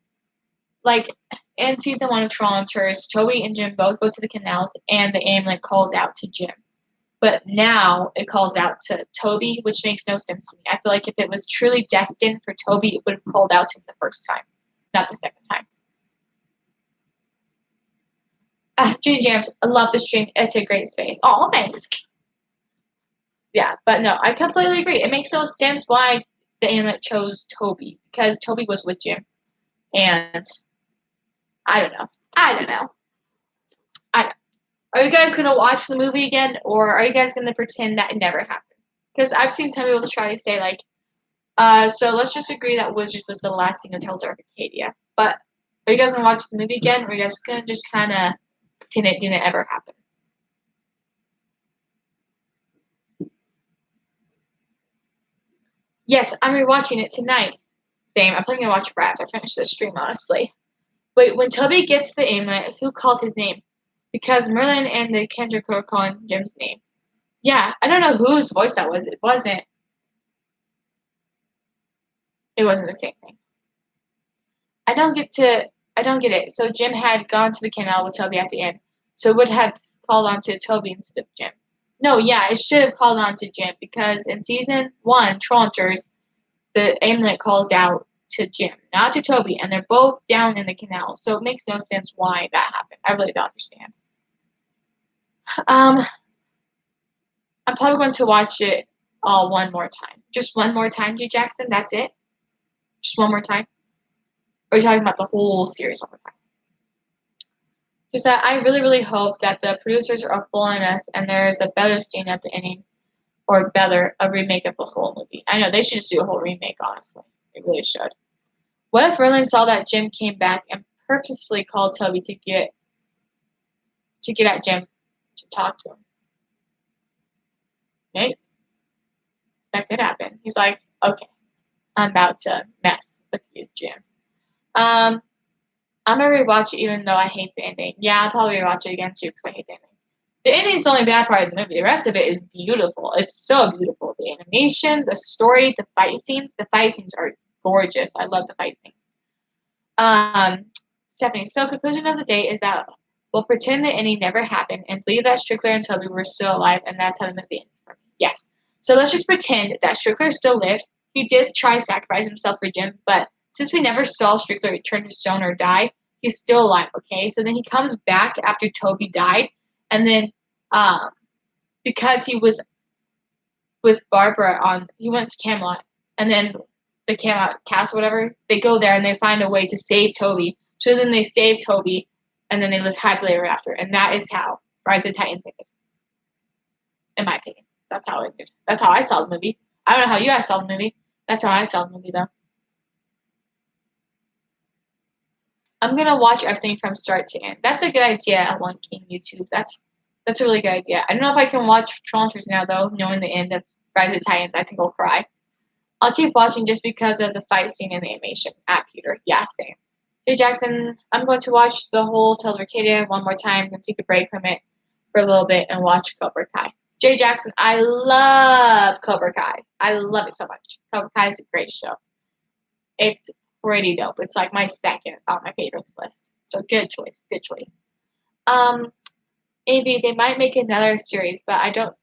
like, in season 1 of Troll Hunters, Toby and Jim both go to the canals, and the amulet calls out to Jim. But now it calls out to Toby, which makes no sense to me. I feel like if it was truly destined for Toby, it would have called out to him the first time, not the second time. Judy Jams, I love the stream. It's a great space. Oh, thanks. Yeah, but no, I completely agree. It makes no sense why the amulet chose Toby, because Toby was with Jim. And I don't know. I don't know. Are you guys going to watch the movie again, or are you guys going to pretend that it never happened? Because I've seen some people try to say, like, so let's just agree that Wizard was the last thing that tells her of Arcadia. But are you guys going to watch the movie again, or are you guys going to just kind of pretend it didn't ever happen? Yes, I'm rewatching it tonight. Same. I'm probably going to watch it right after I finish this stream, honestly. Wait, when Toby gets the amulet, who called his name? Because Merlin and the Kendrick are calling Jim's name. Yeah, I don't know whose voice that was. It wasn't the same thing. I don't get it. So Jim had gone to the canal with Toby at the end. So it would have called on to Toby instead of Jim. No, yeah, it should have called on to Jim because in season 1, Troll Hunters, the amulet calls out to Jim, not to Toby, and they're both down in the canal. So it makes no sense why that happened. I really don't understand. I'm probably going to watch it all one more time. Just one more time, G. Jackson. That's it. Just one more time. Or are you talking about the whole series one more time? Just that I really, really hope that the producers are fooling us and there is a better scene at the ending, or better, a remake of the whole movie. I know they should just do a whole remake. Honestly, they really should. What if Merlin saw that Jim came back and purposefully called Toby to get at Jim to talk to him? Maybe that could happen. He's like, okay, I'm about to mess with you, Jim. I'm gonna rewatch it even though I hate the ending. Yeah, I'll probably rewatch it again too because I hate the ending. The ending is the only bad part of the movie. The rest of it is beautiful. It's so beautiful. The animation, the story, the fight scenes. The fight scenes are gorgeous. I love the fight scenes. Stephanie, so conclusion of the day is that we'll pretend the ending never happened and believe that Strickler and Toby were still alive, and that's how the movie ended for me. Yes. So let's just pretend that Strickler still lived. He did try to sacrifice himself for Jim, but since we never saw Strickler turn to stone or die, he's still alive, okay? So then he comes back after Toby died, and then because he was with Barbara he went to Camelot, and then the Camelot Castle, whatever. They go there and they find a way to save Toby. So then they save Toby, and then they live happily ever after. And that is how Rise of the Titans ended, in my opinion. That's how it ended. That's how I saw the movie. I don't know how you guys saw the movie. That's how I saw the movie, though. I'm gonna watch everything from start to end. That's a good idea, One King YouTube. That's a really good idea. I don't know if I can watch Trollhunters now, though, knowing the end of Rise of the Titans. I think I'll cry. I'll keep watching just because of the fight scene and the animation. Peter. Yeah, same. Jay Jackson, I'm going to watch the whole Tales of Arcadia one more time and take a break from it for a little bit and watch Cobra Kai. Jay Jackson, I love Cobra Kai. I love it so much. Cobra Kai is a great show. It's pretty dope. It's like my second on my favorites list. So good choice. Good choice. Maybe they might make another series, but it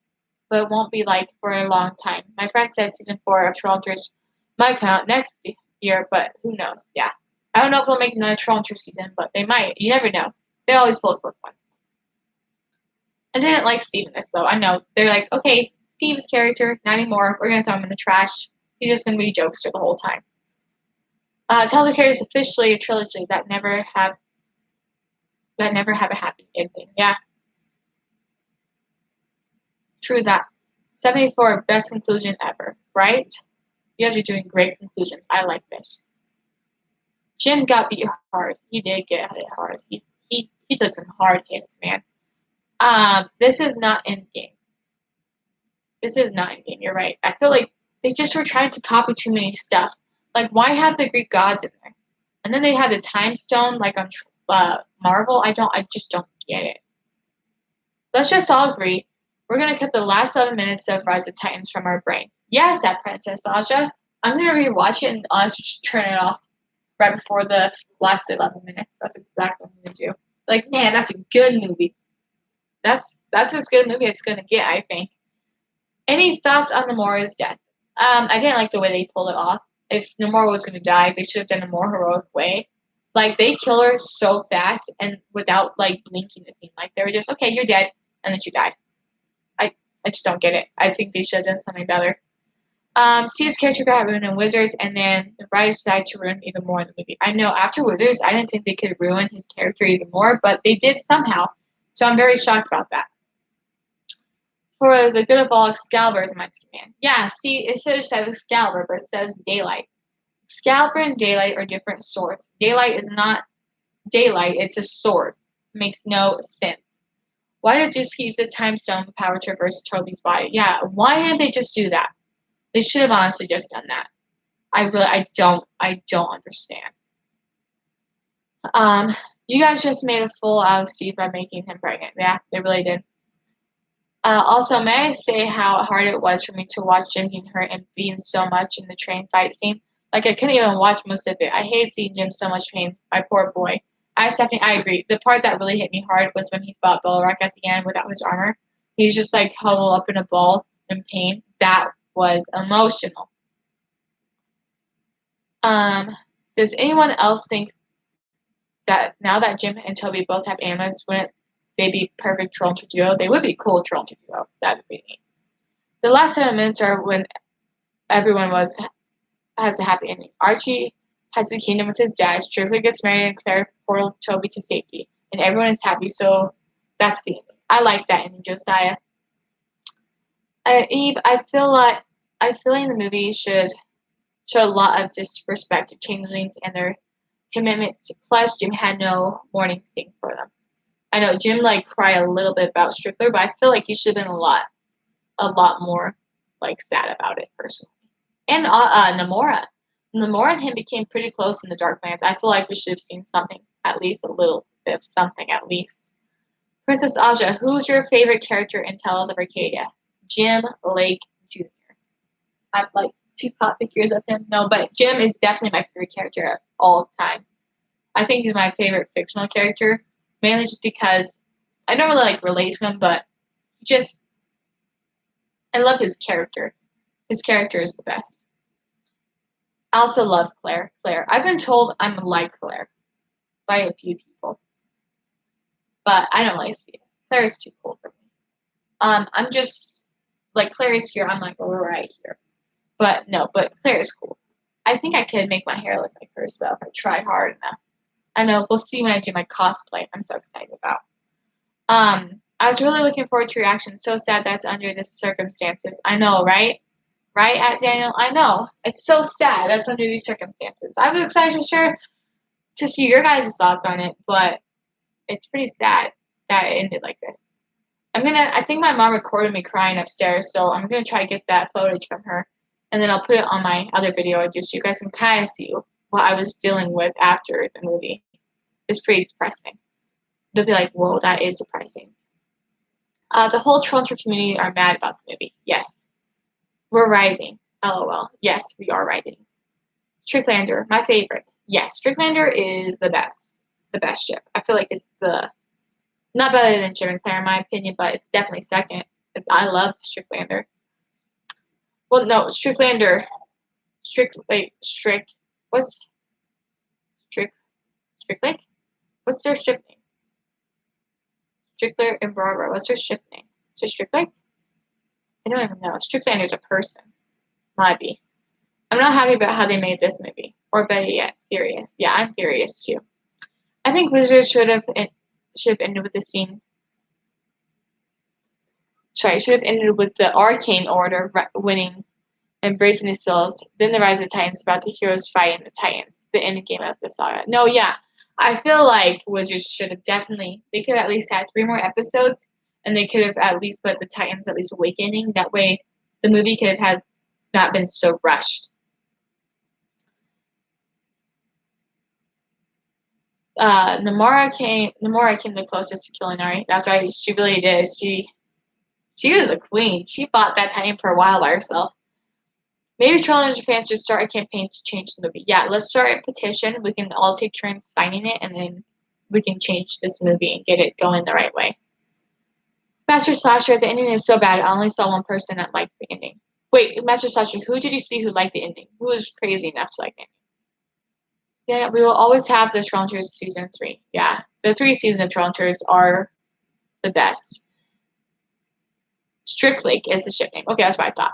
won't be like for a long time. My friend said season 4 of Trollhunters might come out next year, but who knows? Yeah. I don't know if they'll make another Trollhunters season, but they might. You never know. They always pull a quick one. I didn't like Steve in this, though. I know. They're like, okay, Steve's character, not anymore. We're going to throw him in the trash. He's just going to be a jokester the whole time. Tales of Arcadia is officially a trilogy that never have a happy ending. Yeah. True that. 74, best conclusion ever, right? You guys are doing great conclusions. I like this. Jim got beat hard. He did get hit hard. He took some hard hits, man. This is not Endgame. This is not Endgame. You're right. I feel like they just were trying to copy too many stuff. Like, why have the Greek gods in there? And then they had the time stone, like on Marvel. I just don't get it. Let's just all agree. We're gonna cut the last 7 minutes of Rise of Titans from our brain. Yes, that Princess Aja. I'm gonna rewatch it and honestly just turn it off right before the last 11 minutes. That's exactly what I'm gonna do. Like, man, that's a good movie. That's as good a movie it's gonna get, I think. Any thoughts on Namora's death? I didn't like the way they pulled it off. If Namora was gonna die, they should have done a more heroic way. Like, they kill her so fast and without like blinking the scene. Like, they were just, okay, you're dead, and then she died. I just don't get it. I think they should have done something better. Steve's character got ruined in Wizards, and then the writers decided to ruin even more in the movie. I know after Wizards, I didn't think they could ruin his character even more, but they did somehow. So I'm very shocked about that. For the good of all, Excalibur is a Mexican man. Yeah, see, it says Excalibur, but it says Daylight. Excalibur and Daylight are different swords. Daylight is not daylight, it's a sword. Makes no sense. Why did Zeus use the time stone power to reverse Toby's body? Yeah, why didn't they just do that? They should have honestly just done that. I don't understand. You guys just made a fool out of Steve by making him pregnant. Yeah, they really did. Also, may I say how hard it was for me to watch Jim getting hurt and being so much in the train fight scene? Like, I couldn't even watch most of it. I hate seeing Jim so much pain. My poor boy. Stephanie, I agree. The part that really hit me hard was when he fought Belrock at the end without his armor. He's just like huddled up in a ball in pain. That was emotional. Does anyone else think that now that Jim and Toby both have amulets, wouldn't they be perfect troll to duo? They would be cool troll to duo. That would be neat. The last 7 minutes are when everyone has a happy ending. Archie has the kingdom with his dad. Strickler gets married and Claire portals Toby to safety. And everyone is happy, so that's the ending. I like that ending, Josiah. Eve, I feel like the movie should show a lot of disrespect to changelings and their commitment to Plus. Jim had no warning thing for them. I know Jim like cried a little bit about Strickler, but I feel like he should have been a lot more like sad about it personally. And Namora. Namora and him became pretty close in the Darklands. I feel like we should have seen something, at least a little bit of something, at least. Princess Aja, who's your favorite character in Tales of Arcadia? Jim Lake Jr. I have like 2 pop figures of him. No, but Jim is definitely my favorite character of all times. I think he's my favorite fictional character, mainly just because I don't really like relate to him, but I love his character. His character is the best. I also love Claire. I've been told I'm like Claire by a few people, but I don't really see it. Claire is too cool for me. I'm just like Claire is here. I'm like right here, but no, but Claire is cool. I think I could make my hair look like hers though if I tried hard enough. I know. We'll see when I do my cosplay. I'm so excited about. I was really looking forward to your reaction. So sad that's under the circumstances. I know, right? Right, at Daniel? I know. It's so sad that's under these circumstances. I was excited to see your guys' thoughts on it, but it's pretty sad that it ended like this. I think my mom recorded me crying upstairs, so I'm gonna try to get that footage from her, and then I'll put it on my other video just so you guys can kind of see what I was dealing with after the movie. It's pretty depressing. They'll be like, whoa, that is depressing. The whole Toronto community are mad about the movie. Yes. We're writing. LOL. Yes, we are writing. Stricklander, my favorite. Yes, Stricklander is the best. The best ship. I feel like it's not better than Jim and Claire in my opinion, but it's definitely second. I love Stricklander. Well, no, Stricklander. What's Stricklake? What's their ship name? Strickler and Barbara. What's their ship name? Is it Stricklake? I don't even know. Stricklander's a person. Might be. I'm not happy about how they made this movie. Or better yet, furious. Yeah, I'm furious too. I think Wizards should have ended with the scene. Sorry, should have ended with the Arcane Order winning and breaking the seals. Then the Rise of Titans, about the heroes fighting the Titans. The end game of the saga. No, yeah. I feel like Wizards should have definitely. They could have at least had 3 more episodes, and they could have at least put the Titans at least awakening. That way, the movie could have not been so rushed. Namora came the closest to killing Ari. That's right, she really did. She was a queen. She fought that Titan for a while by herself. Maybe Toronto and Japan should start a campaign to change the movie. Yeah, let's start a petition. We can all take turns signing it, and then we can change this movie and get it going the right way. Master Slasher, the ending is so bad. I only saw one person that liked the ending. Wait, Master Slasher, who did you see who liked the ending? Who was crazy enough to like the ending? Yeah, we will always have the Trollhunters season 3. Yeah, the 3 seasons of Trollhunters are the best. Strictlake is the ship name. Okay, that's what I thought.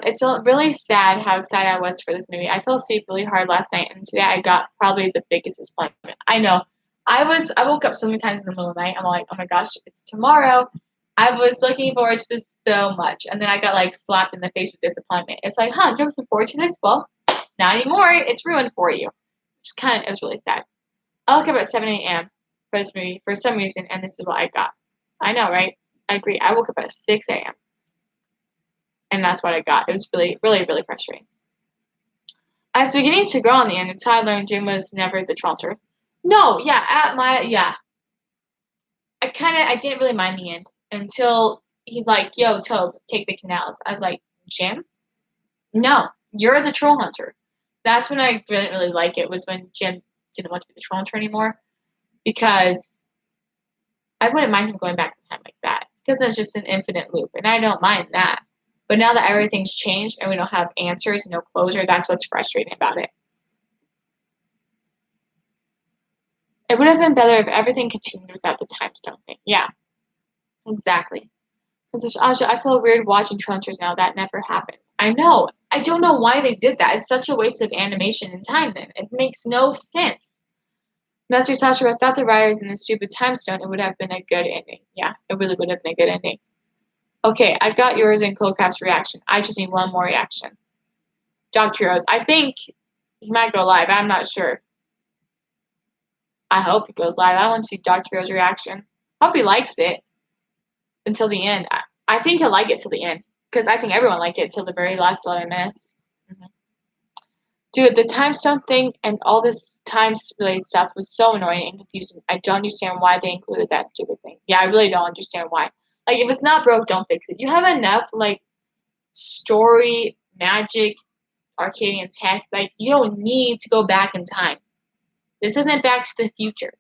It's really sad how excited I was for this movie. I fell asleep really hard last night, and today I got probably the biggest disappointment. I know. I woke up so many times in the middle of the night. I'm like, oh my gosh, it's tomorrow. I was looking forward to this so much, and then I got like slapped in the face with disappointment. It's like, huh, you're looking forward to this? Well, not anymore. It's ruined for you. It was really sad. I woke up at 7 a.m. for this movie for some reason, and this is what I got. I know, right? I agree. I woke up at 6 a.m. and that's what I got. It was really, really, really frustrating. I was beginning to grow on the end until I learned Jim was never the Trollhunter. No, yeah, I didn't really mind the end until he's like, "Yo, Tobes, take the canals." I was like, "Jim? No, you're the Trollhunter." That's when I didn't really like it. Was when Jim didn't want to be the Trollhunter anymore, because I wouldn't mind him going back in time like that, because it's just an infinite loop, and I don't mind that. But now that everything's changed and we don't have answers, no closure, that's what's frustrating about it. It would have been better if everything continued without the time stone thing. Yeah, exactly. Princess Aja, I feel weird watching Trollhunters now. That never happened. I know. I don't know why they did that. It's such a waste of animation and time then. It makes no sense. Master Sasha, without the writers and the stupid time stone, it would have been a good ending. Yeah, it really would have been a good ending. Okay, I got yours and Coldcraft's reaction. I just need one more reaction. Dr. Heroes. I think he might go live. I'm not sure. I hope he goes live. I want to see Dr. Heroes' reaction. Hope he likes it until the end. I think he'll like it till the end, because I think everyone liked it till the very last 11 minutes. Mm-hmm. Dude, the time stone thing and all this time-related stuff was so annoying and confusing. I don't understand why they included that stupid thing. Yeah, I really don't understand why. Like, if it's not broke, don't fix it. You have enough, like, story, magic, Arcadian tech. Like, you don't need to go back in time. This isn't Back to the Future,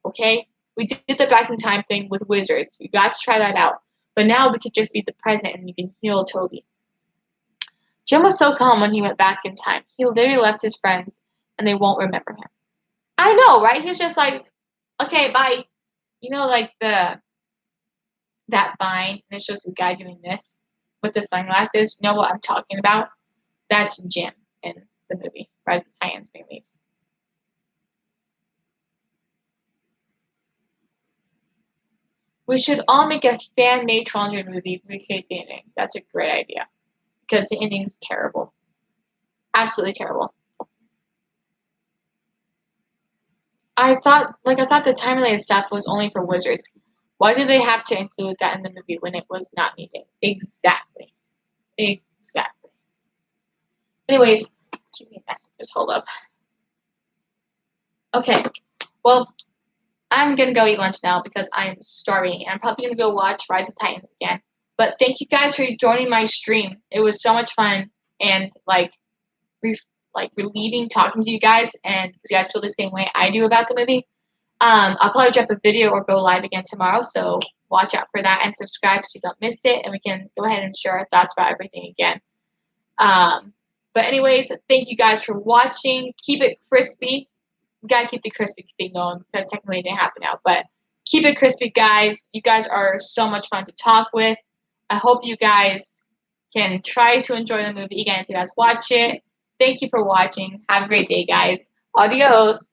okay? We did the back in time thing with wizards. You got to try that out. But now we could just be the present and you can heal Toby. Jim was so calm when he went back in time. He literally left his friends and they won't remember him. I know, right? He's just like, okay, bye. You know, like that vine, and it shows the guy doing this with the sunglasses. You know what I'm talking about? That's Jim. And the movie, Rise of the Titans, when he leaves. We should all make a fan-made Challenger movie, recreate the ending. That's a great idea. Because the ending's terrible. Absolutely terrible. I thought the time-related stuff was only for wizards. Why do they have to include that in the movie when it was not needed? Exactly. Exactly. Anyways, give me a message. Just hold up. Okay. Well, I'm gonna go eat lunch now because I'm starving, and I'm probably gonna go watch Rise of Titans again. But thank you guys for joining my stream. It was so much fun, and relieving talking to you guys, and because you guys feel the same way I do about the movie. I'll probably drop a video or go live again tomorrow, so watch out for that and subscribe so you don't miss it, and we can go ahead and share our thoughts about everything again. But anyways, thank you guys for watching. Keep it crispy. We gotta keep the crispy thing going because technically it didn't happen now, but keep it crispy, guys. You guys are so much fun to talk with. I hope you guys can try to enjoy the movie again if you guys watch it. Thank you for watching. Have a great day, guys. Adios.